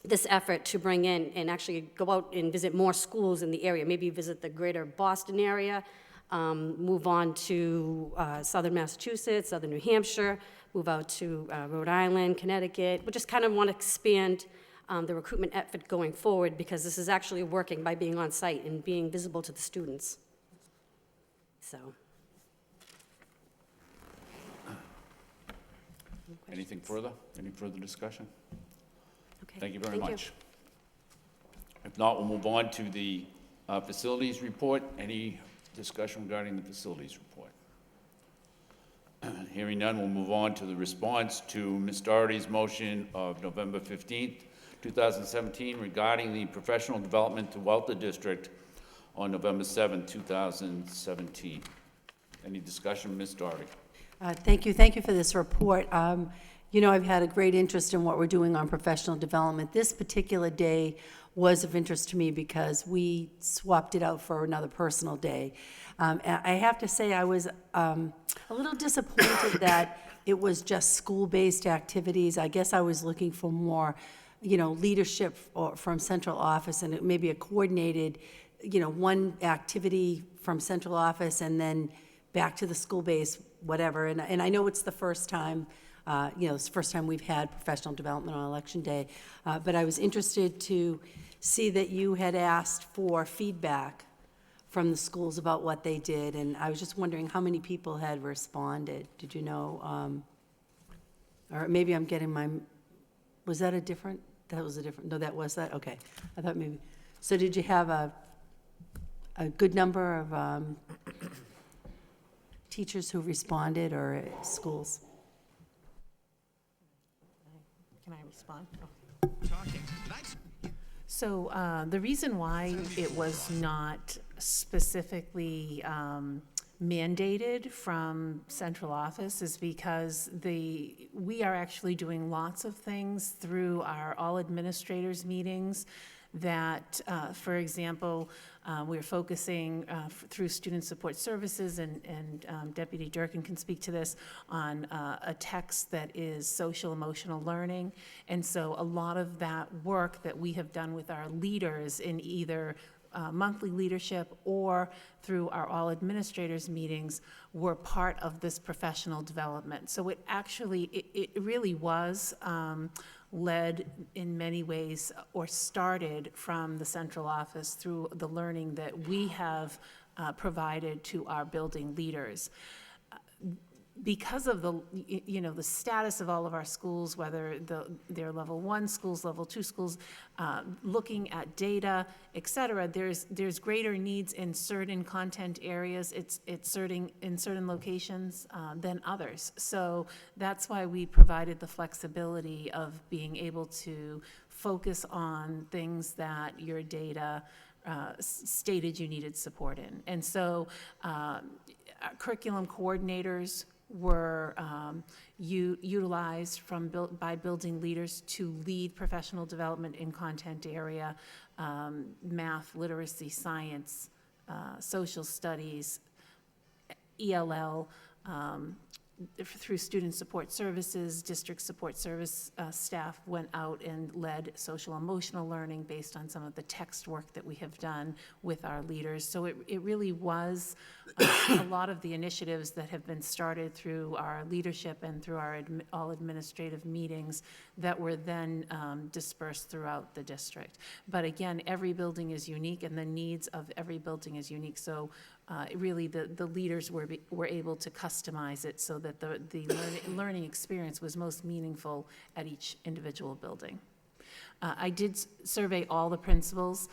this effort to bring in and actually go out and visit more schools in the area, maybe visit the greater Boston area, move on to southern Massachusetts, southern New Hampshire, move out to Rhode Island, Connecticut. We just kind of want to expand the recruitment effort going forward, because this is actually working by being on site and being visible to the students. So. Anything further? Any further discussion? Okay. Thank you very Thank you. much. If not, we'll move on to the facilities report. Any discussion regarding the facilities report? Hearing none, we'll move on to the response to Ms. Doherty's motion of November 15th, 2017 regarding the professional development throughout the district on November 7th, 2017. Any discussion, Ms. Doherty? Thank you for this report. You know, I've had a great interest in what we're doing on professional development. This particular day was of interest to me because we swapped it out for another personal day. I have to say I was a little disappointed that it was just school-based activities. I guess I was looking for more, you know, leadership from central office, and maybe a coordinated, you know, one activity from central office and then back to the school-based, whatever. And I know it's the first time, you know, it's the first time we've had professional development on Election Day, but I was interested to see that you had asked for feedback from the schools about what they did, and I was just wondering how many people had responded. Did you know? Or maybe I'm getting my, was that a different, that was a different, no, that was that? Okay. I thought maybe, so did you have a good number of teachers who responded, or schools? Can I respond? So the reason why it was not specifically mandated from central office is because we are actually doing lots of things through our all administrators meetings that, for example, we're focusing through student support services, and Deputy Durkin can speak to this, on a text that is social emotional learning. And so a lot of that work that we have done with our leaders in either monthly leadership or through our all administrators meetings were part of this professional development. So it actually, it really was led in many ways, or started from the central office through the learning that we have provided to our building leaders. Because of the, you know, the status of all of our schools, whether they're level 1 schools, level 2 schools, looking at data, et cetera, there's greater needs in certain content areas, it's certain in certain locations than others. So that's why we provided the flexibility of being able to focus on things that your data stated you needed support in. And so curriculum coordinators were utilized by building leaders to lead professional development in content area, math, literacy, science, social studies, ELL, through student support services, district support service staff went out and led social emotional learning based on some of the text work that we have done with our leaders. So it really was a lot of the initiatives that have been started through our leadership and through our all administrative meetings that were then dispersed throughout the district. But again, every building is unique and the needs of every building is unique. So really the leaders were able to customize it so that the learning experience was most meaningful at each individual building. I did survey all the principals,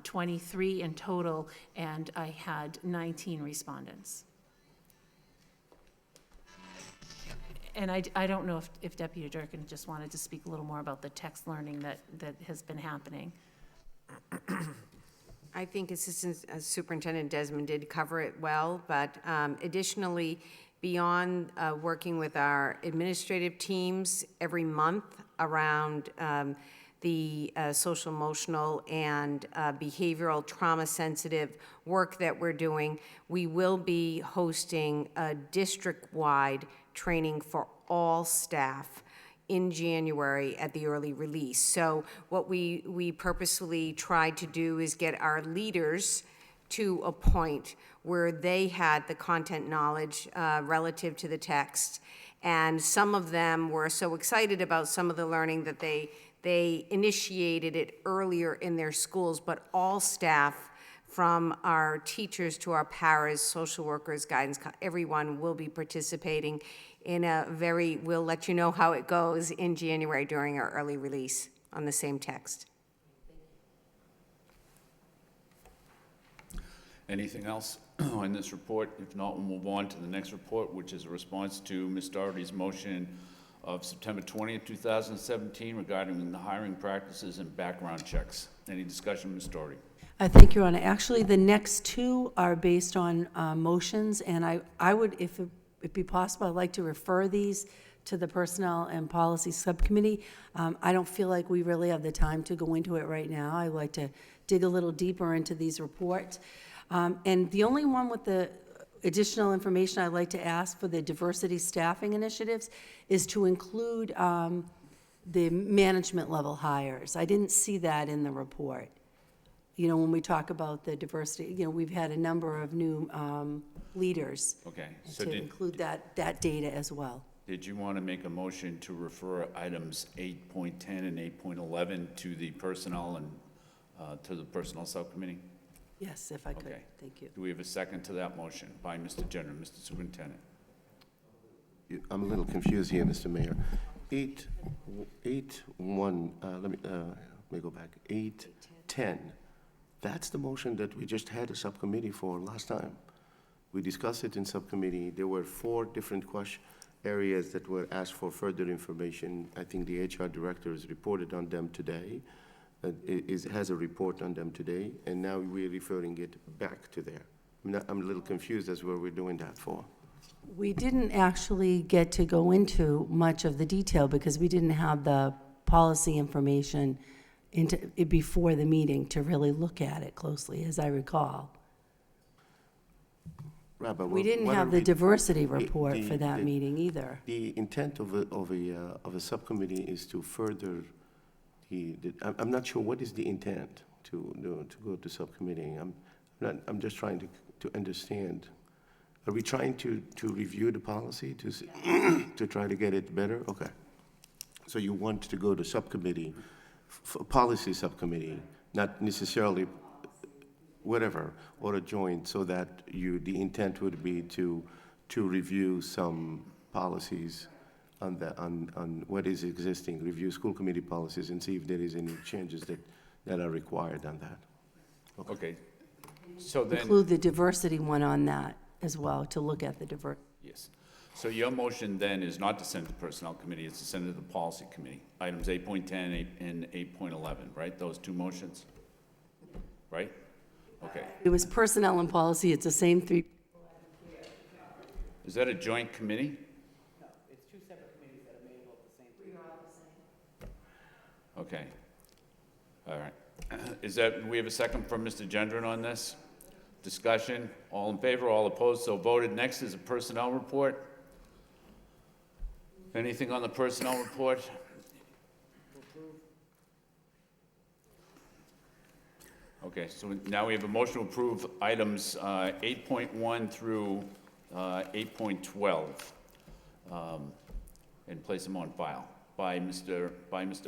23 in total, and I had 19 respondents. And I don't know if Deputy Durkin just wanted to speak a little more about the text learning that has been happening. I think Assistant Superintendent Desmond did cover it well, but additionally, beyond working with our administrative teams every month around the social emotional and behavioral trauma sensitive work that we're doing, we will be hosting a district-wide training for all staff in January at the early release. So what we purposefully tried to do is get our leaders to a point where they had the content knowledge relative to the text. And some of them were so excited about some of the learning that they initiated it earlier in their schools, but all staff, from our teachers to our paras, social workers, guidance, everyone will be participating in we'll let you know how it goes in January during our early release on the same text. Anything else on this report? If not, we'll move on to the next report, which is a response to Ms. Doherty's motion of September 20th, 2017 regarding the hiring practices and background checks. Any discussion, Ms. Doherty? Thank you, Your Honor. Actually, the next two are based on motions, and I would, if it be possible, I'd like to refer these to the Personnel and Policy Subcommittee. I don't feel like we really have the time to go into it right now. I'd like to dig a little deeper into these reports. And the only one with the additional information I'd like to ask for the diversity staffing initiatives is to include the management level hires. I didn't see that in the report. You know, when we talk about the diversity, you know, we've had a number of new leaders. Okay. So to include that data as well. Did you want to make a motion to refer items 8.10 and 8.11 to the personnel and to the personnel subcommittee? Yes, if I could. Okay. Thank you. Do we have a second to that motion by Mr. Gendron? Mr. Superintendent. I'm a little confused here, Mr. Mayor. 8.1, let me go back. 8.10. That's the motion that we just had a subcommittee for last time. We discussed it in subcommittee. There were 4 different areas that were asked for further information. I think the HR director has reported on them today. Has a report on them today, and now we're referring it back to there. I'm a little confused as where we're doing that for. We didn't actually get to go into much of the detail because we didn't have the policy information before the meeting to really look at it closely, as I recall. Right, but We didn't have the diversity report for that meeting either. The intent of a subcommittee is to further I'm not sure what is the intent to go to subcommittee. I'm just trying to understand. Are we trying to review the policy to try to get it better? Okay. So you want to go to subcommittee, policy subcommittee, not necessarily whatever, or a joint, so that the intent would be to review some policies on what is existing, review school committee policies and see if there is any changes that are required on that. Okay. So then. Include the diversity one on that as well, to look at the Yes. So your motion then is not to send to the Personnel Committee, it's to send it to the Policy Committee. Items 8.10 and 8.11, right? Those 2 motions? Right? Okay. It was personnel and policy, it's the same 3. Is that a joint committee? No, it's 2 separate committees that are made up of the same. We are all the same. Okay. All right. We have a second from Mr. Gendron on this? Discussion? All in favor, all opposed, so voted. Next is a personnel report. Anything on the personnel report? Okay, so now we have a motion to approve items 8.1 through 8.12 and place them on file. By Mr.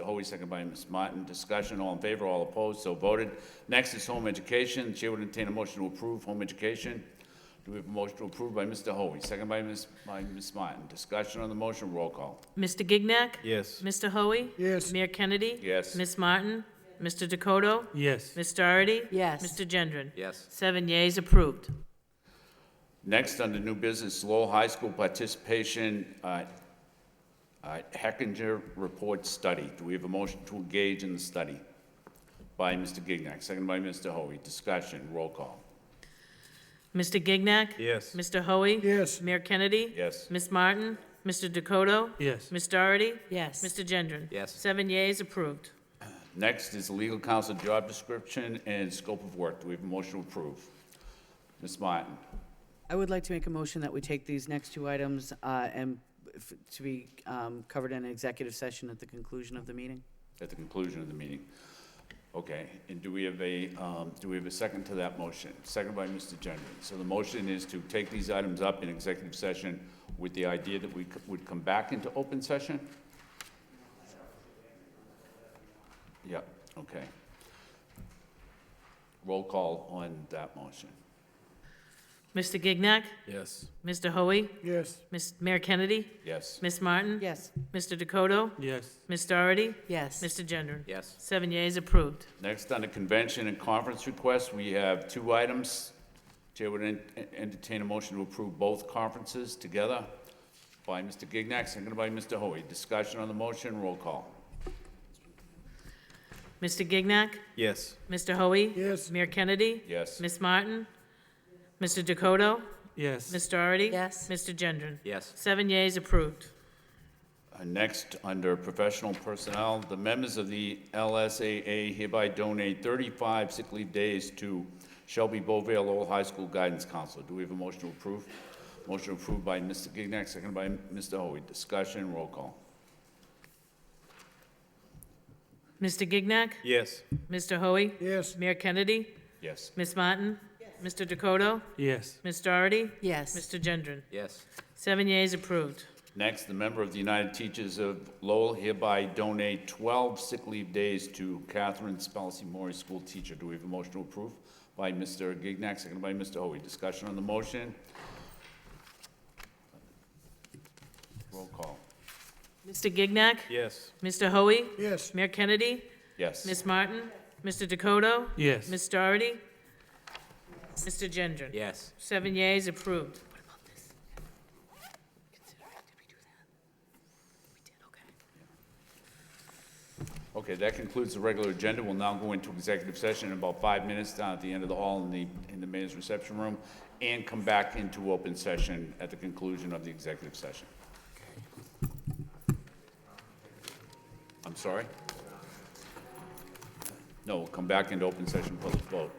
Hoey, second by Ms. Martin. Discussion, all in favor, all opposed, so voted. Next is home education. The chair would entertain a motion to approve home education. Do we have a motion to approve by Mr. Hoey, second by Ms. Martin? Discussion on the motion, roll call. Mr. Gignac? Yes. Mr. Hoey? Yes. Mayor Kennedy? Yes. Ms. Martin? Mr. Dakota? Yes. Ms. Doherty? Yes. Mr. Gendron? Yes. 7 yeas, approved. Next, under new business, Lowell High School participation All right, Hechinger Report Study. Do we have a motion to engage in the study? By Mr. Gignac, second by Mr. Hoey. Discussion, roll call. Mr. Gignac? Yes. Mr. Hoey? Yes. Mayor Kennedy? Yes. Ms. Martin? Mr. Dakota? Yes. Ms. Doherty? Yes. Mr. Gendron? Yes. 7 yeas, approved. Next is the legal counsel job description and scope of work. Do we have a motion to approve? Ms. Martin? I would like to make a motion that we take these next two items to be covered in an executive session at the conclusion of the meeting. At the conclusion of the meeting. Okay, and do we have a second to that motion? Second by Mr. Gendron. So the motion is to take these items up in executive session with the idea that we would come back into open session? Yeah, okay. Roll call on that motion. Mr. Gignac? Yes. Mr. Hoey? Yes. Mayor Kennedy? Yes. Ms. Martin? Yes. Mr. Dakota? Yes. Ms. Doherty? Yes. Mr. Gendron? Yes. 7 yeas, approved. Next, on the convention and conference requests, we have two items. Chair would entertain a motion to approve both conferences together by Mr. Gignac, seconded by Mr. Hoey. Discussion on the motion, roll call. Mr. Gignac? Yes. Mr. Hoey? Yes. Mayor Kennedy? Yes. Ms. Martin? Mr. Dakota? Yes. Ms. Doherty? Yes. Mr. Gendron? Yes. 7 yeas, approved. Next, under professional personnel, the members of the LSAA hereby donate 35 sick leave days to Shelby Bovale Lowell High School Guidance Counselor. Do we have a motion to approve? Motion approved by Mr. Gignac, seconded by Mr. Hoey. Discussion, roll call. Mr. Gignac? Yes. Mr. Hoey? Yes. Mayor Kennedy? Yes. Ms. Martin? Mr. Dakota? Yes. Ms. Doherty? Yes. Mr. Gendron? Yes. 7 yeas, approved. Next, the member of the United Teachers of Lowell hereby donate 12 sick leave days to Catherine Spelcy-Morey, school teacher. Do we have a motion to approve? By Mr. Gignac, seconded by Mr. Hoey. Discussion on the motion. Roll call. Mr. Gignac? Yes. Mr. Hoey? Yes. Mayor Kennedy? Yes. Ms. Martin? Mr. Dakota? Yes. Ms. Doherty? Mr. Gendron? Yes. 7 yeas, approved. Okay, that concludes the regular agenda. We'll now go into executive session in about 5 minutes down at the end of the hall in the mayor's reception room, and come back into open session at the conclusion of the executive session. I'm sorry? No, we'll come back into open session for the vote.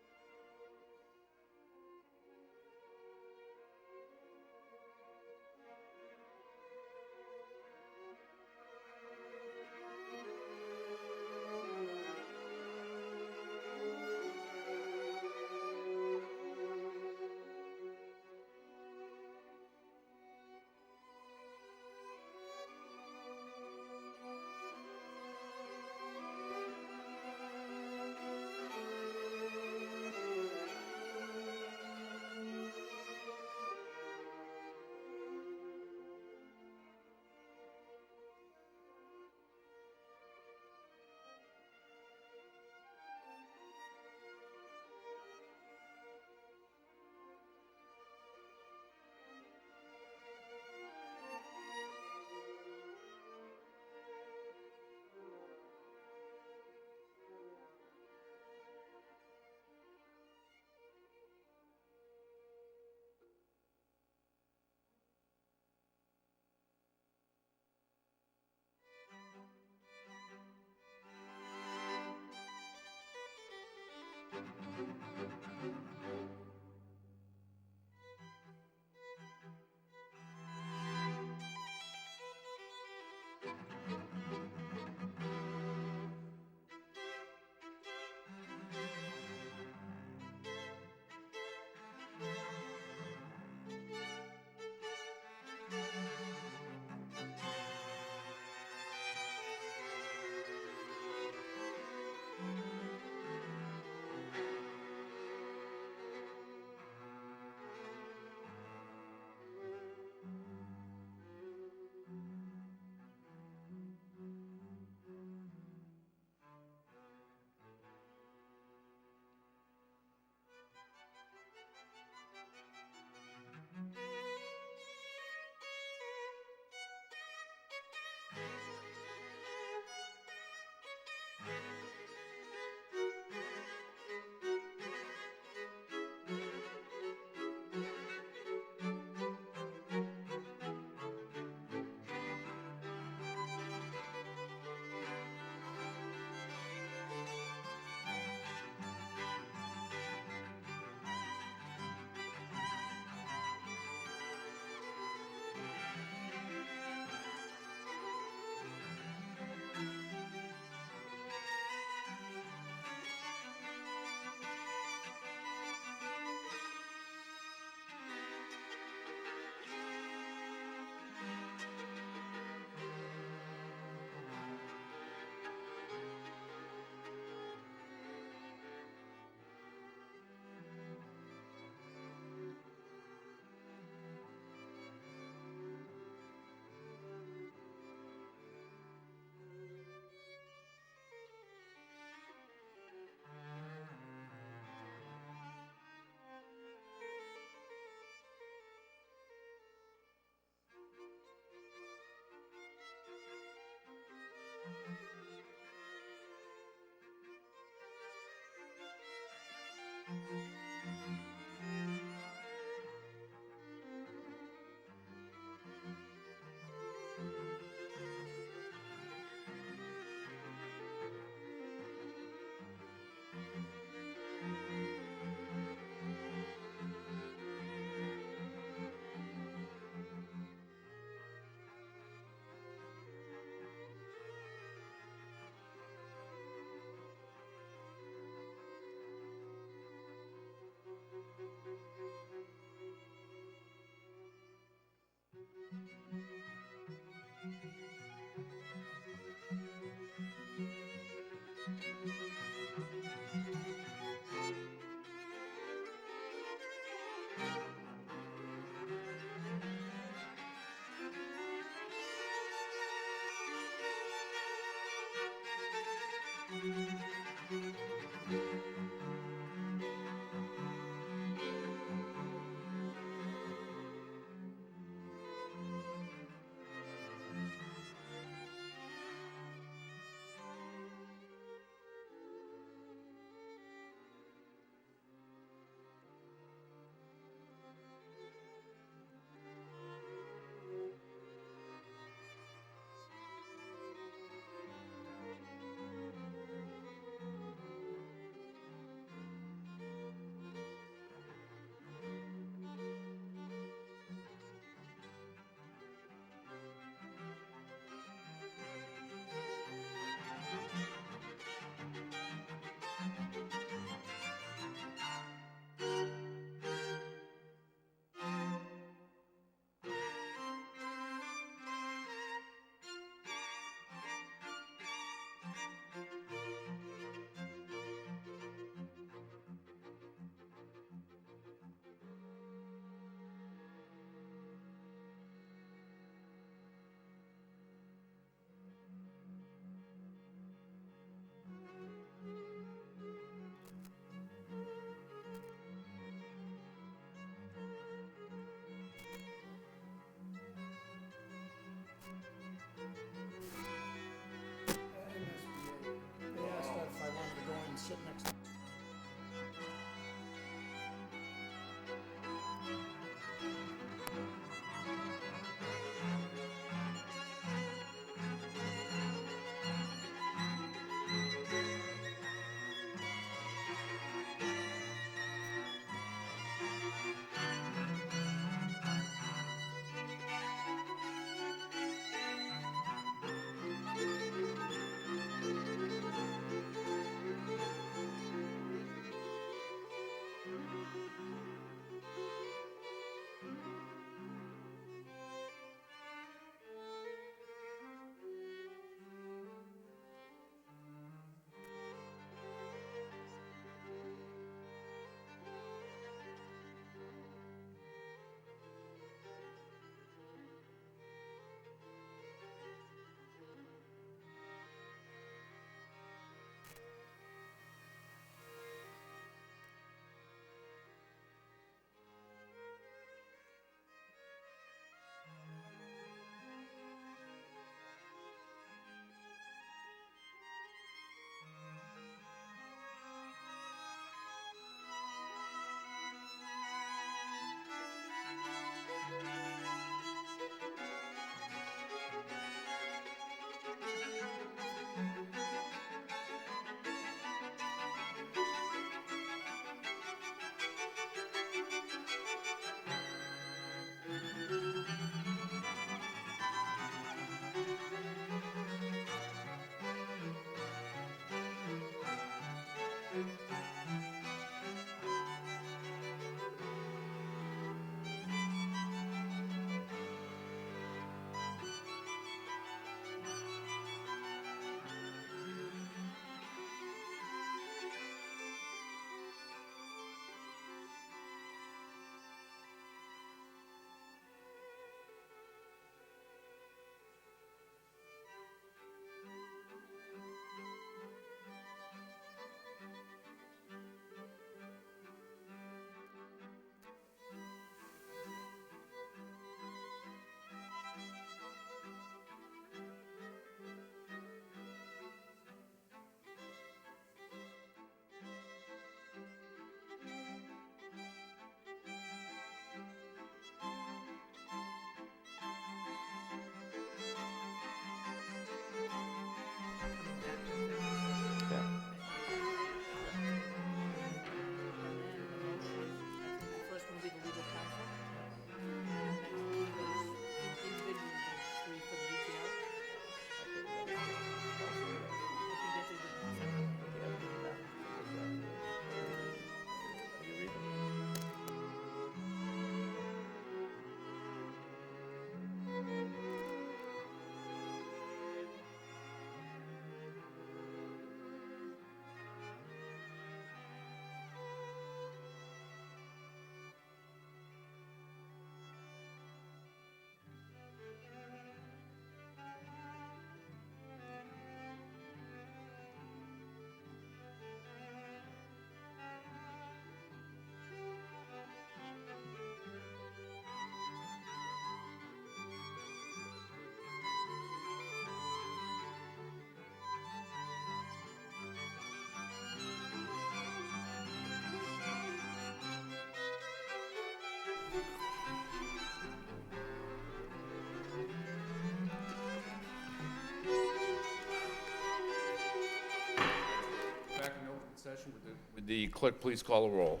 Would the clerk please call the roll?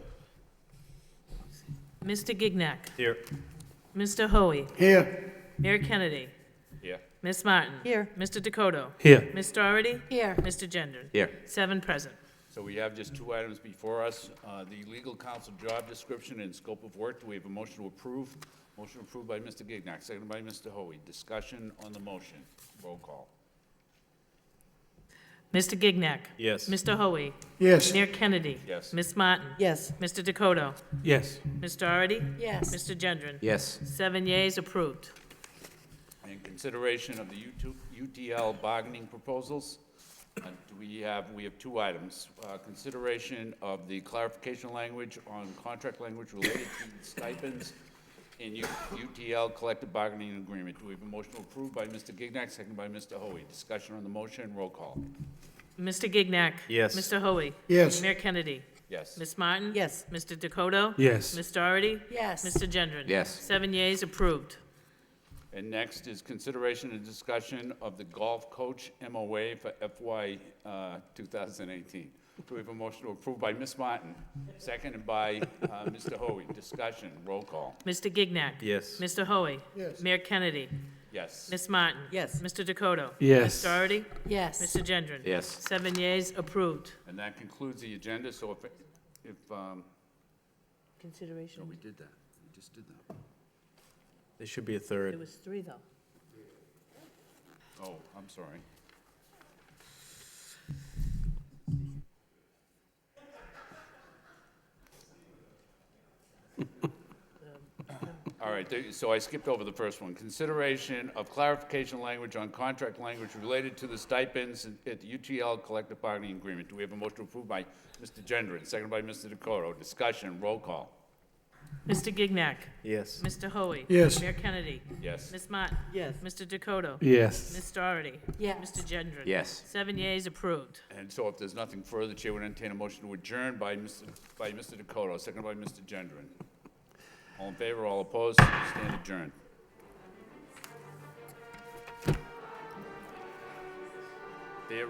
Mr. Gignac. Here. Mr. Hoey. Here. Mayor Kennedy. Here. Ms. Martin. Here. Mr. Dakota. Here. Ms. Doherty. Here. Mr. Gendron. Here. 7 present. So we have just 2 items before us, the legal counsel job description and scope of work. Do we have a motion to approve? Motion approved by Mr. Gignac, seconded by Mr. Hoey. Discussion on the motion. Roll call. Mr. Gignac. Yes. Mr. Hoey. Yes. Mayor Kennedy. Yes. Ms. Martin. Yes. Mr. Dakota. Yes. Ms. Doherty. Yes. Mr. Gendron. Yes. 7 yeas, approved. In consideration of the UTL bargaining proposals, we have 2 items. Consideration of the clarification language on contract language related to stipends in UTL collective bargaining agreement. Do we have a motion approved by Mr. Gignac, seconded by Mr. Hoey? Discussion on the motion, roll call. Mr. Gignac. Yes. Mr. Hoey. Yes. Mayor Kennedy. Yes. Ms. Martin. Yes. Mr. Dakota. Yes. Ms. Doherty. Yes. Mr. Gendron. Yes. 7 yeas, approved. And next is consideration and discussion of the golf coach MOA for FY 2018. Do we have a motion to approve by Ms. Martin, seconded by Mr. Hoey? Discussion, roll call. Mr. Gignac. Yes. Mr. Hoey. Yes. Mayor Kennedy. Yes. Ms. Martin. Yes. Mr. Dakota. Yes. Ms. Doherty. Yes. Mr. Gendron. Yes. 7 yeas, approved. And that concludes the agenda, so if Consideration. we did that, we just did that. There should be a third. There was 3, though. Oh, I'm sorry. All right, so I skipped over the first one. Consideration of clarification language on contract language related to the stipends at the UTL collective bargaining agreement. Do we have a motion approved by Mr. Gendron, seconded by Mr. Dakota? Discussion, roll call. Mr. Gignac. Yes. Mr. Hoey. Yes. Mayor Kennedy. Yes. Ms. Martin. Yes. Mr. Dakota. Yes. Ms. Doherty. Yes. Mr. Gendron. Yes. 7 yeas, approved. And so if there's nothing further, Chair would entertain a motion to adjourn by Mr. Dakota, seconded by Mr. Gendron. All in favor, all opposed, stand adjourned. There.